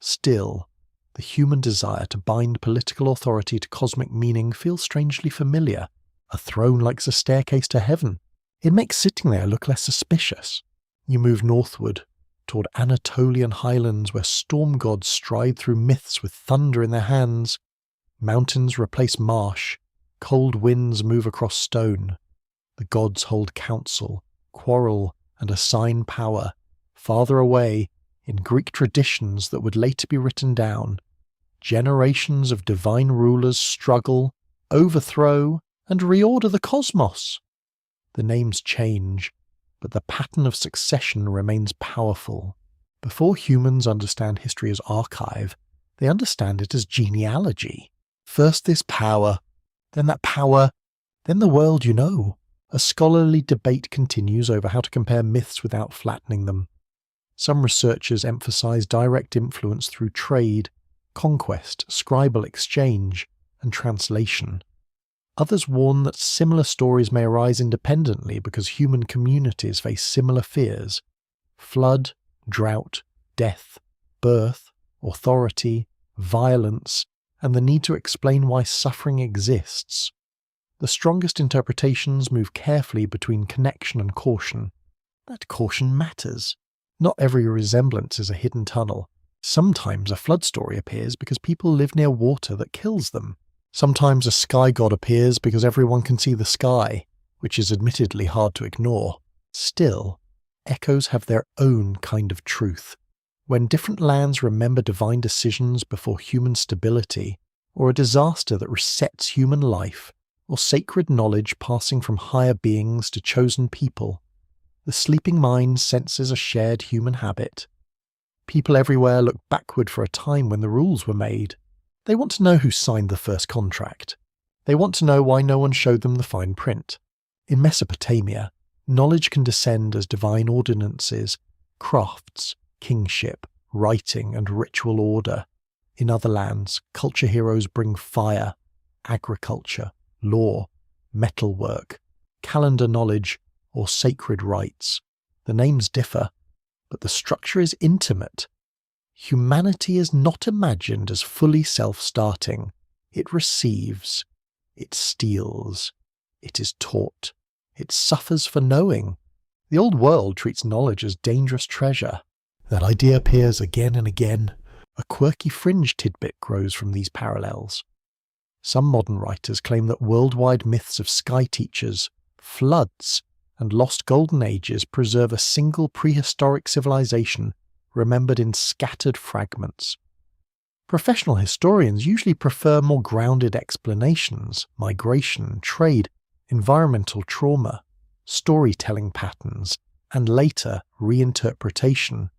Still, the human desire to bind political authority to cosmic meaning feels strangely familiar. A throne likes a staircase to heaven. It makes sitting there look less suspicious. You move northward, toward Anatolian highlands where storm gods stride through myths with thunder in their hands. Mountains replace marsh. Cold winds move across stone. The gods hold council, quarrel, and assign power. Farther away, in Greek traditions that would later be written down, generations of divine rulers struggle, overthrow, and reorder the cosmos. The names change, but the pattern of succession remains powerful. Before humans understand history as archive, they understand it as genealogy. First this power, then that power, then the world you know. A scholarly debate continues over how to compare myths without flattening them. Some researchers emphasize direct influence through trade, conquest, scribal exchange, and translation. Others warn that similar stories may arise independently because human communities face similar fears: flood, drought, death, birth, authority, violence, and the need to explain why suffering exists. The strongest interpretations move carefully between connection and caution. That caution matters. Not every resemblance is a hidden tunnel. Sometimes a flood story appears because people live near water that kills them. Sometimes a sky god appears because everyone can see the sky, which is admittedly hard to ignore. Still, echoes have their own kind of truth. When different lands remember divine decisions before human stability, or a disaster that resets human life, or sacred knowledge passing from higher beings to chosen people, the sleeping mind senses a shared human habit. People everywhere look backward for a time when the rules were made. They want to know who signed the first contract. They want to know why no one showed them the fine print. In Mesopotamia, knowledge can descend as divine ordinances, crafts, kingship, writing, and ritual order. In other lands, culture heroes bring fire, agriculture, law, metalwork, calendar knowledge, or sacred rites. The names differ, but the structure is intimate. Humanity is not imagined as fully self-starting. It receives. It steals. It is taught. It suffers for knowing. The old world treats knowledge as dangerous treasure. That idea appears again and again. A quirky fringe tidbit grows from these parallels. Some modern writers claim that worldwide myths of sky teachers, floods, and lost golden ages preserve a single prehistoric civilization remembered in scattered fragments. Professional historians usually prefer more grounded explanations: migration, trade, environmental trauma, storytelling patterns, and later reinterpretation.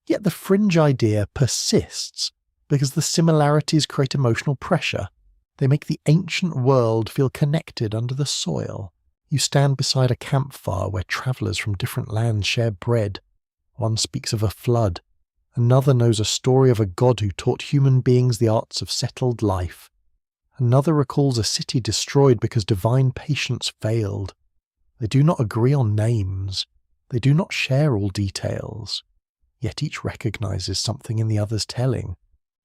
Yet the fringe idea persists because the similarities create emotional pressure. They make the ancient world feel connected under the soil. You stand beside a campfire where travellers from different lands share bread. One speaks of a flood. Another knows a story of a god who taught human beings the arts of settled life. Another recalls a city destroyed because divine patience failed. They do not agree on names. They do not share all details. Yet each recognizes something in the other's telling.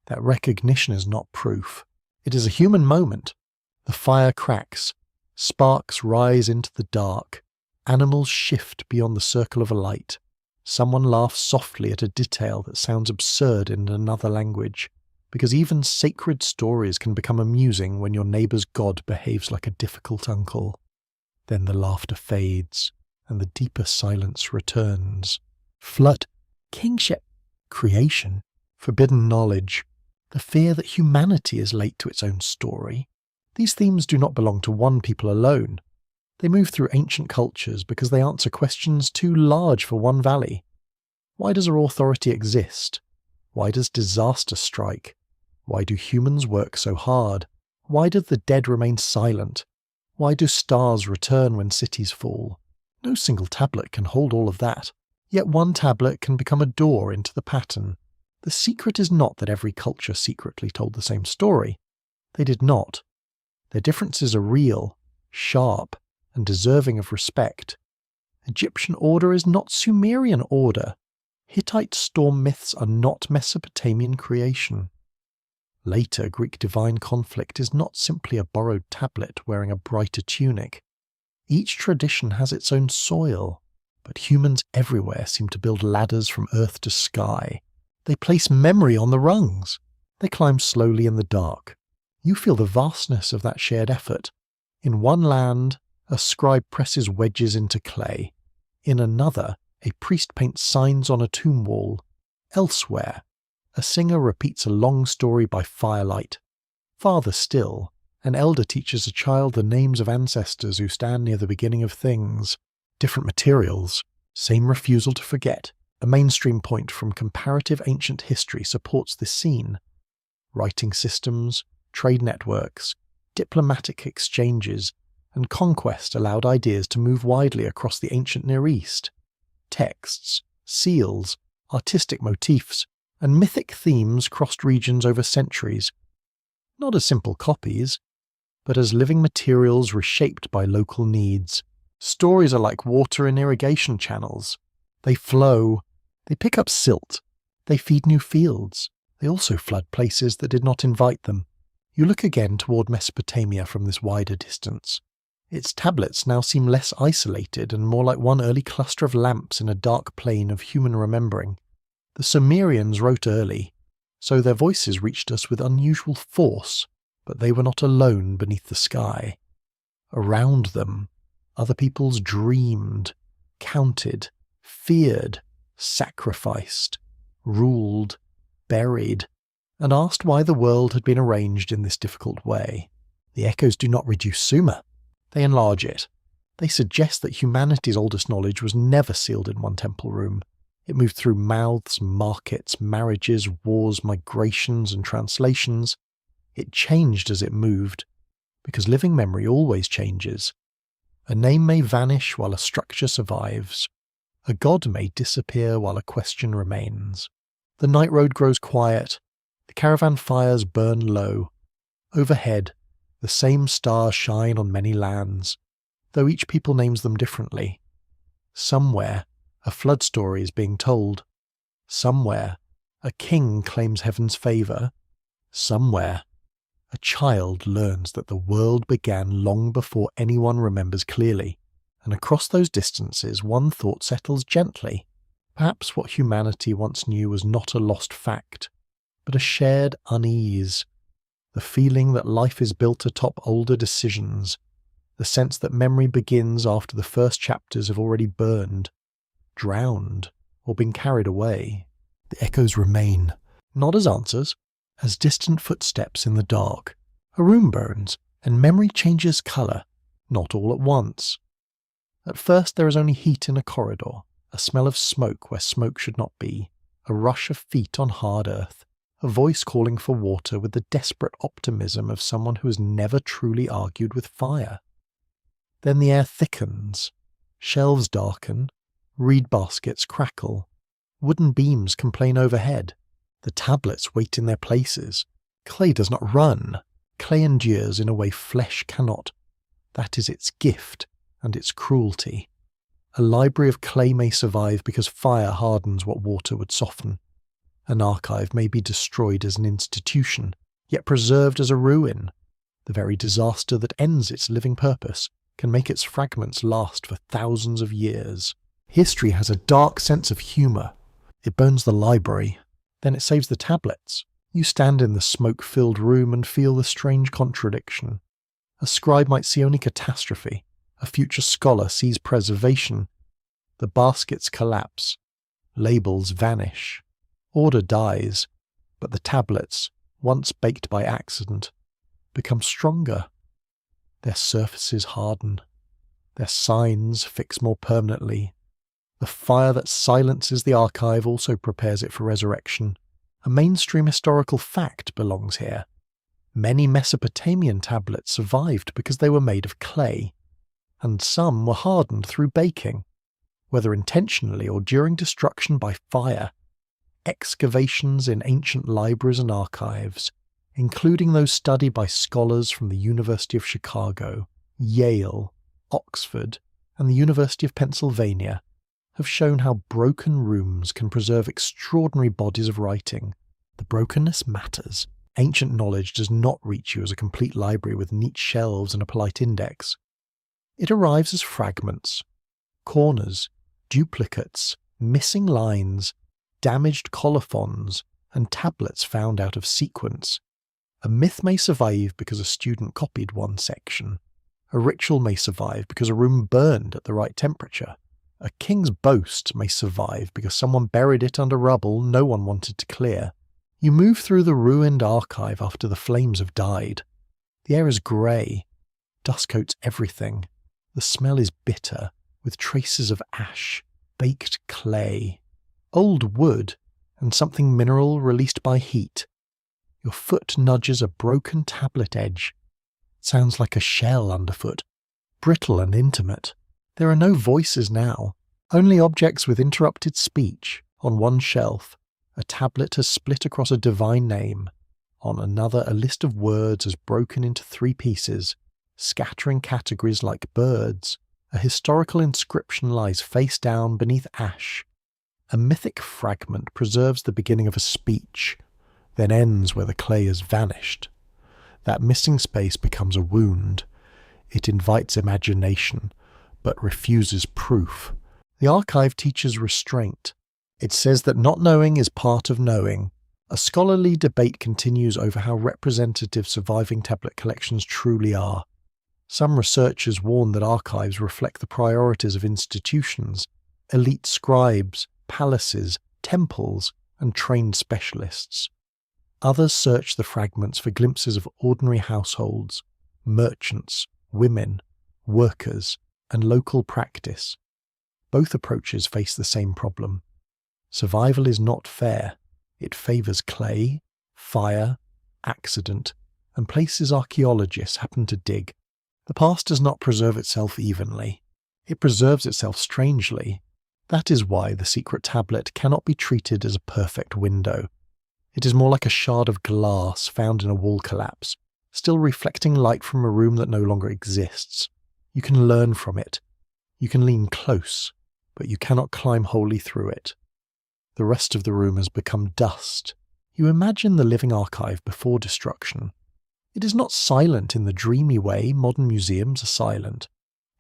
That recognition is not proof. It is a human moment. The fire cracks. Sparks rise into the dark. Animals shift beyond the circle of a light. Someone laughs softly at a detail that sounds absurd in another language, because even sacred stories can become amusing when your neighbour's god behaves like a difficult uncle. Then the laughter fades, and the deeper silence returns. Flood, kingship, creation, forbidden knowledge, the fear that humanity is late to its own story. These themes do not belong to one people alone. They move through ancient cultures because they answer questions too large for one valley. Why does our authority exist? Why does disaster strike? Why do humans work so hard? Why do the dead remain silent? Why do stars return when cities fall? No single tablet can hold all of that. Yet one tablet can become a door into the pattern. The secret is not that every culture secretly told the same story. They did not. Their differences are real, sharp, and deserving of respect. Egyptian order is not Sumerian order. Hittite storm myths are not Mesopotamian creation. Later Greek divine conflict is not simply a borrowed tablet wearing a brighter tunic. Each tradition has its own soil, but humans everywhere seem to build ladders from earth to sky. They place memory on the rungs. They climb slowly in the dark. You feel the vastness of that shared effort. In one land, a scribe presses wedges into clay. In another, a priest paints signs on a tomb wall. Elsewhere, a singer repeats a long story by firelight. Farther still, an elder teaches a child the names of ancestors who stand near the beginning of things. Different materials, same refusal to forget. A mainstream point from comparative ancient history supports this scene. Writing systems, trade networks, diplomatic exchanges, and conquest allowed ideas to move widely across the ancient Near East. Texts, seals, artistic motifs, and mythic themes crossed regions over centuries, not as simple copies, but as living materials reshaped by local needs. Stories are like water in irrigation channels. They flow, they pick up silt, they feed new fields. They also flood places that did not invite them. You look again toward Mesopotamia from this wider distance. Its tablets now seem less isolated and more like one early cluster of lamps in a dark plain of human remembering. The Sumerians wrote early, so their voices reached us with unusual force, but they were not alone beneath the sky. Around them, other peoples dreamed, counted, feared, sacrificed, ruled, buried, and asked why the world had been arranged in this difficult way. The echoes do not reduce Sumer. They enlarge it. They suggest that humanity's oldest knowledge was never sealed in one temple room. It moved through mouths, markets, marriages, wars, migrations, and translations. It changed as it moved, because living memory always changes. A name may vanish while a structure survives. A god may disappear while a question remains. The night road grows quiet. The caravan fires burn low. Overhead, the same stars shine on many lands, though each people names them differently. Somewhere, a flood story is being told. Somewhere, a king claims heaven's favour. Somewhere, A child learns that the world began long before anyone remembers clearly, and across those distances one thought settles gently. Perhaps what humanity once knew was not a lost fact, but a shared unease. The feeling that life is built atop older decisions, the sense that memory begins after the first chapters have already burned, drowned, or been carried away. The echoes remain, not as answers, as distant footsteps in the dark. A room burns, and memory changes colour, not all at once. At first there is only heat in a corridor, a smell of smoke where smoke should not be, a rush of feet on hard earth, a voice calling for water with the desperate optimism of someone who has never truly argued with fire. Then the air thickens, shelves darken, reed baskets crackle, wooden beams complain overhead, the tablets wait in their places. Clay does not run, clay endures in a way flesh cannot. That is its gift and its cruelty. A library of clay may survive because fire hardens what water would soften. An archive may be destroyed as an institution, yet preserved as a ruin. The very disaster that ends its living purpose can make its fragments last for thousands of years. History has a dark sense of humour. It burns the library, then it saves the tablets. You stand in the smoke-filled room and feel the strange contradiction. A scribe might see only catastrophe. A future scholar sees preservation. The baskets collapse. Labels vanish. Order dies. But the tablets, once baked by accident, become stronger. Their surfaces harden. Their signs fix more permanently. The fire that silences the archive also prepares it for resurrection. A mainstream historical fact belongs here. Many Mesopotamian tablets survived because they were made of clay, and some were hardened through baking, whether intentionally or during destruction by fire. Excavations in ancient libraries and archives, including those studied by scholars from the University of Chicago, Yale, Oxford, and the University of Pennsylvania, have shown how broken rooms can preserve extraordinary bodies of writing. The brokenness matters. Ancient knowledge does not reach you as a complete library with neat shelves and a polite index. It arrives as fragments, corners, duplicates, missing lines, damaged colophons, and tablets found out of sequence. A myth may survive because a student copied one section. A ritual may survive because a room burned at the right temperature. A king's boast may survive because someone buried it under rubble no one wanted to clear. You move through the ruined archive after the flames have died. The air is grey. Dust coats everything. The smell is bitter, with traces of ash, baked clay, old wood, and something mineral released by heat. Your foot nudges a broken tablet edge. It sounds like a shell underfoot, brittle and intimate. There are no voices now, only objects with interrupted speech. On one shelf, a tablet has split across a divine name. On another, a list of words has broken into 3 pieces, scattering categories like birds. A historical inscription lies face down beneath ash. A mythic fragment preserves the beginning of a speech, then ends where the clay has vanished. That missing space becomes a wound. It invites imagination, but refuses proof. The archive teaches restraint. It says that not knowing is part of knowing. A scholarly debate continues over how representative surviving tablet collections truly are. Some researchers warn that archives reflect the priorities of institutions, elite scribes, palaces, temples, and trained specialists. Others search the fragments for glimpses of ordinary households, merchants, women, workers, and local practice. Both approaches face the same problem. Survival is not fair. It favours clay, fire, accident, and places archaeologists happen to dig. The past does not preserve itself evenly. It preserves itself strangely. That is why the secret tablet cannot be treated as a perfect window. It is more like a shard of glass found in a wall collapse, still reflecting light from a room that no longer exists. You can learn from it. You can lean close, but you cannot climb wholly through it. The rest of the room has become dust. You imagine the living archive before destruction. It is not silent in the dreamy way modern museums are silent.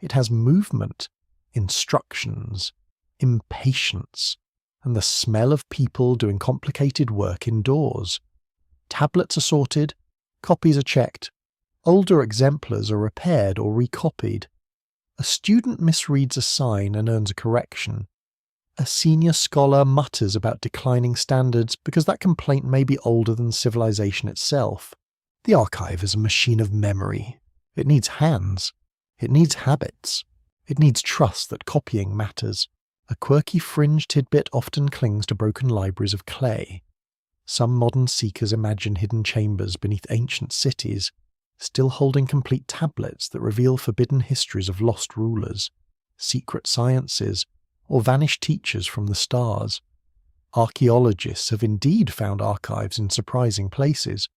It has movement, instructions, impatience, and the smell of people doing complicated work indoors. Tablets are sorted, copies are checked, older exemplars are repaired or recopied. A student misreads a sign and earns a correction. A senior scholar mutters about declining standards because that complaint may be older than civilization itself. The archive is a machine of memory. It needs hands. It needs habits. It needs trust that copying matters. A quirky fringe tidbit often clings to broken libraries of clay. Some modern seekers imagine hidden chambers beneath ancient cities, still holding complete tablets that reveal forbidden histories of lost rulers, secret sciences, or vanished teachers from the stars. Archaeologists have indeed found archives in surprising places,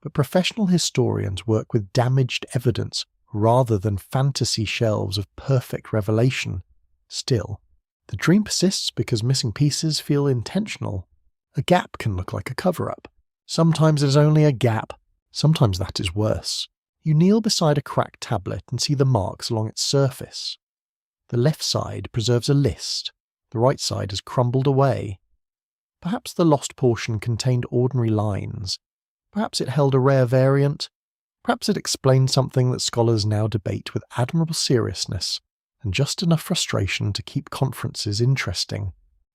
but professional historians work with damaged evidence rather than fantasy shelves of perfect revelation. Still, the dream persists because missing pieces feel intentional. A gap can look like a cover-up. Sometimes it is only a gap. Sometimes that is worse. You kneel beside a cracked tablet and see the marks along its surface. The left side preserves a list. The right side has crumbled away. Perhaps the lost portion contained ordinary lines. Perhaps it held a rare variant. Perhaps it explained something that scholars now debate with admirable seriousness and just enough frustration to keep conferences interesting.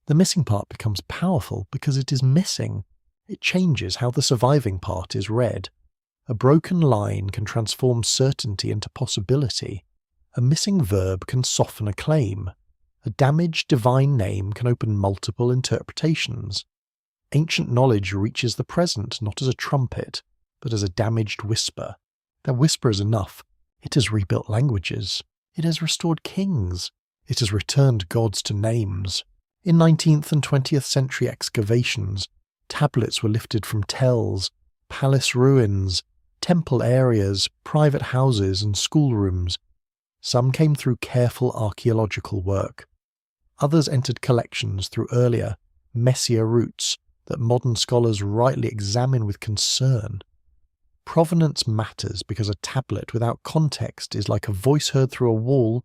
The missing part becomes powerful because it is missing. It changes how the surviving part is read. A broken line can transform certainty into possibility. A missing verb can soften a claim. A damaged divine name can open multiple interpretations. Ancient knowledge reaches the present not as a trumpet, but as a damaged whisper. That whisper is enough. It has rebuilt languages. It has restored kings. It has returned gods to names. In 19th and 20th century excavations, tablets were lifted from tells, palace ruins, temple areas, private houses and schoolrooms. Some came through careful archaeological work. Others entered collections through earlier, messier routes that modern scholars rightly examine with concern. Provenance matters because a tablet without context is like a voice heard through a wall.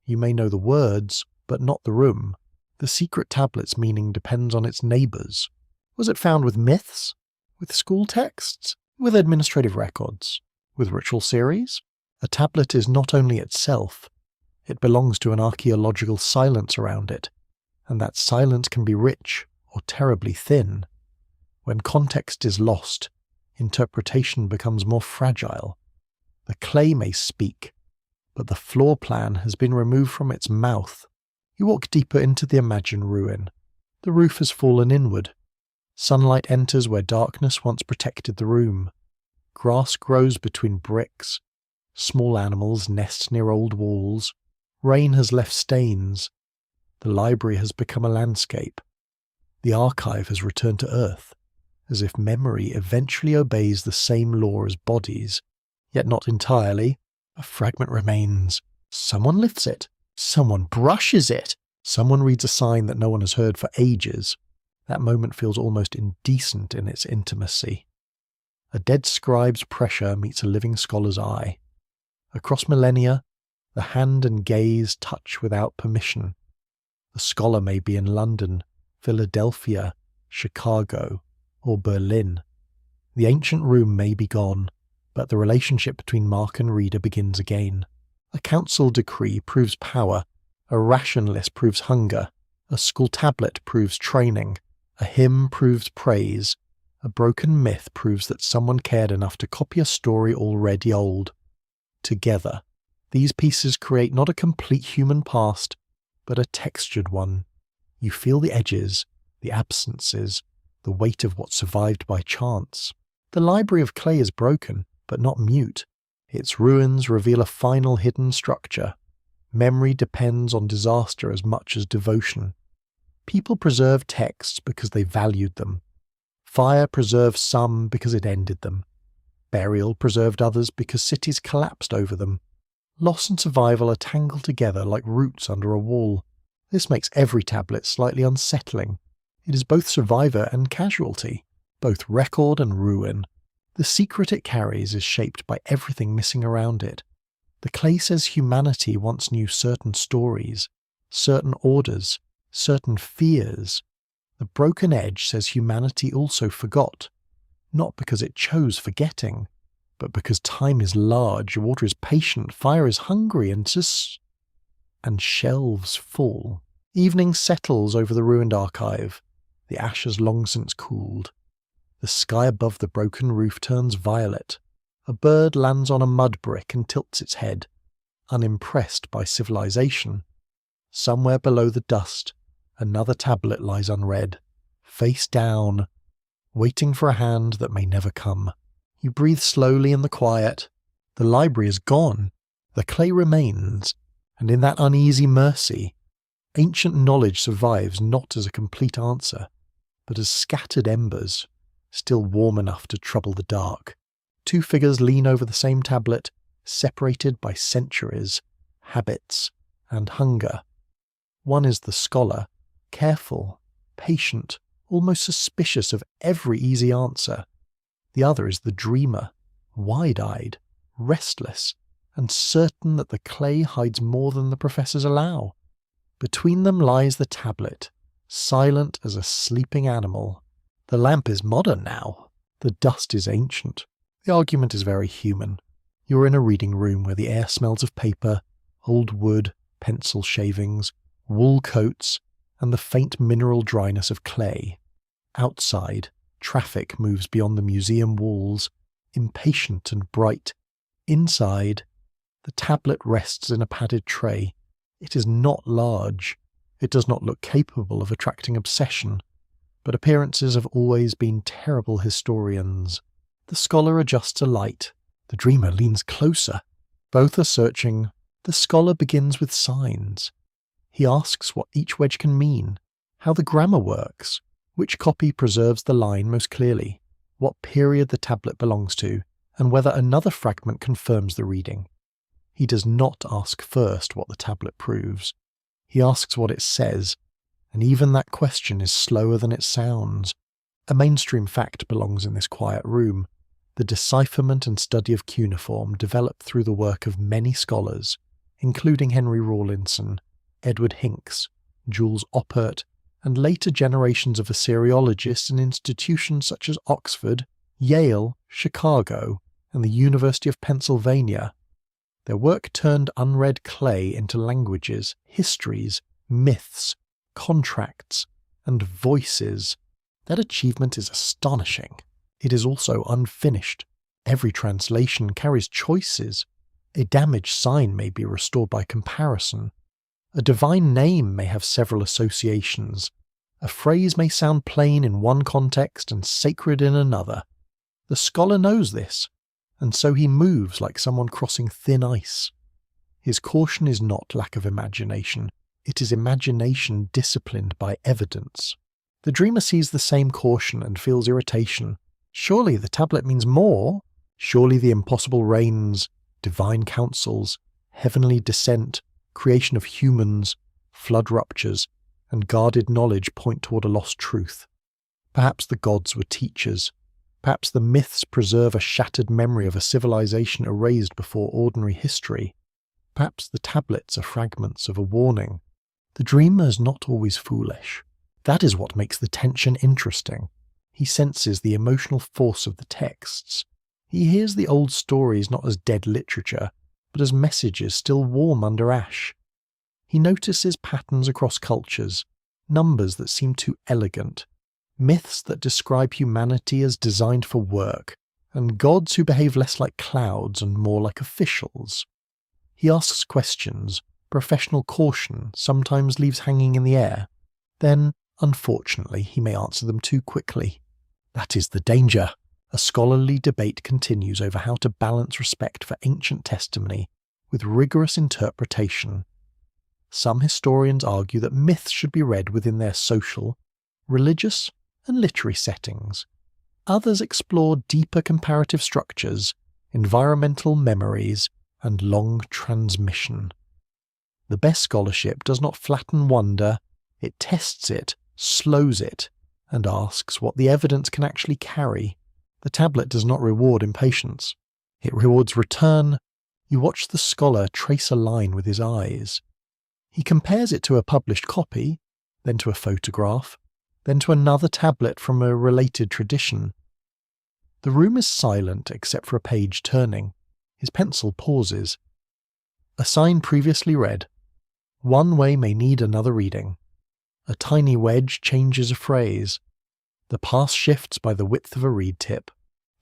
You may know the words, but not the room. The secret tablet's meaning depends on its neighbours. Was it found with myths? With school texts? With administrative records? With ritual series? A tablet is not only itself, it belongs to an archaeological silence around it, and that silence can be rich or terribly thin. When context is lost, interpretation becomes more fragile. The clay may speak, but the floor plan has been removed from its mouth. You walk deeper into the imagined ruin. The roof has fallen inward. Sunlight enters where darkness once protected the room. Grass grows between bricks. Small animals nest near old walls. Rain has left stains. The library has become a landscape. The archive has returned to earth, as if memory eventually obeys the same law as bodies. Yet not entirely. A fragment remains. Someone lifts it. Someone brushes it. Someone reads a sign that no one has heard for ages. That moment feels almost indecent in its intimacy. A dead scribe's pressure meets a living scholar's eye. Across millennia, the hand and gaze touch without permission. The scholar may be in London, Philadelphia, Chicago, or Berlin. The ancient room may be gone, but the relationship between mark and reader begins again. A council decree proves power, a ration list proves hunger, a school tablet proves training, a hymn proves praise, a broken myth proves that someone cared enough to copy a story already old. Together, these pieces create not a complete human past, but a textured one. You feel the edges, the absences, the weight of what survived by chance. The library of clay is broken, but not mute. Its ruins reveal a final hidden structure. Memory depends on disaster as much as devotion. People preserve texts because they valued them. Fire preserved some because it ended them. Burial preserved others because cities collapsed over them. Loss and survival are tangled together like roots under a wall. This makes every tablet slightly unsettling. It is both survivor and casualty, both record and ruin. The secret it carries is shaped by everything missing around it. The clay says humanity once knew certain stories, certain orders, certain fears. The broken edge says humanity also forgot, not because it chose forgetting, but because time is large, water is patient, fire is hungry, and shelves full. Evening settles over the ruined archive. The ash has long since cooled. The sky above the broken roof turns violet. A bird lands on a mud brick and tilts its head, unimpressed by civilization. Somewhere below the dust, another tablet lies unread, face down, waiting for a hand that may never come. You breathe slowly in the quiet. The library is gone. The clay remains, and in that uneasy mercy, ancient knowledge survives not as a complete answer, but as scattered embers, still warm enough to trouble the dark. Two figures lean over the same tablet, separated by centuries, habits, and hunger. One is the scholar, careful, patient, almost suspicious of every easy answer. The other is the dreamer, wide-eyed, restless, and certain that the clay hides more than the professors allow. Between them lies the tablet, silent as a sleeping animal. The lamp is modern now. The dust is ancient. The argument is very human. You're in a reading room where the air smells of paper, old wood, pencil shavings, wool coats, and the faint mineral dryness of clay. Outside, traffic moves beyond the museum walls, impatient and bright. Inside, the tablet rests in a padded tray. It is not large. It does not look capable of attracting obsession, but appearances have always been terrible historians. The scholar adjusts a light. The dreamer leans closer. Both are searching. The scholar begins with signs. He asks what each wedge can mean, how the grammar works, which copy preserves the line most clearly, what period the tablet belongs to, and whether another fragment confirms the reading. He does not ask first what the tablet proves. He asks what it says, and even that question is slower than it sounds. A mainstream fact belongs in this quiet room. The decipherment and study of cuneiform developed through the work of many scholars, including Henry Rawlinson, Edward Hincks, Jules Oppert, and later generations of Assyriologists in institutions such as Oxford, Yale, Chicago, and the University of Pennsylvania. Their work turned unread clay into languages, histories, myths, contracts, and voices. That achievement is astonishing. It is also unfinished. Every translation carries choices. A damaged sign may be restored by comparison. A divine name may have several associations. A phrase may sound plain in one context and sacred in another. The scholar knows this, and so he moves like someone crossing thin ice. His caution is not lack of imagination. It is imagination disciplined by evidence. The dreamer sees the same caution and feels irritation. Surely the tablet means more. Surely the impossible reigns, divine counsels, heavenly descent, creation of humans, flood ruptures, and guarded knowledge point toward a lost truth. Perhaps the gods were teachers. Perhaps the myths preserve a shattered memory of a civilization erased before ordinary history. Perhaps the tablets are fragments of a warning. The dreamer is not always foolish. That is what makes the tension interesting. He senses the emotional force of the texts. He hears the old stories not as dead literature, but as messages still warm under ash. He notices patterns across cultures, numbers that seem too elegant, myths that describe humanity as designed for work, and gods who behave less like clouds and more like officials. He asks questions. Professional caution sometimes leaves hanging in the air. Then, unfortunately, he may answer them too quickly. That is the danger. A scholarly debate continues over how to balance respect for ancient testimony with rigorous interpretation. Some historians argue that myths should be read within their social, religious, and literary settings. Others explore deeper comparative structures, environmental memories, and long transmission. The best scholarship does not flatten wonder, it tests it, slows it, and asks what the evidence can actually carry. The tablet does not reward impatience. It rewards return. You watch the scholar trace a line with his eyes. He compares it to a published copy, then to a photograph, then to another tablet from a related tradition. The room is silent except for a page turning. His pencil pauses. A sign previously read. One way may need another reading. A tiny wedge changes a phrase. The pass shifts by the width of a reed tip.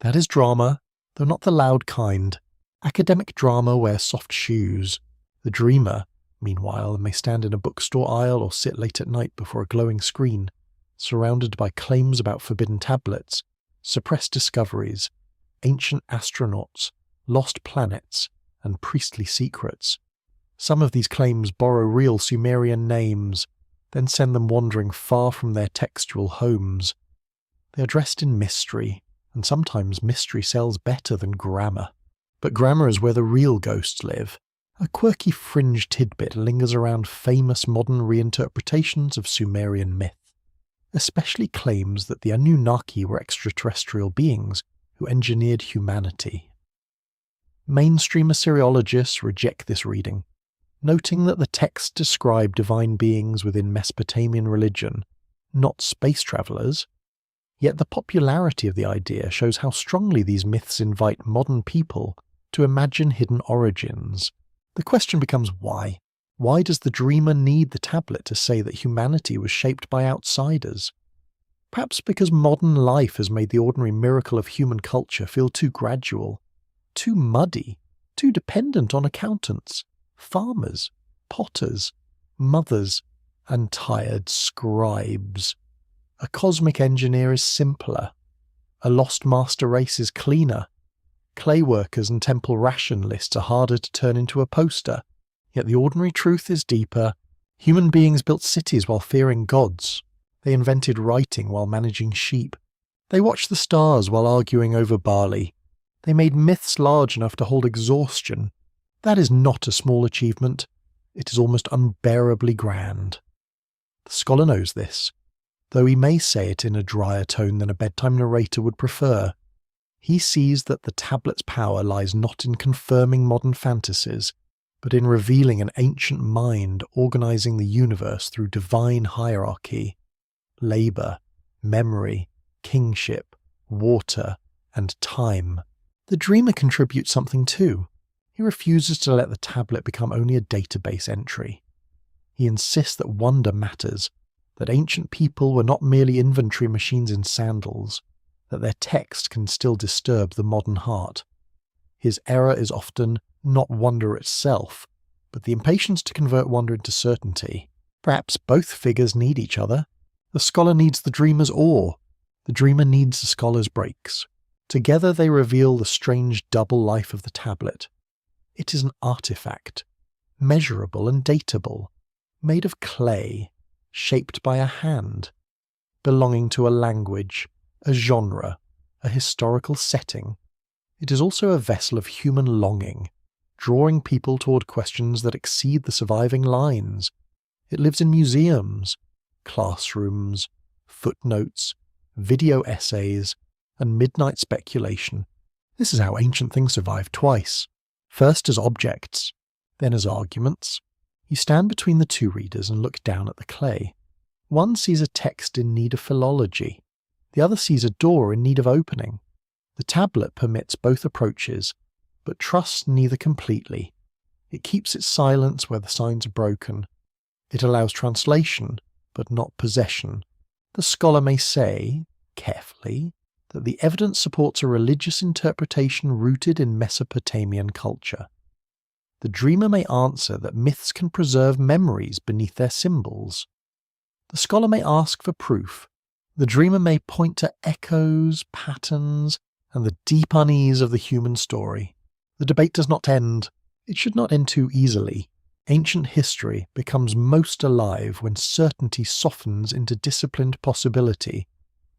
That is drama, though not the loud kind. Academic drama wears soft shoes. The dreamer, meanwhile, may stand in a bookstore aisle or sit late at night before a glowing screen, surrounded by claims about forbidden tablets, suppressed discoveries, ancient astronauts, lost planets, and priestly secrets. Some of these claims borrow real Sumerian names, then send them wandering far from their textual homes. They are dressed in mystery, and sometimes mystery sells better than grammar. But grammar is where the real ghosts live. A quirky fringe tidbit lingers around famous modern reinterpretations of Sumerian myth, especially claims that the Anunnaki were extraterrestrial beings who engineered humanity. Mainstream Assyriologists reject this reading, noting that the texts describe divine beings within Mesopotamian religion, not space travellers. Yet the popularity of the idea shows how strongly these myths invite modern people to imagine hidden origins. The question becomes why? Why does the dreamer need the tablet to say that humanity was shaped by outsiders? Perhaps because modern life has made the ordinary miracle of human culture feel too gradual, too muddy, too dependent on accountants, farmers, potters, mothers, and tired scribes. A cosmic engineer is simpler. A lost master race is cleaner. Clay workers and temple ration lists are harder to turn into a poster. Yet the ordinary truth is deeper. Human beings built cities while fearing gods. They invented writing while managing sheep. They watched the stars while arguing over barley. They made myths large enough to hold exhaustion. That is not a small achievement. It is almost unbearably grand. The scholar knows this, though he may say it in a drier tone than a bedtime narrator would prefer. He sees that the tablet's power lies not in confirming modern fantasies, but in revealing an ancient mind organizing the universe through divine hierarchy, labor, memory, kingship, water, and time. The dreamer contributes something too. He refuses to let the tablet become only a database entry. He insists that wonder matters, that ancient people were not merely inventory machines in sandals, that their text can still disturb the modern heart. His error is often not wonder itself, but the impatience to convert wonder into certainty. Perhaps both figures need each other. The scholar needs the dreamer's awe. The dreamer needs the scholar's breaks. Together they reveal the strange double life of the tablet. It is an artifact, measurable and datable, made of clay, shaped by a hand, belonging to a language, a genre, a historical setting. It is also a vessel of human longing, drawing people toward questions that exceed the surviving lines. It lives in museums, classrooms, footnotes, video essays, and midnight speculation. This is how ancient things survived twice. First as objects, then as arguments. You stand between the two readers and look down at the clay. One sees a text in need of philology. The other sees a door in need of opening. The tablet permits both approaches, but trusts neither completely. It keeps its silence where the signs are broken. It allows translation, but not possession. The scholar may say, carefully, that the evidence supports a religious interpretation rooted in Mesopotamian culture. The dreamer may answer that myths can preserve memories beneath their symbols. The scholar may ask for proof. The dreamer may point to echoes, patterns, and the deep unease of the human story. The debate does not end. It should not end too easily. Ancient history becomes most alive when certainty softens into disciplined possibility,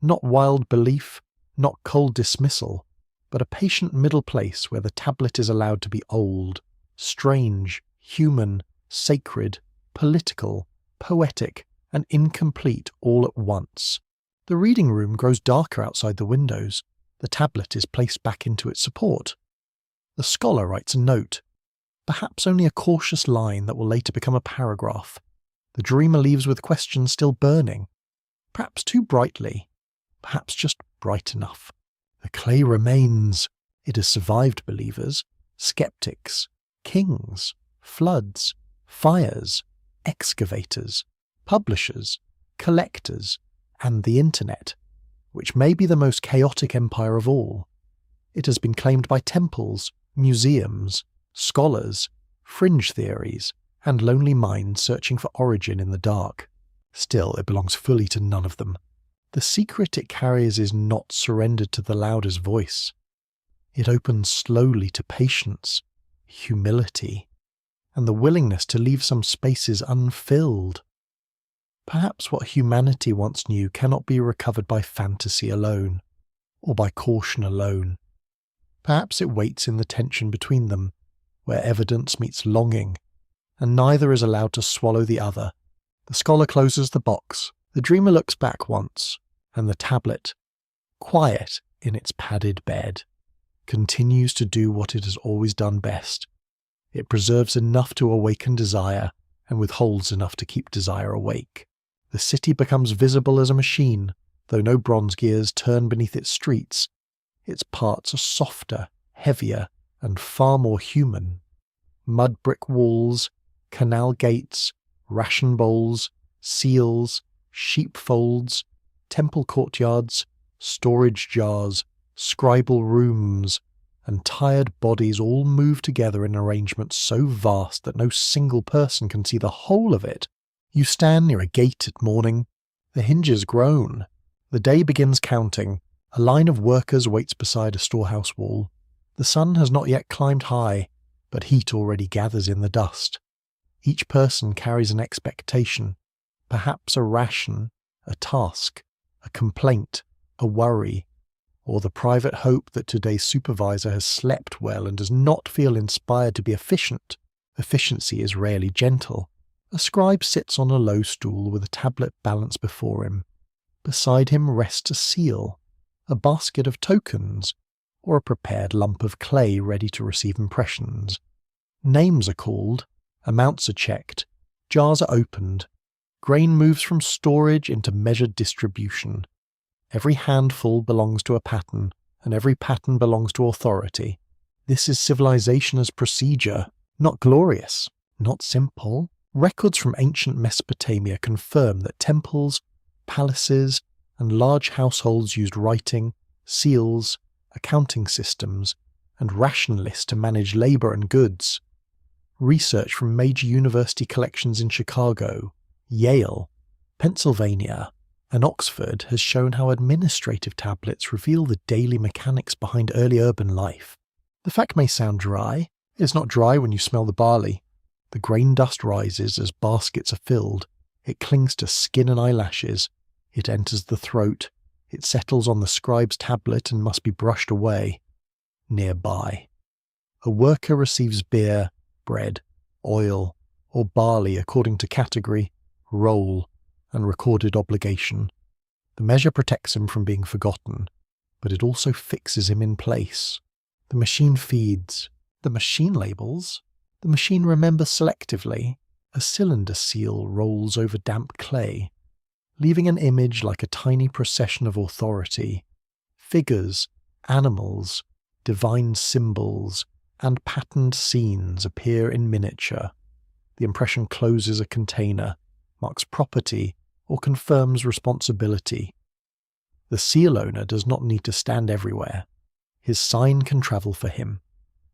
not wild belief, not cold dismissal, but a patient middle place where the tablet is allowed to be old, strange, human, sacred, political, poetic, and incomplete all at once. The reading room grows darker outside the windows. The tablet is placed back into its support. The scholar writes a note, perhaps only a cautious line that will later become a paragraph. The dreamer leaves with questions still burning, perhaps too brightly, perhaps just bright enough. The clay remains. It has survived believers, skeptics, kings, floods, fires, excavators, publishers, collectors, and the internet, which may be the most chaotic empire of all. It has been claimed by temples, museums, scholars, fringe theories, and lonely minds searching for origin in the dark. Still, it belongs fully to none of them. The secret it carries is not surrendered to the loudest voice. It opens slowly to patience, humility, and the willingness to leave some spaces unfilled. Perhaps what humanity once knew cannot be recovered by fantasy alone, or by caution alone. Perhaps it waits in the tension between them, where evidence meets longing, and neither is allowed to swallow the other. The scholar closes the box. The dreamer looks back once, and the tablet, quiet in its padded bed, continues to do what it has always done best. It preserves enough to awaken desire, and withholds enough to keep desire awake. The city becomes visible as a machine, though no bronze gears turn beneath its streets. Its parts are softer, heavier, and far more human. Mud brick walls, canal gates, ration bowls, seals, sheepfolds, temple courtyards, storage jars, scribal rooms, and tired bodies all move together in arrangements so vast that no single person can see the whole of it. You stand near a gate at morning. The hinges groan. The day begins counting. A line of workers waits beside a storehouse wall. The sun has not yet climbed high, but heat already gathers in the dust. Each person carries an expectation, perhaps a ration, a task, a complaint, a worry, or the private hope that today's supervisor has slept well and does not feel inspired to be efficient. Efficiency is rarely gentle. A scribe sits on a low stool with a tablet balanced before him. Beside him rests a seal, a basket of tokens, or a prepared lump of clay ready to receive impressions. Names are called, amounts are checked, jars are opened, grain moves from storage into measured distribution. Every handful belongs to a pattern, and every pattern belongs to authority. This is civilization as procedure, not glorious, not simple. Records from ancient Mesopotamia confirm that temples, palaces, and large households used writing, seals, accounting systems, and ration lists to manage labor and goods. Research from major university collections in Chicago, Yale, Pennsylvania, and Oxford has shown how administrative tablets reveal the daily mechanics behind early urban life. The fact may sound dry. It's not dry when you smell the barley. The grain dust rises as baskets are filled. It clings to skin and eyelashes. It enters the throat. It settles on the scribe's tablet and must be brushed away. Nearby, a worker receives beer, bread, oil, or barley according to category, role, and recorded obligation. The measure protects him from being forgotten, but it also fixes him in place. The machine feeds. The machine labels. The machine remembers selectively. A cylinder seal rolls over damp clay, leaving an image like a tiny procession of authority. Figures, animals, divine symbols, and patterned scenes appear in miniature. The impression closes a container, marks property, or confirms responsibility. The seal owner does not need to stand everywhere. His sign can travel for him.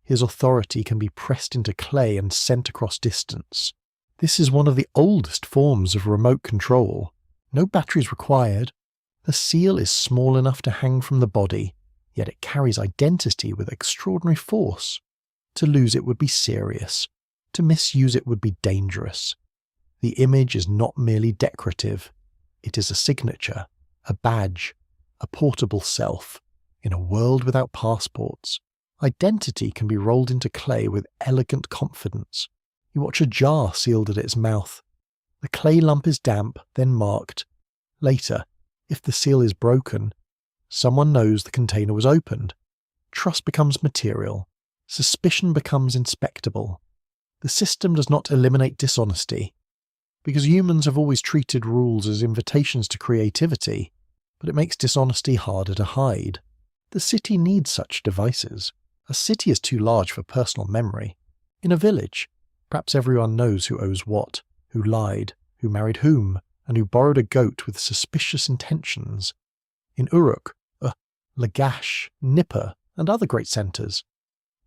His authority can be pressed into clay and sent across distance. This is one of the oldest forms of remote control. No batteries required. The seal is small enough to hang from the body, yet it carries identity with extraordinary force. To lose it would be serious. To misuse it would be dangerous. The image is not merely decorative. It is a signature, a badge, a portable self. In a world without passports, identity can be rolled into clay with elegant confidence. You watch a jar sealed at its mouth. The clay lump is damp, then marked. Later, if the seal is broken, Someone knows the container was opened. Trust becomes material. Suspicion becomes inspectable. The system does not eliminate dishonesty, because humans have always treated rules as invitations to creativity, but it makes dishonesty harder to hide. The city needs such devices. A city is too large for personal memory. In a village, perhaps everyone knows who owes what, who lied, who married whom, and who borrowed a goat with suspicious intentions. In Uruk, Lagash, Nippur, and other great centres,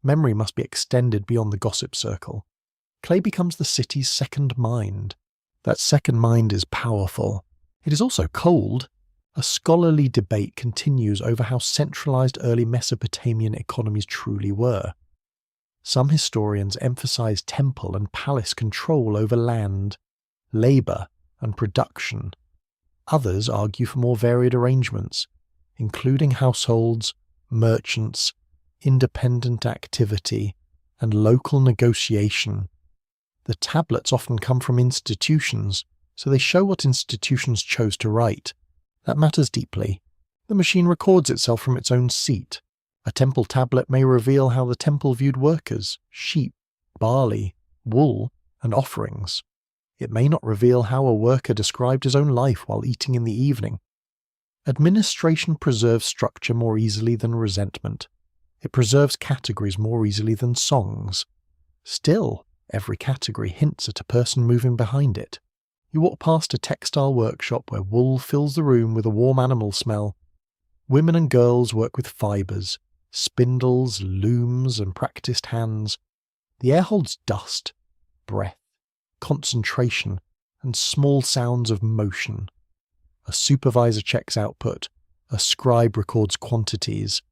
memory must be extended beyond the gossip circle. Clay becomes the city's second mind. That second mind is powerful. It is also cold. A scholarly debate continues over how centralised early Mesopotamian economies truly were. Some historians emphasise temple and palace control over land, labour, and production. Others argue for more varied arrangements, including households, merchants, independent activity, and local negotiation. The tablets often come from institutions, so they show what institutions chose to write. That matters deeply. The machine records itself from its own seat. A temple tablet may reveal how the temple viewed workers, sheep, barley, wool, and offerings. It may not reveal how a worker described his own life while eating in the evening. Administration preserves structure more easily than resentment. It preserves categories more easily than songs. Still, every category hints at a person moving behind it. You walk past a textile workshop where wool fills the room with a warm animal smell. Women and girls work with fibres, spindles, looms, and practiced hands. The air holds dust, breath, concentration, and small sounds of motion. A supervisor checks output. A scribe records quantities.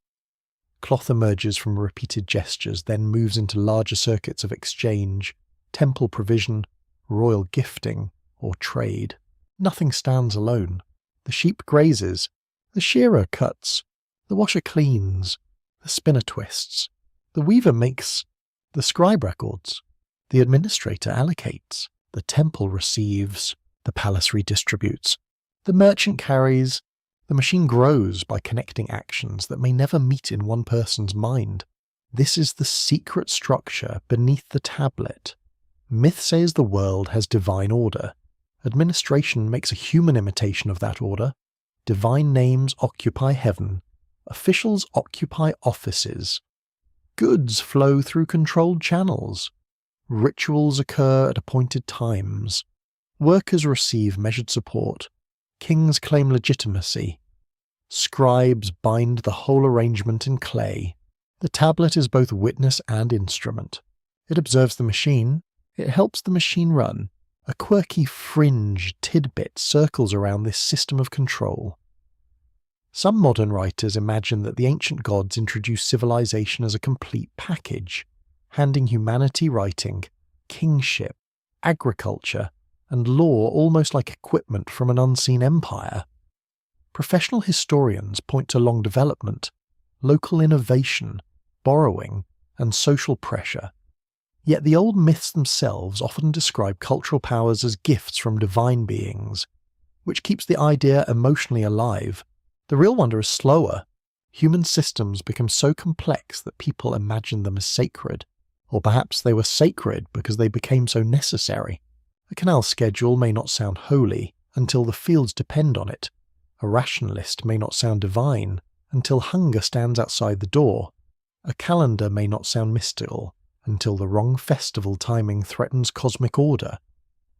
Cloth emerges from repeated gestures, then moves into larger circuits of exchange, temple provision, royal gifting, or trade. Nothing stands alone. The sheep grazes. The shearer cuts. The washer cleans. The spinner twists. The weaver makes. The scribe records. The administrator allocates. The temple receives. The palace redistributes. The merchant carries. The machine grows by connecting actions that may never meet in one person's mind. This is the secret structure beneath the tablet. Myth says the world has divine order. Administration makes a human imitation of that order. Divine names occupy heaven. Officials occupy offices. Goods flow through controlled channels. Rituals occur at appointed times. Workers receive measured support. Kings claim legitimacy. Scribes bind the whole arrangement in clay. The tablet is both witness and instrument. It observes the machine. It helps the machine run. A quirky fringe tidbit circles around this system of control. Some modern writers imagine that the ancient gods introduced civilization as a complete package, handing humanity writing, kingship, agriculture, and law almost like equipment from an unseen empire. Professional historians point to long development, local innovation, borrowing, and social pressure. Yet the old myths themselves often describe cultural powers as gifts from divine beings, which keeps the idea emotionally alive. The real wonder is slower. Human systems become so complex that people imagine them as sacred, or perhaps they were sacred because they became so necessary. A canal schedule may not sound holy until the fields depend on it. A rationalist may not sound divine until hunger stands outside the door. A calendar may not sound mystical until the wrong festival timing threatens cosmic order.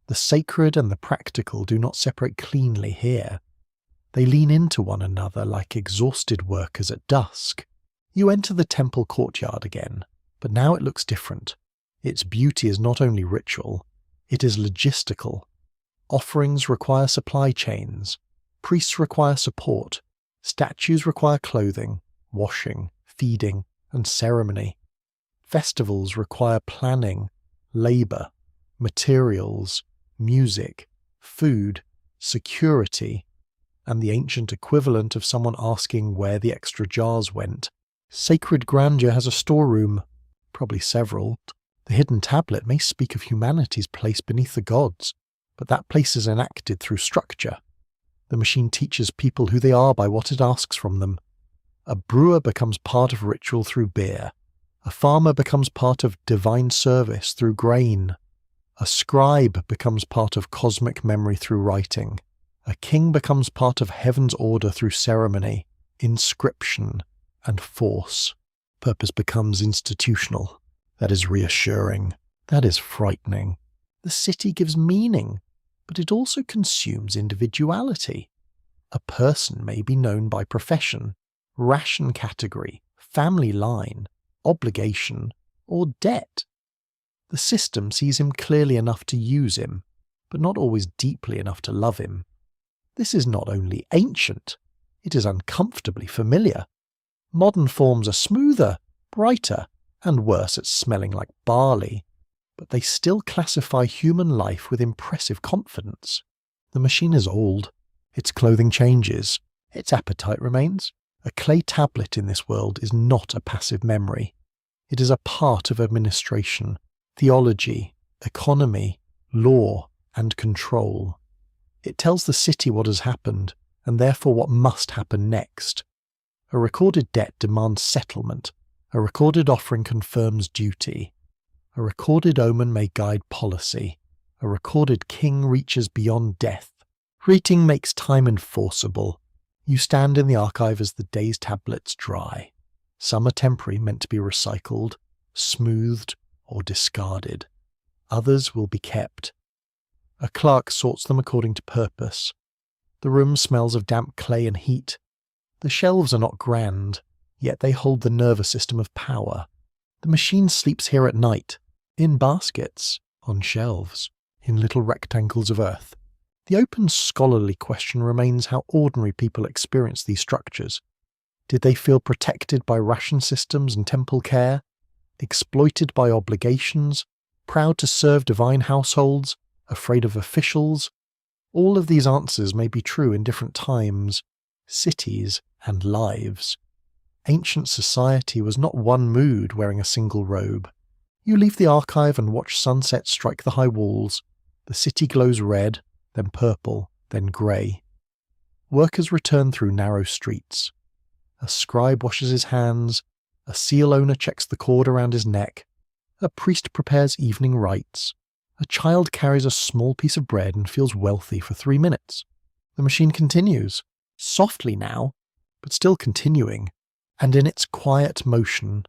The sacred and the practical do not separate cleanly here. They lean into one another like exhausted workers at dusk. You enter the temple courtyard again, but now it looks different. Its beauty is not only ritual, it is logistical. Offerings require supply chains. Priests require support. Statues require clothing, washing, feeding, and ceremony. Festivals require planning, labour, materials, music, food, security, and the ancient equivalent of someone asking where the extra jars went. Sacred grandeur has a storeroom, probably several. The hidden tablet may speak of humanity's place beneath the gods, but that place is enacted through structure. The machine teaches people who they are by what it asks from them. A brewer becomes part of ritual through beer. A farmer becomes part of divine service through grain. A scribe becomes part of cosmic memory through writing. A king becomes part of heaven's order through ceremony, inscription, and force. Purpose becomes institutional. That is reassuring. That is frightening. The city gives meaning, but it also consumes individuality. A person may be known by profession, ration category, family line, obligation, or debt. The system sees him clearly enough to use him, but not always deeply enough to love him. This is not only ancient, it is uncomfortably familiar. Modern forms are smoother, brighter, and worse at smelling like barley, but they still classify human life with impressive confidence. The machine is old, its clothing changes, its appetite remains. A clay tablet in this world is not a passive memory. It is a part of administration, theology, economy, law, and control. It tells the city what has happened, and therefore what must happen next. A recorded debt demands settlement. A recorded offering confirms duty. A recorded omen may guide policy. A recorded king reaches beyond death. Reading makes time enforceable. You stand in the archive as the day's tablets dry. Some are temporary, meant to be recycled, smoothed, or discarded. Others will be kept. A clerk sorts them according to purpose. The room smells of damp clay and heat. The shelves are not grand, yet they hold the nervous system of power. The machine sleeps here at night, in baskets, on shelves, in little rectangles of earth. The open scholarly question remains how ordinary people experience these structures. Did they feel protected by ration systems and temple care? Exploited by obligations? Proud to serve divine households? Afraid of officials? All of these answers may be true in different times, cities, and lives. Ancient society was not one mood wearing a single robe. You leave the archive and watch sunset strike the high walls. The city glows red, then purple, then grey. Workers return through narrow streets. A scribe washes his hands. A seal owner checks the cord around his neck. A priest prepares evening rites. A child carries a small piece of bread and feels wealthy for 3 minutes. The machine continues, softly now, but still continuing, and in its quiet motion,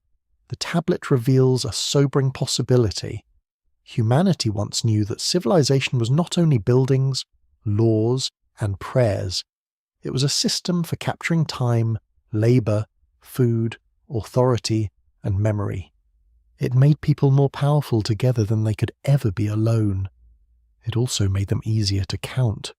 the tablet reveals a sobering possibility. Humanity once knew that civilization was not only buildings, laws, and prayers. It was a system for capturing time, labour, food, authority, and memory. It made people more powerful together than they could ever be alone. It also made them easier to count.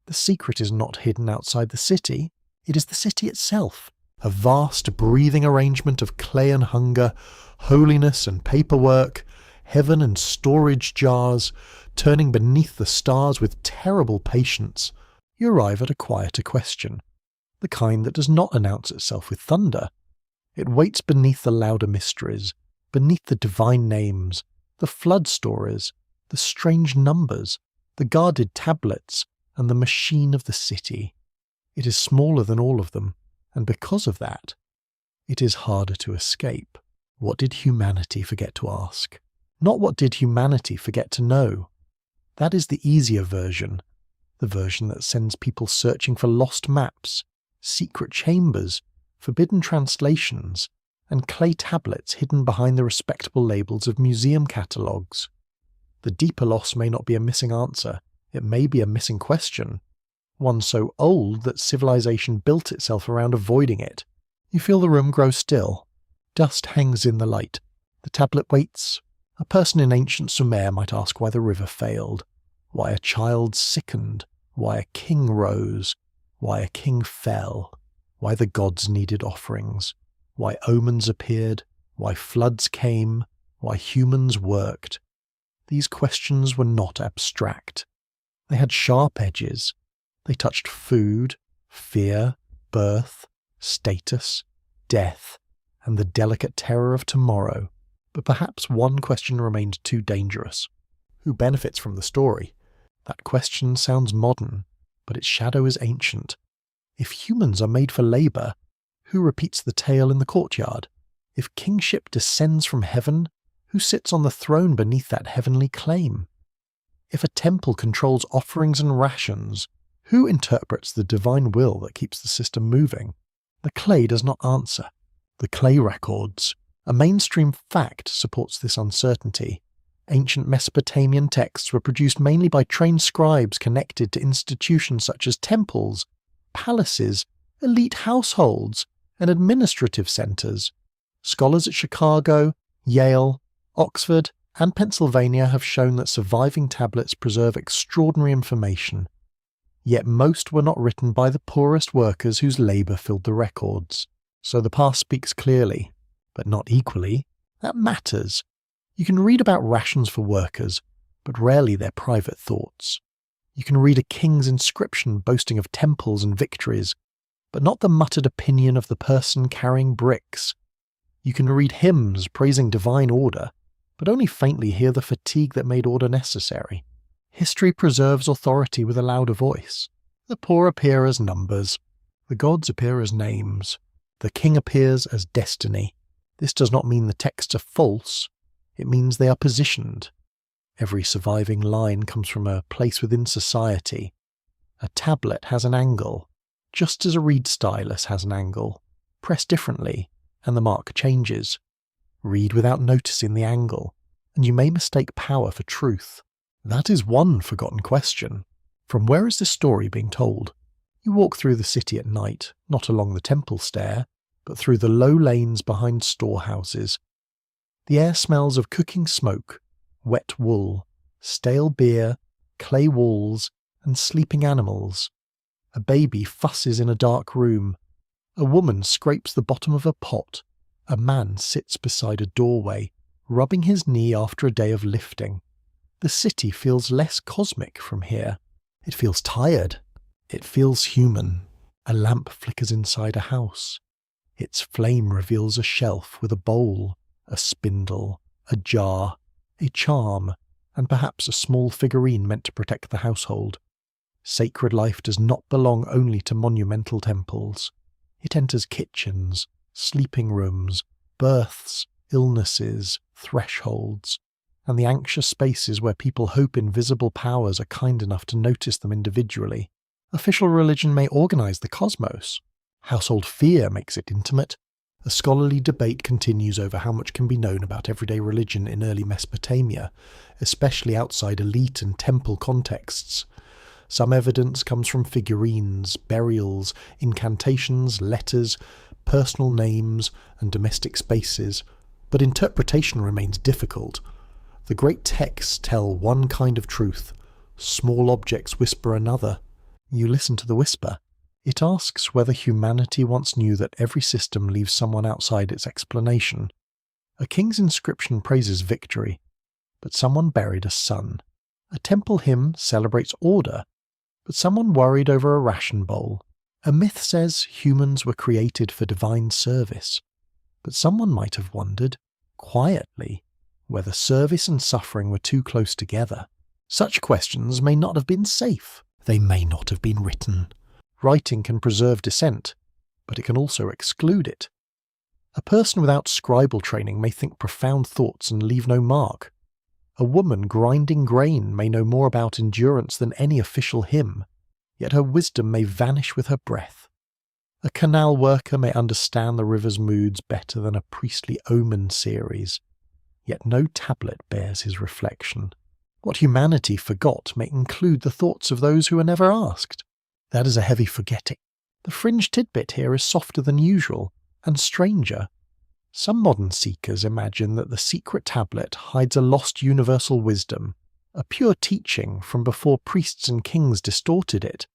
The secret is not hidden outside the city. It is the city itself, a vast breathing arrangement of clay and hunger, holiness and paperwork, heaven and storage jars, turning beneath the stars with terrible patience. You arrive at a quieter question, the kind that does not announce itself with thunder. It waits beneath the louder mysteries, beneath the divine names, the flood stories, the strange numbers, the guarded tablets, and the machine of the city. It is smaller than all of them, and because of that, it is harder to escape. What did humanity forget to ask? Not what did humanity forget to know? That is the easier version, the version that sends people searching for lost maps, secret chambers, forbidden translations, and clay tablets hidden behind the respectable labels of museum catalogues. The deeper loss may not be a missing answer, it may be a missing question, one so old that civilization built itself around avoiding it. You feel the room grow still. Dust hangs in the light. The tablet waits. A person in ancient Sumer might ask why the river failed, why a child sickened, why a king rose, why a king fell, why the gods needed offerings, why omens appeared, why floods came, why humans worked. These questions were not abstract. They had sharp edges. They touched food, fear, birth, status, death, and the delicate terror of tomorrow. But perhaps one question remained too dangerous. Who benefits from the story? That question sounds modern. but its shadow is ancient. If humans are made for labour, who repeats the tale in the courtyard? If kingship descends from heaven, who sits on the throne beneath that heavenly claim? If a temple controls offerings and rations, who interprets the divine will that keeps the system moving? The clay does not answer. The clay records. A mainstream fact supports this uncertainty. Ancient Mesopotamian texts were produced mainly by trained scribes connected to institutions such as temples, palaces, elite households, and administrative centres. Scholars at Chicago, Yale, Oxford, and Pennsylvania have shown that surviving tablets preserve extraordinary information. Yet most were not written by the poorest workers whose labour filled the records. So the past speaks clearly, but not equally. That matters. You can read about rations for workers, but rarely their private thoughts. You can read a king's inscription boasting of temples and victories, but not the muttered opinion of the person carrying bricks. You can read hymns praising divine order, but only faintly hear the fatigue that made order necessary. History preserves authority with a louder voice. The poor appear as numbers. The gods appear as names. The king appears as destiny. This does not mean the texts are false. It means they are positioned. Every surviving line comes from a place within society. A tablet has an angle, just as a reed stylus has an angle. Press differently, and the mark changes. Read without noticing the angle, and you may mistake power for truth. That is one forgotten question. From where is this story being told? You walk through the city at night, not along the temple stair, but through the low lanes behind storehouses. The air smells of cooking smoke, wet wool, stale beer, clay walls, and sleeping animals. A baby fusses in a dark room. A woman scrapes the bottom of a pot. A man sits beside a doorway, rubbing his knee after a day of lifting. The city feels less cosmic from here. It feels tired. It feels human. A lamp flickers inside a house. Its flame reveals a shelf with a bowl, a spindle, a jar, a charm, and perhaps a small figurine meant to protect the household. Sacred life does not belong only to monumental temples. It enters kitchens, sleeping rooms, births, illnesses, thresholds, and the anxious spaces where people hope invisible powers are kind enough to notice them individually. Official religion may organize the cosmos. Household fear makes it intimate. A scholarly debate continues over how much can be known about everyday religion in early Mesopotamia, especially outside elite and temple contexts. Some evidence comes from figurines, burials, incantations, letters, personal names, and domestic spaces, but interpretation remains difficult. The great texts tell one kind of truth. Small objects whisper another. You listen to the whisper. It asks whether humanity once knew that every system leaves someone outside its explanation. A king's inscription praises victory, but someone buried a son. A temple hymn celebrates order, but someone worried over a ration bowl. A myth says humans were created for divine service, but someone might have wondered, quietly, whether service and suffering were too close together. Such questions may not have been safe. They may not have been written. Writing can preserve dissent, but it can also exclude it. A person without scribal training may think profound thoughts and leave no mark. A woman grinding grain may know more about endurance than any official hymn, yet her wisdom may vanish with her breath. A canal worker may understand the river's moods better than a priestly omen series, yet no tablet bears his reflection. What humanity forgot may include the thoughts of those who were never asked. That is a heavy forgetting. The fringe tidbit here is softer than usual, and stranger. Some modern seekers imagine that the secret tablet hides a lost universal wisdom, a pure teaching from before priests and kings distorted it.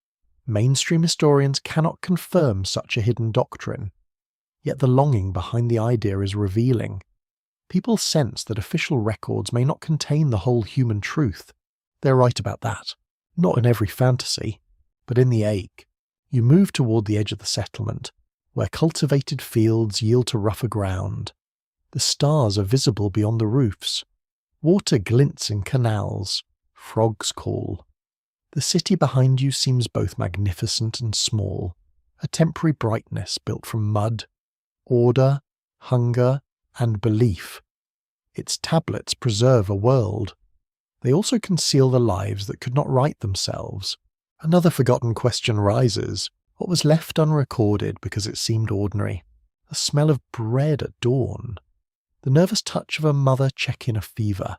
Mainstream historians cannot confirm such a hidden doctrine. Yet the longing behind the idea is revealing. People sense that official records may not contain the whole human truth. They're right about that. Not in every fantasy, but in the ache. You move toward the edge of the settlement, where cultivated fields yield to rougher ground. The stars are visible beyond the roofs. Water glints in canals. Frogs call. The city behind you seems both magnificent and small, a temporary brightness built from mud, order, hunger, and belief. Its tablets preserve a world. They also conceal the lives that could not right themselves. Another forgotten question rises. What was left unrecorded because it seemed ordinary? The smell of bread at dawn. The nervous touch of a mother checking a fever.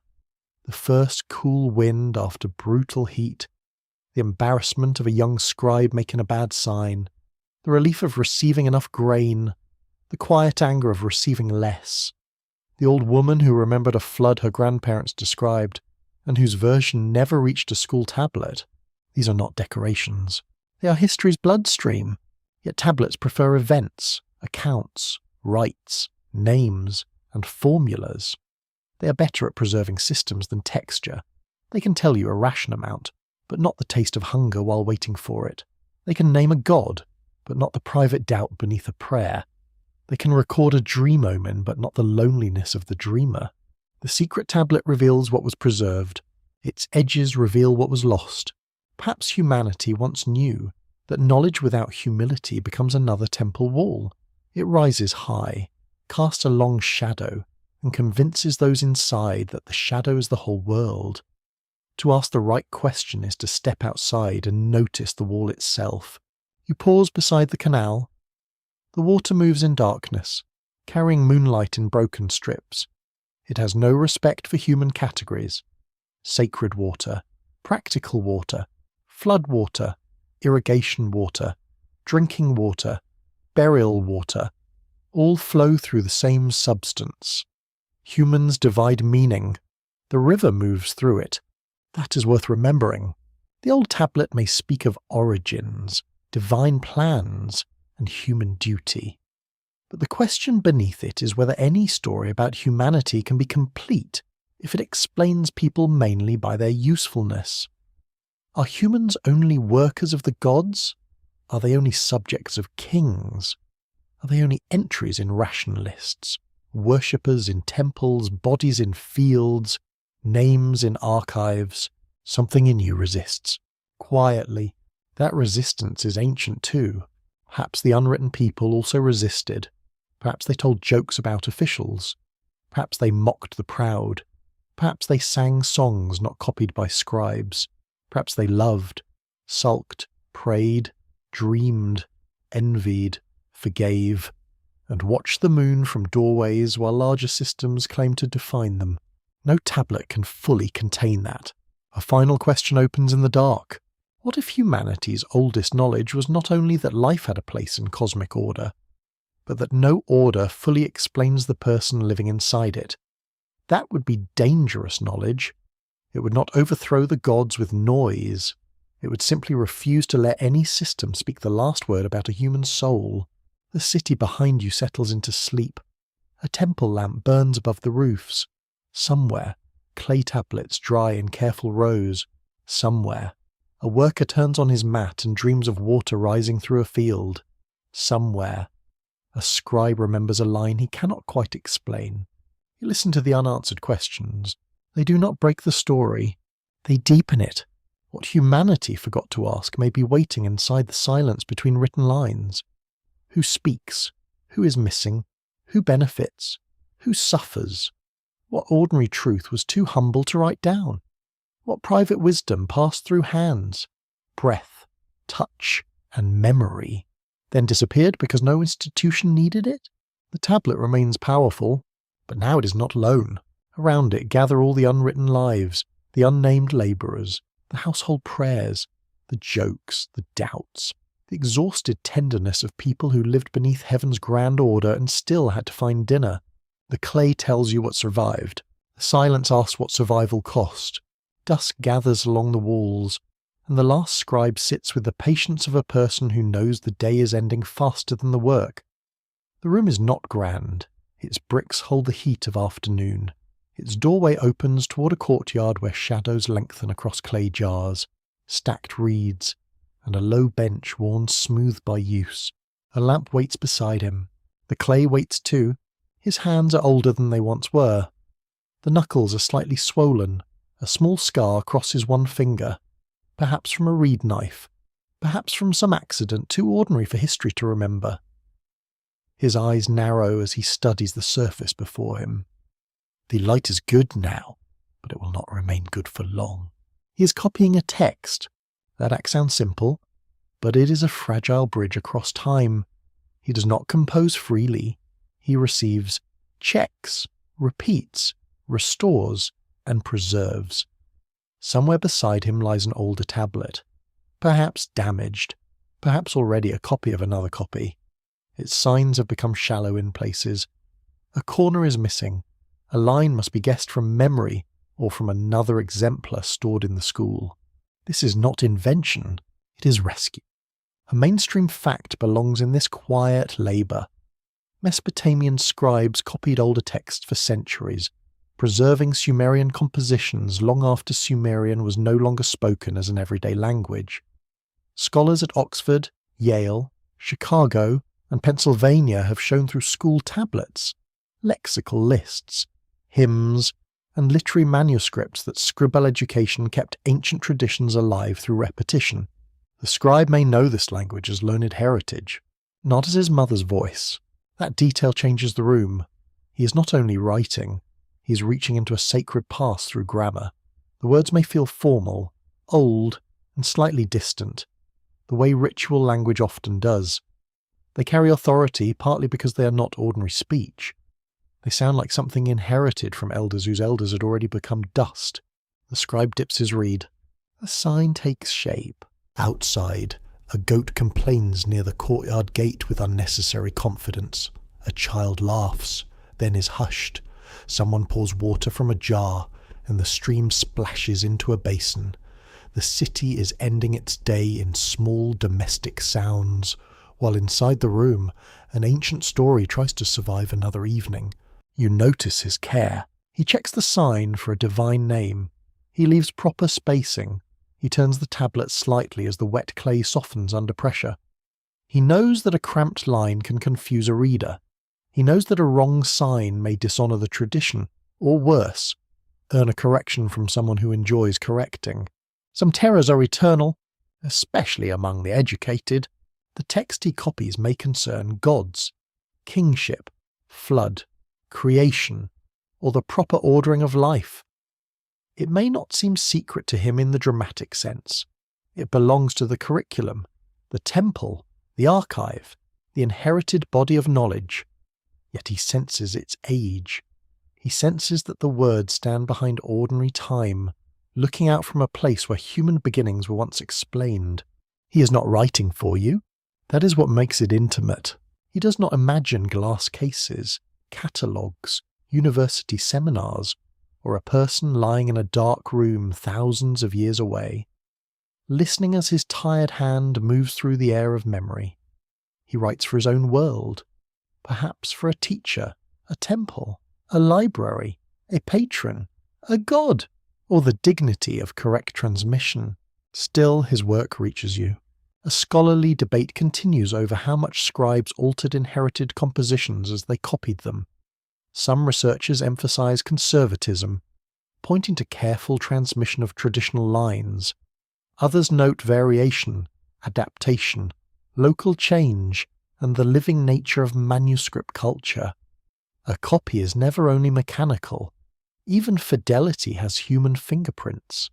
The first cool wind after brutal heat. The embarrassment of a young scribe making a bad sign. The relief of receiving enough grain. The quiet anger of receiving less. The old woman who remembered a flood her grandparents described, and whose version never reached a school tablet. These are not decorations. They are history's bloodstream. Yet tablets prefer events, accounts, rites, names, and formulas. They are better at preserving systems than texture. They can tell you a ration amount, but not the taste of hunger while waiting for it. They can name a god, but not the private doubt beneath a prayer. They can record a dream omen, but not the loneliness of the dreamer. The secret tablet reveals what was preserved. Its edges reveal what was lost. Perhaps humanity once knew that knowledge without humility becomes another temple wall. It rises high, casts a long shadow, and convinces those inside that the shadow is the whole world. To ask the right question is to step outside and notice the wall itself. You pause beside the canal. The water moves in darkness, carrying moonlight in broken strips. It has no respect for human categories. Sacred water, practical water, flood water, irrigation water, drinking water, burial water, all flow through the same substance. Humans divide meaning. The river moves through it. That is worth remembering. The old tablet may speak of origins, divine plans, and human duty. But the question beneath it is whether any story about humanity can be complete if it explains people mainly by their usefulness. Are humans only workers of the gods? Are they only subjects of kings? Are they only entries in ration lists, worshippers in temples, bodies in fields, names in archives? Something in you resists. Quietly. That resistance is ancient too. Perhaps the unwritten people also resisted. Perhaps they told jokes about officials. Perhaps they mocked the proud. Perhaps they sang songs not copied by scribes. Perhaps they loved, sulked, prayed, dreamed, envied, forgave, and watched the moon from doorways while larger systems claimed to define them. No tablet can fully contain that. A final question opens in the dark. What if humanity's oldest knowledge was not only that life had a place in cosmic order, but that no order fully explains the person living inside it? That would be dangerous knowledge. It would not overthrow the gods with noise. It would simply refuse to let any system speak the last word about a human soul. The city behind you settles into sleep. A temple lamp burns above the roofs. Somewhere, clay tablets dry in careful rows. Somewhere, a worker turns on his mat and dreams of water rising through a field. Somewhere, a scribe remembers a line he cannot quite explain. You listen to the unanswered questions. They do not break the story. They deepen it. What humanity forgot to ask may be waiting inside the silence between written lines. Who speaks? Who is missing? Who benefits? Who suffers? What ordinary truth was too humble to write down? What private wisdom passed through hands, breath, touch, and memory, then disappeared because no institution needed it? The tablet remains powerful, but now it is not alone. Around it gather all the unwritten lives, the unnamed labourers, the household prayers, the jokes, the doubts, the exhausted tenderness of people who lived beneath heaven's grand order and still had to find dinner. The clay tells you what survived. The silence asks what survival cost. Dusk gathers along the walls, and the last scribe sits with the patience of a person who knows the day is ending faster than the work. The room is not grand. Its bricks hold the heat of afternoon. Its doorway opens toward a courtyard where shadows lengthen across clay jars, stacked reeds, and a low bench worn smooth by use. A lamp waits beside him. The clay waits too. His hands are older than they once were. The knuckles are slightly swollen. A small scar crosses one finger. perhaps from a reed knife, perhaps from some accident too ordinary for history to remember. His eyes narrow as he studies the surface before him. The light is good now, but it will not remain good for long. He is copying a text. That act sounds simple, but it is a fragile bridge across time. He does not compose freely. He receives, checks, repeats, restores, and preserves. Somewhere beside him lies an older tablet, perhaps damaged, perhaps already a copy of another copy. Its signs have become shallow in places. A corner is missing. A line must be guessed from memory or from another exemplar stored in the school. This is not invention, it is rescue. A mainstream fact belongs in this quiet labour. Mesopotamian scribes copied older texts for centuries, preserving Sumerian compositions long after Sumerian was no longer spoken as an everyday language. Scholars at Oxford, Yale, Chicago, and Pennsylvania have shown through school tablets, lexical lists, hymns, and literary manuscripts that scribal education kept ancient traditions alive through repetition. The scribe may know this language as learned heritage, not as his mother's voice. That detail changes the room. He is not only writing, he is reaching into a sacred past through grammar. The words may feel formal, old, and slightly distant, the way ritual language often does. They carry authority partly because they are not ordinary speech. They sound like something inherited from elders whose elders had already become dust. The scribe dips his reed. The sign takes shape. Outside, a goat complains near the courtyard gate with unnecessary confidence. A child laughs, then is hushed. Someone pours water from a jar, and the stream splashes into a basin. The city is ending its day in small domestic sounds, while inside the room, an ancient story tries to survive another evening. You notice his care. He checks the sign for a divine name. He leaves proper spacing. He turns the tablet slightly as the wet clay softens under pressure. He knows that a cramped line can confuse a reader. He knows that a wrong sign may dishonour the tradition, or worse, earn a correction from someone who enjoys correcting. Some terrors are eternal, especially among the educated. The text he copies may concern gods, kingship, flood, creation, or the proper ordering of life. It may not seem secret to him in the dramatic sense. It belongs to the curriculum, the temple, the archive, the inherited body of knowledge. Yet he senses its age. He senses that the words stand behind ordinary time, looking out from a place where human beginnings were once explained. He is not writing for you. That is what makes it intimate. He does not imagine glass cases, catalogues, university seminars, or a person lying in a dark room thousands of years away, listening as his tired hand moves through the air of memory. He writes for his own world, perhaps for a teacher, a temple, a library, a patron, a god, or the dignity of correct transmission. Still, his work reaches you. A scholarly debate continues over how much scribes altered inherited compositions as they copied them. Some researchers emphasize conservatism, pointing to careful transmission of traditional lines. Others note variation, adaptation, local change, and the living nature of manuscript culture. A copy is never only mechanical. Even fidelity has human fingerprints.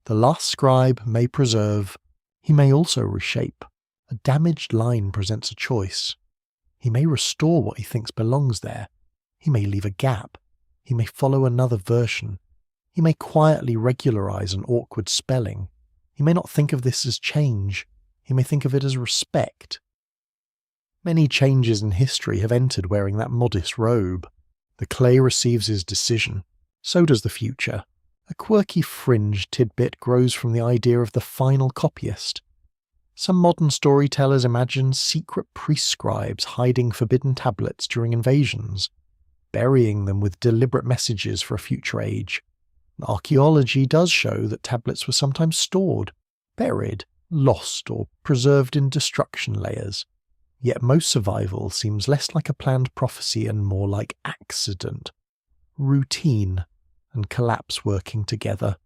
The last scribe may preserve. He may also reshape. A damaged line presents a choice. He may restore what he thinks belongs there. He may leave a gap. He may follow another version. He may quietly regularize an awkward spelling. He may not think of this as change. He may think of it as respect. Many changes in history have entered wearing that modest robe. The clay receives his decision. So does the future. A quirky fringe tidbit grows from the idea of the final copyist. Some modern storytellers imagine secret priest scribes hiding forbidden tablets during invasions, burying them with deliberate messages for a future age. Archaeology does show that tablets were sometimes stored, buried, lost, or preserved in destruction layers. Yet most survival seems less like a planned prophecy and more like accident, routine, and collapse working together.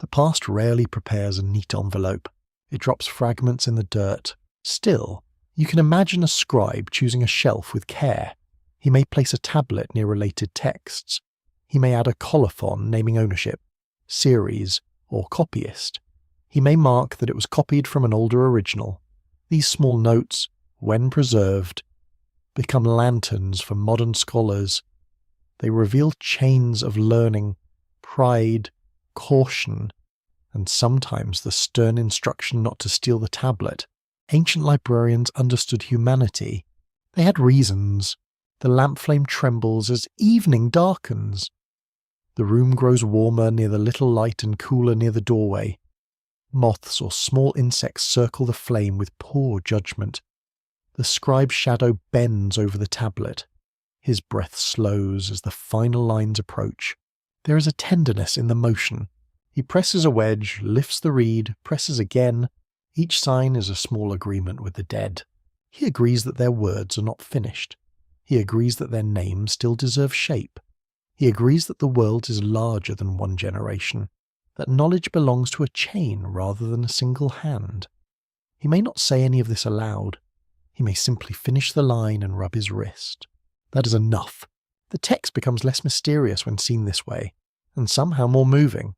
The past rarely prepares a neat envelope. It drops fragments in the dirt. Still, you can imagine a scribe choosing a shelf with care. He may place a tablet near related texts. He may add a colophon naming ownership, series, or copyist. He may mark that it was copied from an older original. These small notes, when preserved, become lanterns for modern scholars. They reveal chains of learning, pride, caution, and sometimes the stern instruction not to steal the tablet. Ancient librarians understood humanity. They had reasons. The lamp flame trembles as evening darkens. The room grows warmer near the little light and cooler near the doorway. Moths or small insects circle the flame with poor judgment. The scribe's shadow bends over the tablet. His breath slows as the final lines approach. There is a tenderness in the motion. He presses a wedge, lifts the reed, presses again. Each sign is a small agreement with the dead. He agrees that their words are not finished. He agrees that their names still deserve shape. He agrees that the world is larger than one generation, that knowledge belongs to a chain rather than a single hand. He may not say any of this aloud. He may simply finish the line and rub his wrist. That is enough. The text becomes less mysterious when seen this way, and somehow more moving.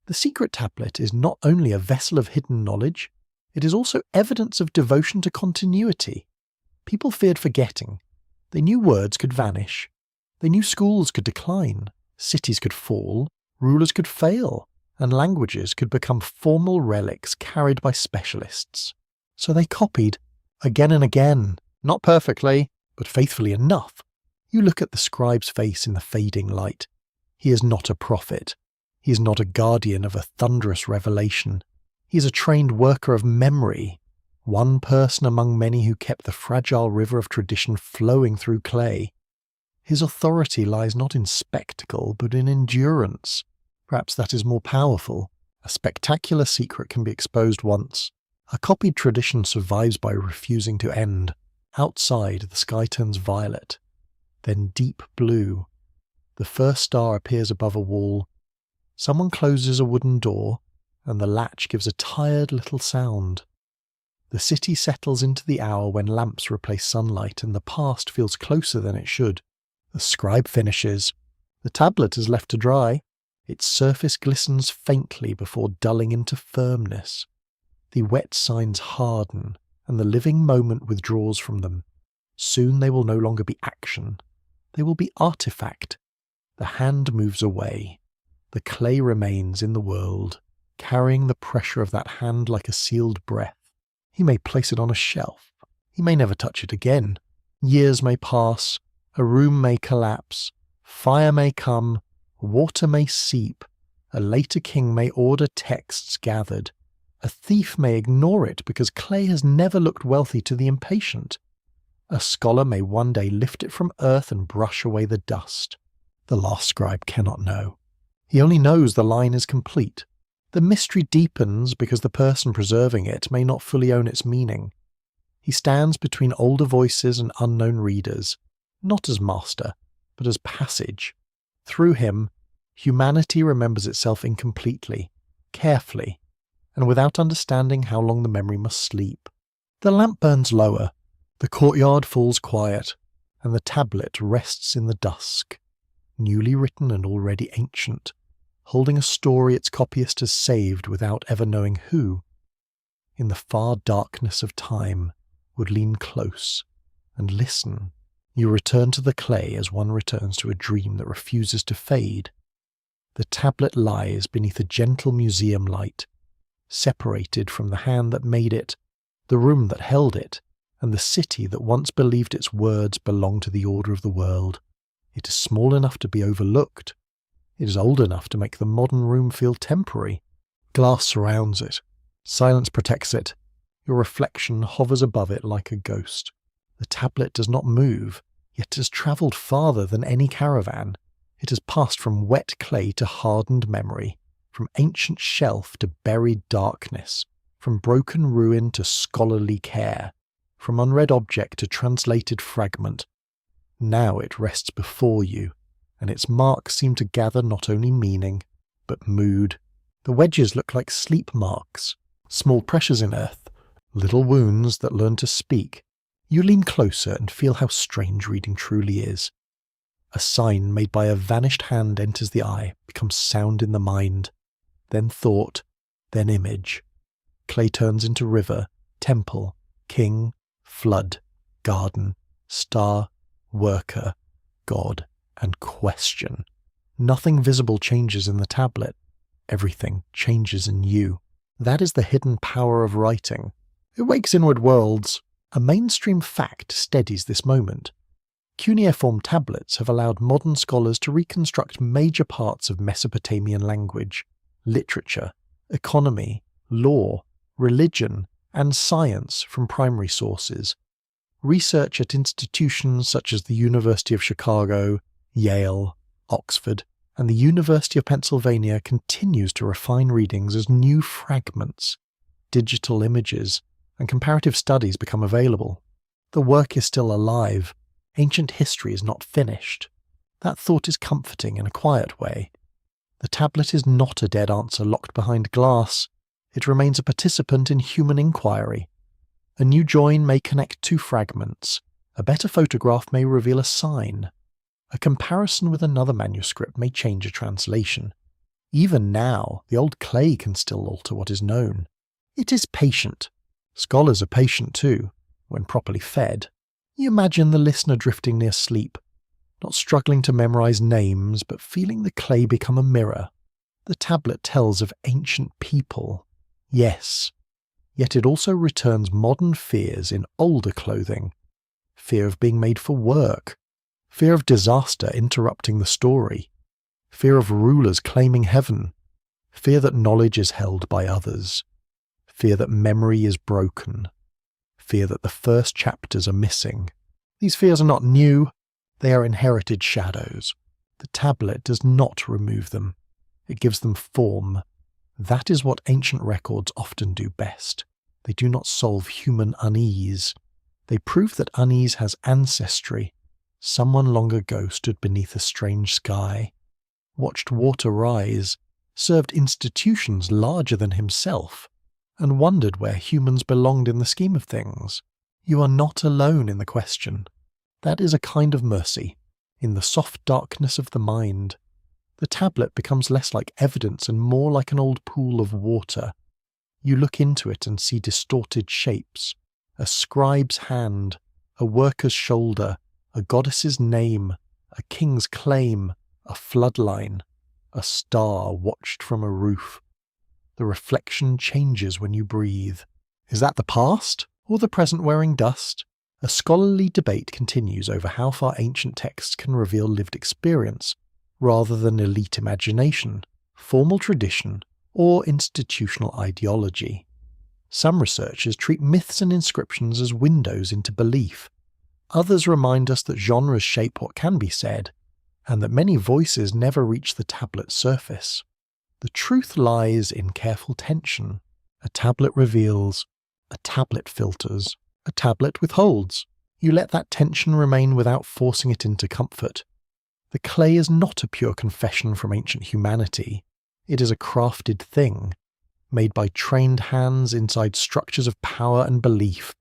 The secret tablet is not only a vessel of hidden knowledge, it is also evidence of devotion to continuity. People feared forgetting. They knew words could vanish. They knew schools could decline, cities could fall, rulers could fail, and languages could become formal relics carried by specialists. So they copied, again and again, not perfectly, but faithfully enough. You look at the scribe's face in the fading light. He is not a prophet. He is not a guardian of a thunderous revelation. He is a trained worker of memory, one person among many who kept the fragile river of tradition flowing through clay. His authority lies not in spectacle, but in endurance. Perhaps that is more powerful. A spectacular secret can be exposed once. A copied tradition survives by refusing to end. Outside, the sky turns violet, then deep blue. The first star appears above a wall. Someone closes a wooden door, and the latch gives a tired little sound. The city settles into the hour when lamps replace sunlight and the past feels closer than it should. The scribe finishes. The tablet is left to dry. Its surface glistens faintly before dulling into firmness. The wet signs harden, and the living moment withdraws from them. Soon they will no longer be action. They will be artifact. The hand moves away. The clay remains in the world, carrying the pressure of that hand like a sealed breath. He may place it on a shelf. He may never touch it again. Years may pass. A room may collapse. Fire may come. Water may seep. A later king may order texts gathered. A thief may ignore it because clay has never looked wealthy to the impatient. A scholar may one day lift it from earth and brush away the dust. The last scribe cannot know. He only knows the line is complete. The mystery deepens because the person preserving it may not fully own its meaning. He stands between older voices and unknown readers, not as master, but as passage. Through him, humanity remembers itself incompletely, carefully, and without understanding how long the memory must sleep. The lamp burns lower, the courtyard falls quiet, and the tablet rests in the dusk, newly written and already ancient, holding a story its copyist has saved without ever knowing who. In the far darkness of time, would lean close and listen. You return to the clay as one returns to a dream that refuses to fade. The tablet lies beneath a gentle museum light, separated from the hand that made it, the room that held it, and the city that once believed its words belonged to the order of the world. It is small enough to be overlooked. It is old enough to make the modern room feel temporary. Glass surrounds it. Silence protects it. Your reflection hovers above it like a ghost. The tablet does not move, yet it has travelled farther than any caravan. It has passed from wet clay to hardened memory, from ancient shelf to buried darkness, from broken ruin to scholarly care, from unread object to translated fragment. Now it rests before you, and its marks seem to gather not only meaning, but mood. The wedges look like sleep marks, small pressures in earth, little wounds that learn to speak. You lean closer and feel how strange reading truly is. A sign made by a vanished hand enters the eye, becomes sound in the mind, then thought, then image. Clay turns into river, temple, king, flood, garden, star, worker, god, and question. Nothing visible changes in the tablet. Everything changes in you. That is the hidden power of writing. It wakes inward worlds. A mainstream fact steadies this moment. Cuneiform tablets have allowed modern scholars to reconstruct major parts of Mesopotamian language, literature, economy, law, religion, and science from primary sources. Research at institutions such as the University of Chicago, Yale, Oxford, and the University of Pennsylvania continues to refine readings as new fragments, digital images, and comparative studies become available. The work is still alive. Ancient history is not finished. That thought is comforting in a quiet way. The tablet is not a dead answer locked behind glass. It remains a participant in human inquiry. A new join may connect two fragments. A better photograph may reveal a sign. A comparison with another manuscript may change a translation. Even now, the old clay can still alter what is known. It is patient. Scholars are patient too, when properly fed. You imagine the listener drifting near sleep, not struggling to memorize names, but feeling the clay become a mirror. The tablet tells of ancient people. Yes, yet it also returns modern fears in older clothing. Fear of being made for work. Fear of disaster interrupting the story. Fear of rulers claiming heaven. Fear that knowledge is held by others. Fear that memory is broken. Fear that the first chapters are missing. These fears are not new. They are inherited shadows. The tablet does not remove them. It gives them form. That is what ancient records often do best. They do not solve human unease. They prove that unease has ancestry. Someone long ago stood beneath a strange sky, watched water rise, served institutions larger than himself, and wondered where humans belonged in the scheme of things. You are not alone in the question. That is a kind of mercy. In the soft darkness of the mind, the tablet becomes less like evidence and more like an old pool of water. You look into it and see distorted shapes, a scribe's hand, a worker's shoulder, a goddess's name, a king's claim, a floodline, a star watched from a roof. The reflection changes when you breathe. Is that the past, or the present wearing dust? A scholarly debate continues over how far ancient texts can reveal lived experience, rather than elite imagination, formal tradition, or institutional ideology. Some researchers treat myths and inscriptions as windows into belief. Others remind us that genres shape what can be said, and that many voices never reach the tablet's surface. The truth lies in careful tension. A tablet reveals, a tablet filters, a tablet withholds. You let that tension remain without forcing it into comfort. The clay is not a pure confession from ancient humanity. It is a crafted thing, made by trained hands inside structures of power and belief.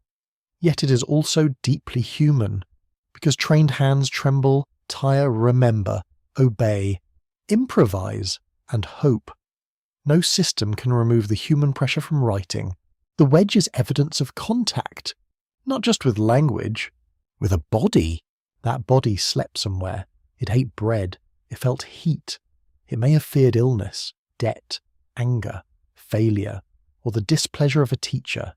Yet it is also deeply human, because trained hands tremble, tire, remember, obey, improvise, and hope. No system can remove the human pressure from writing. The wedge is evidence of contact, not just with language, with a body. That body slept somewhere. It ate bread. It felt heat. It may have feared illness, debt, anger, failure, or the displeasure of a teacher.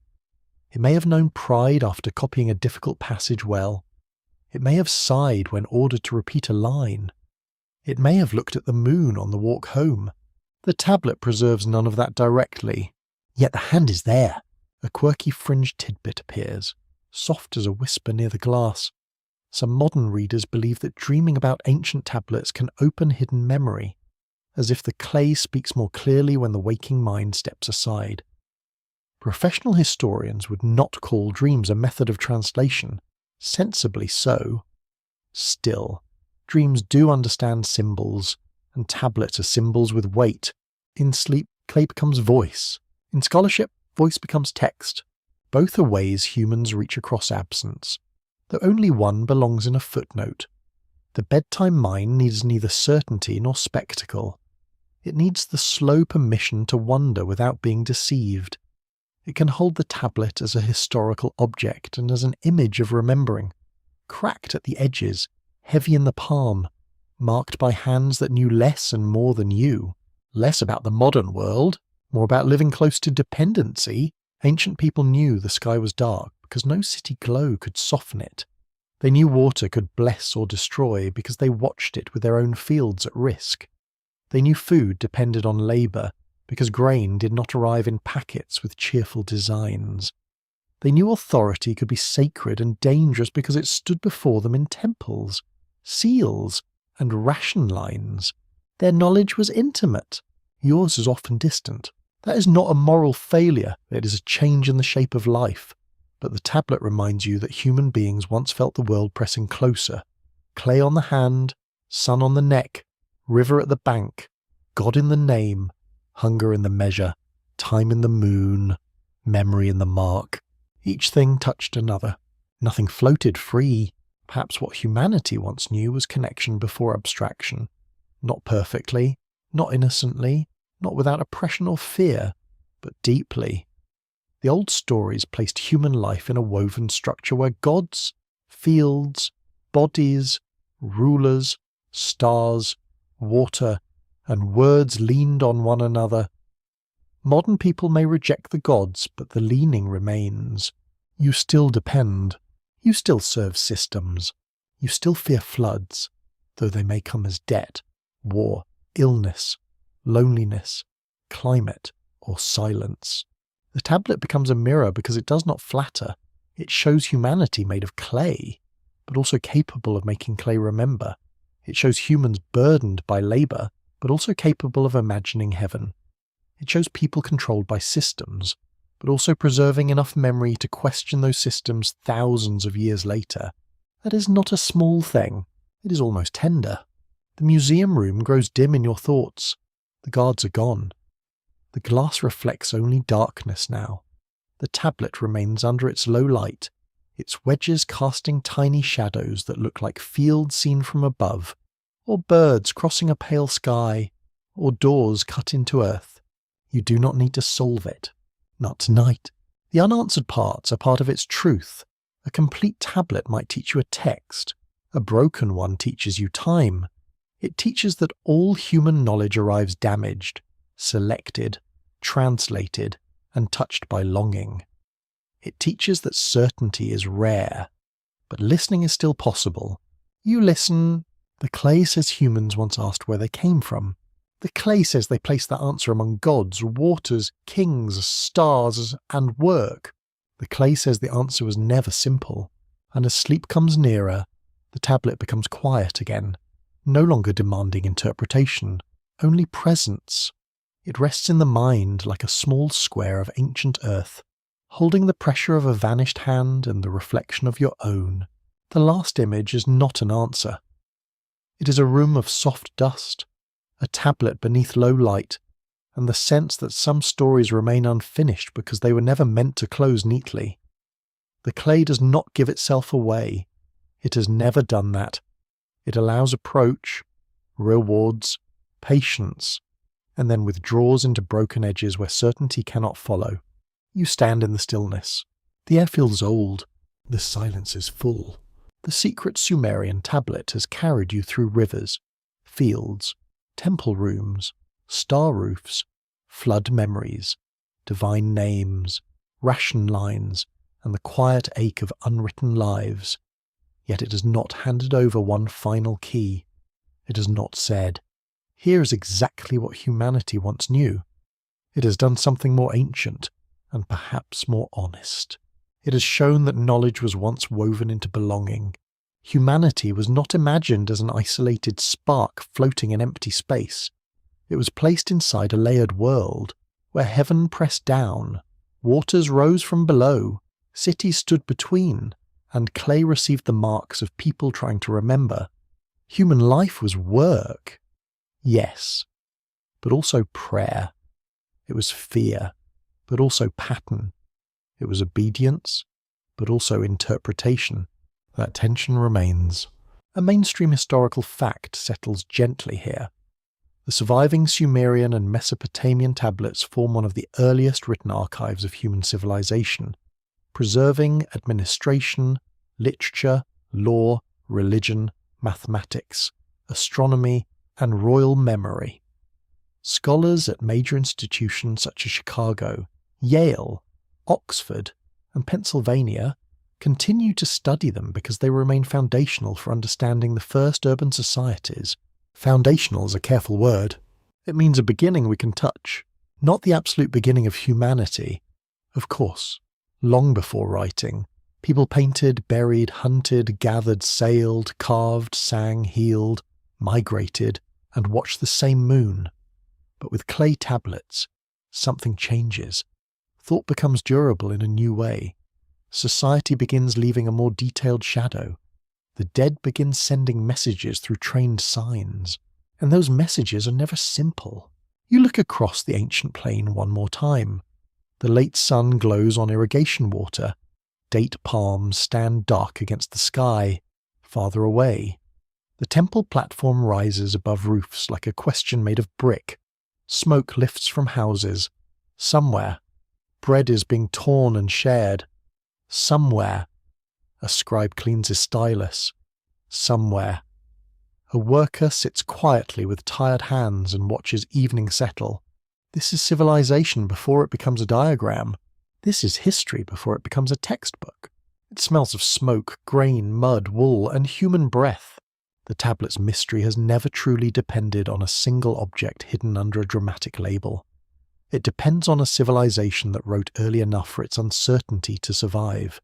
It may have known pride after copying a difficult passage well. It may have sighed when ordered to repeat a line. It may have looked at the moon on the walk home. The tablet preserves none of that directly. Yet the hand is there. A quirky fringed tidbit appears, soft as a whisper near the glass. Some modern readers believe that dreaming about ancient tablets can open hidden memory, as if the clay speaks more clearly when the waking mind steps aside. Professional historians would not call dreams a method of translation, sensibly so. Still, dreams do understand symbols, and tablets are symbols with weight. In sleep, clay becomes voice. In scholarship, voice becomes text. Both are ways humans reach across absence, though only one belongs in a footnote. The bedtime mind needs neither certainty nor spectacle. It needs the slow permission to wonder without being deceived. It can hold the tablet as a historical object and as an image of remembering, cracked at the edges, heavy in the palm, marked by hands that knew less and more than you. Less about the modern world, more about living close to dependency. Ancient people knew the sky was dark because no city glow could soften it. They knew water could bless or destroy because they watched it with their own fields at risk. They knew food depended on labour because grain did not arrive in packets with cheerful designs. They knew authority could be sacred and dangerous because it stood before them in temples, seals, and ration lines. Their knowledge was intimate. Yours is often distant. That is not a moral failure, it is a change in the shape of life. But the tablet reminds you that human beings once felt the world pressing closer. Clay on the hand, sun on the neck, river at the bank, God in the name, hunger in the measure, time in the moon, memory in the mark. Each thing touched another. Nothing floated free. Perhaps what humanity once knew was connection before abstraction. Not perfectly, not innocently, not without oppression or fear, but deeply. The old stories placed human life in a woven structure where gods, fields, bodies, rulers, stars, water, and words leaned on one another. Modern people may reject the gods, but the leaning remains. You still depend. You still serve systems. You still fear floods, though they may come as debt, war, illness, loneliness, climate, or silence. The tablet becomes a mirror because it does not flatter. It shows humanity made of clay, but also capable of making clay remember. It shows humans burdened by labour, but also capable of imagining heaven. It shows people controlled by systems, but also preserving enough memory to question those systems thousands of years later. That is not a small thing. It is almost tender. The museum room grows dim in your thoughts. The guards are gone. The glass reflects only darkness now. The tablet remains under its low light, its wedges casting tiny shadows that look like fields seen from above, or birds crossing a pale sky, or doors cut into earth. You do not need to solve it. Not tonight. The unanswered parts are part of its truth. A complete tablet might teach you a text. A broken one teaches you time. It teaches that all human knowledge arrives damaged, selected, translated, and touched by longing. It teaches that certainty is rare, but listening is still possible. You listen. The clay says humans once asked where they came from. The clay says they placed that answer among gods, waters, kings, stars, and work. The clay says the answer was never simple, and as sleep comes nearer, the tablet becomes quiet again, no longer demanding interpretation, only presence. It rests in the mind like a small square of ancient earth, holding the pressure of a vanished hand and the reflection of your own. The last image is not an answer. It is a room of soft dust, a tablet beneath low light, and the sense that some stories remain unfinished because they were never meant to close neatly. The clay does not give itself away. It has never done that. It allows approach, rewards, patience, and then withdraws into broken edges where certainty cannot follow. You stand in the stillness. The air feels old. The silence is full. The secret Sumerian tablet has carried you through rivers, fields, temple rooms, star roofs, flood memories, divine names, ration lines, and the quiet ache of unwritten lives. Yet it has not handed over one final key. It has not said, "Here is exactly what humanity once knew." It has done something more ancient, and perhaps more honest. It has shown that knowledge was once woven into belonging. Humanity was not imagined as an isolated spark floating in empty space. It was placed inside a layered world, where heaven pressed down, waters rose from below, cities stood between, and clay received the marks of people trying to remember. Human life was work, yes, but also prayer. It was fear, but also pattern. It was obedience, but also interpretation. That tension remains. A mainstream historical fact settles gently here. The surviving Sumerian and Mesopotamian tablets form one of the earliest written archives of human civilization, preserving administration, literature, law, religion, mathematics, astronomy, and royal memory. Scholars at major institutions such as Chicago, Yale, Oxford, and Pennsylvania continue to study them because they remain foundational for understanding the first urban societies. Foundational is a careful word. It means a beginning we can touch, not the absolute beginning of humanity. Of course, long before writing, people painted, buried, hunted, gathered, sailed, carved, sang, healed, migrated, and watched the same moon. But with clay tablets, something changes. Thought becomes durable in a new way. Society begins leaving a more detailed shadow. The dead begin sending messages through trained signs, and those messages are never simple. You look across the ancient plain one more time. The late sun glows on irrigation water. Date palms stand dark against the sky. Farther away, the temple platform rises above roofs like a question made of brick. Smoke lifts from houses. Somewhere, bread is being torn and shared. Somewhere, a scribe cleans his stylus. Somewhere, a worker sits quietly with tired hands and watches evening settle. This is civilization before it becomes a diagram. This is history before it becomes a textbook. It smells of smoke, grain, mud, wool, and human breath. The tablet's mystery has never truly depended on a single object hidden under a dramatic label. It depends on a civilization that wrote early enough for its uncertainty to survive.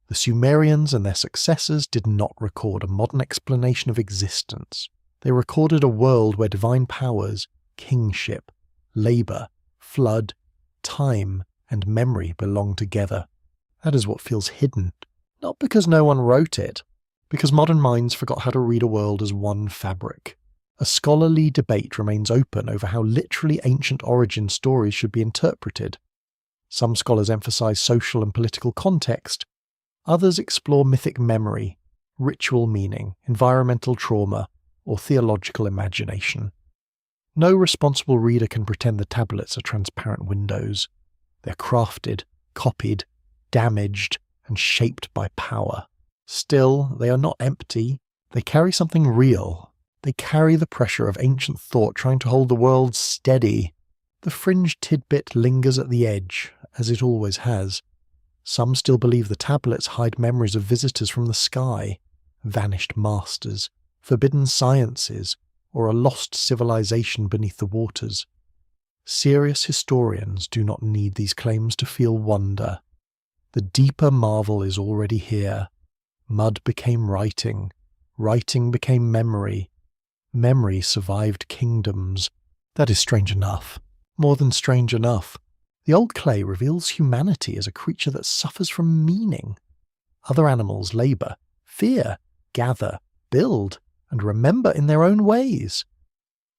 The Sumerians and their successors did not record a modern explanation of existence. They recorded a world where divine powers, kingship, labor, flood, time, and memory belong together. That is what feels hidden, not because no one wrote it, because modern minds forgot how to read a world as one fabric. A scholarly debate remains open over how literally ancient origin stories should be interpreted. Some scholars emphasize social and political context. Others explore mythic memory, ritual meaning, environmental trauma, or theological imagination. No responsible reader can pretend the tablets are transparent windows. They're crafted, copied, damaged, and shaped by power. Still, they are not empty. They carry something real. They carry the pressure of ancient thought trying to hold the world steady. The fringe tidbit lingers at the edge, as it always has. Some still believe the tablets hide memories of visitors from the sky, vanished masters, forbidden sciences, or a lost civilization beneath the waters. Serious historians do not need these claims to feel wonder. The deeper marvel is already here. Mud became writing. Writing became memory. Memory survived kingdoms. That is strange enough. More than strange enough. The old clay reveals humanity as a creature that suffers from meaning. Other animals labor, fear, gather, build, and remember in their own ways.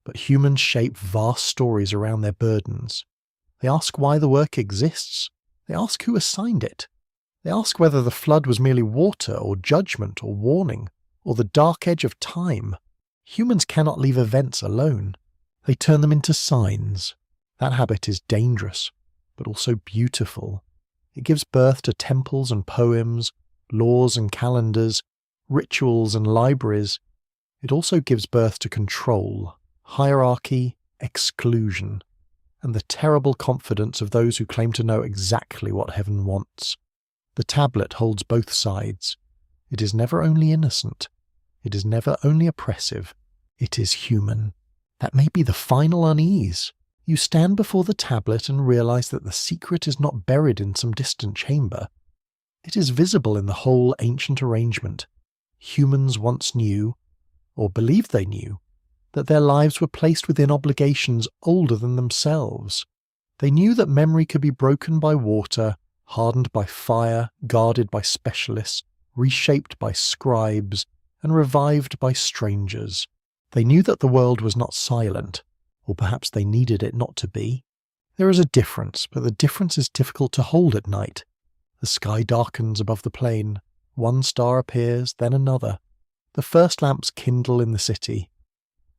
But humans shape vast stories around their burdens. They ask why the work exists. They ask who assigned it. They ask whether the flood was merely water or judgment or warning, or the dark edge of time. Humans cannot leave events alone. They turn them into signs. That habit is dangerous, but also beautiful. It gives birth to temples and poems, laws and calendars, rituals and libraries. It also gives birth to control, hierarchy, exclusion, and the terrible confidence of those who claim to know exactly what heaven wants. The tablet holds both sides. It is never only innocent. It is never only oppressive. It is human. That may be the final unease. You stand before the tablet and realize that the secret is not buried in some distant chamber. It is visible in the whole ancient arrangement. Humans once knew, or believed they knew, that their lives were placed within obligations older than themselves. They knew that memory could be broken by water, hardened by fire, guarded by specialists, reshaped by scribes, and revived by strangers. They knew that the world was not silent, or perhaps they needed it not to be. There is a difference, but the difference is difficult to hold at night. The sky darkens above the plain. One star appears, then another. The first lamps kindle in the city.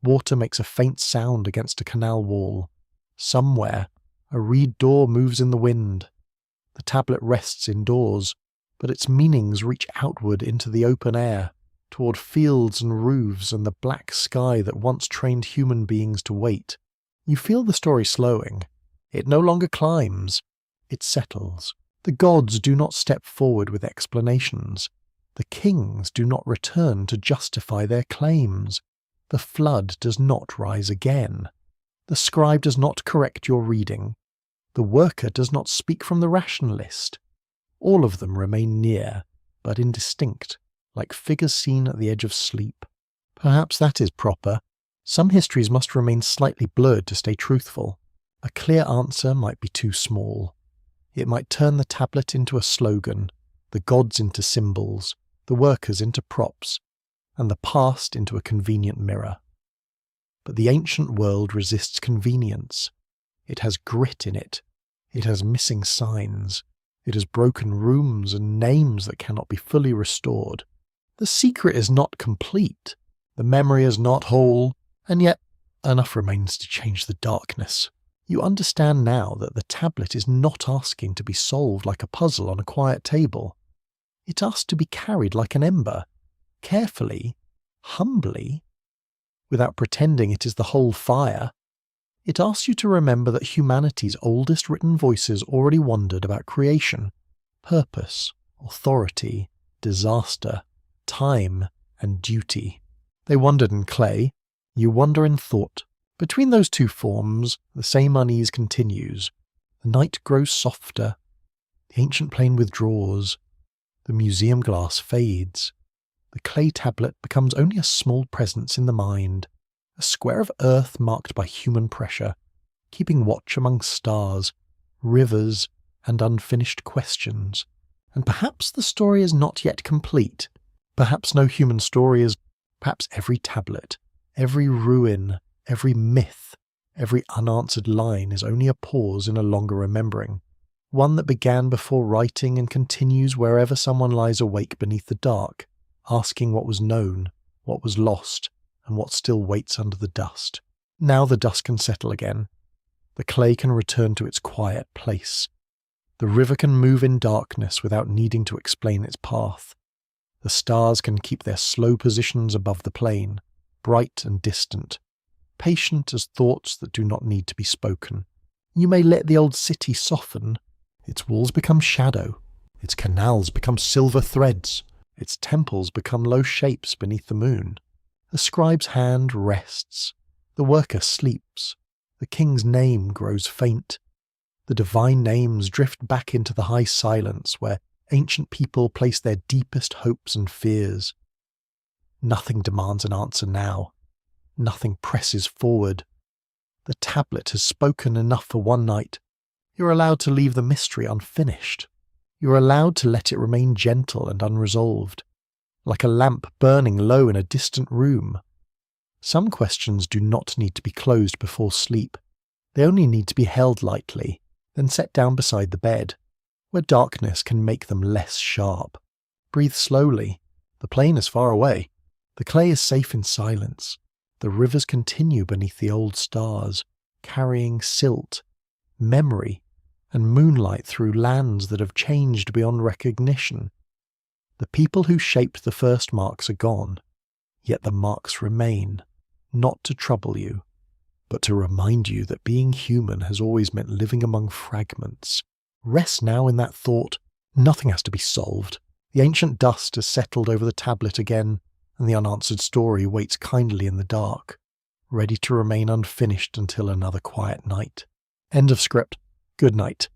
Water makes a faint sound against a canal wall. Somewhere, a reed door moves in the wind. The tablet rests indoors, but its meanings reach outward into the open air, toward fields and roofs and the black sky that once trained human beings to wait. You feel the story slowing. It no longer climbs. It settles. The gods do not step forward with explanations. The kings do not return to justify their claims. The flood does not rise again. The scribe does not correct your reading. The worker does not speak from the rationalist. All of them remain near, but indistinct, like figures seen at the edge of sleep. Perhaps that is proper. Some histories must remain slightly blurred to stay truthful. A clear answer might be too small. It might turn the tablet into a slogan, the gods into symbols, the workers into props, and the past into a convenient mirror. But the ancient world resists convenience. It has grit in it. It has missing signs. It has broken rooms and names that cannot be fully restored. The secret is not complete. The memory is not whole, and yet enough remains to change the darkness. You understand now that the tablet is not asking to be solved like a puzzle on a quiet table. It asks to be carried like an ember, carefully, humbly, without pretending it is the whole fire. It asks you to remember that humanity's oldest written voices already wondered about creation, purpose, authority, disaster, time, and duty. They wondered in clay. You wonder in thought. Between those two forms, the same unease continues. The night grows softer. The ancient plane withdraws. The museum glass fades. The clay tablet becomes only a small presence in the mind, a square of earth marked by human pressure, keeping watch among stars, rivers, and unfinished questions. And perhaps the story is not yet complete. Perhaps no human story is. Perhaps every tablet, every ruin, every myth, every unanswered line is only a pause in a longer remembering, one that began before writing and continues wherever someone lies awake beneath the dark, asking what was known, what was lost, and what still waits under the dust. Now the dust can settle again. The clay can return to its quiet place. The river can move in darkness without needing to explain its path. The stars can keep their slow positions above the plain, bright and distant, patient as thoughts that do not need to be spoken. You may let the old city soften. Its walls become shadow. Its canals become silver threads. Its temples become low shapes beneath the moon. The scribe's hand rests. The worker sleeps. The king's name grows faint. The divine names drift back into the high silence where ancient people place their deepest hopes and fears. Nothing demands an answer now. Nothing presses forward. The tablet has spoken enough for one night. You're allowed to leave the mystery unfinished. You're allowed to let it remain gentle and unresolved, like a lamp burning low in a distant room. Some questions do not need to be closed before sleep. They only need to be held lightly, then set down beside the bed, where darkness can make them less sharp. Breathe slowly. The plain is far away. The clay is safe in silence. The rivers continue beneath the old stars, carrying silt, memory, and moonlight through lands that have changed beyond recognition. The people who shaped the first marks are gone, yet the marks remain, not to trouble you, but to remind you that being human has always meant living among fragments. Rest now in that thought. Nothing has to be solved. The ancient dust has settled over the tablet again, and the unanswered story waits kindly in the dark, ready to remain unfinished until another quiet night. End of script. Good night.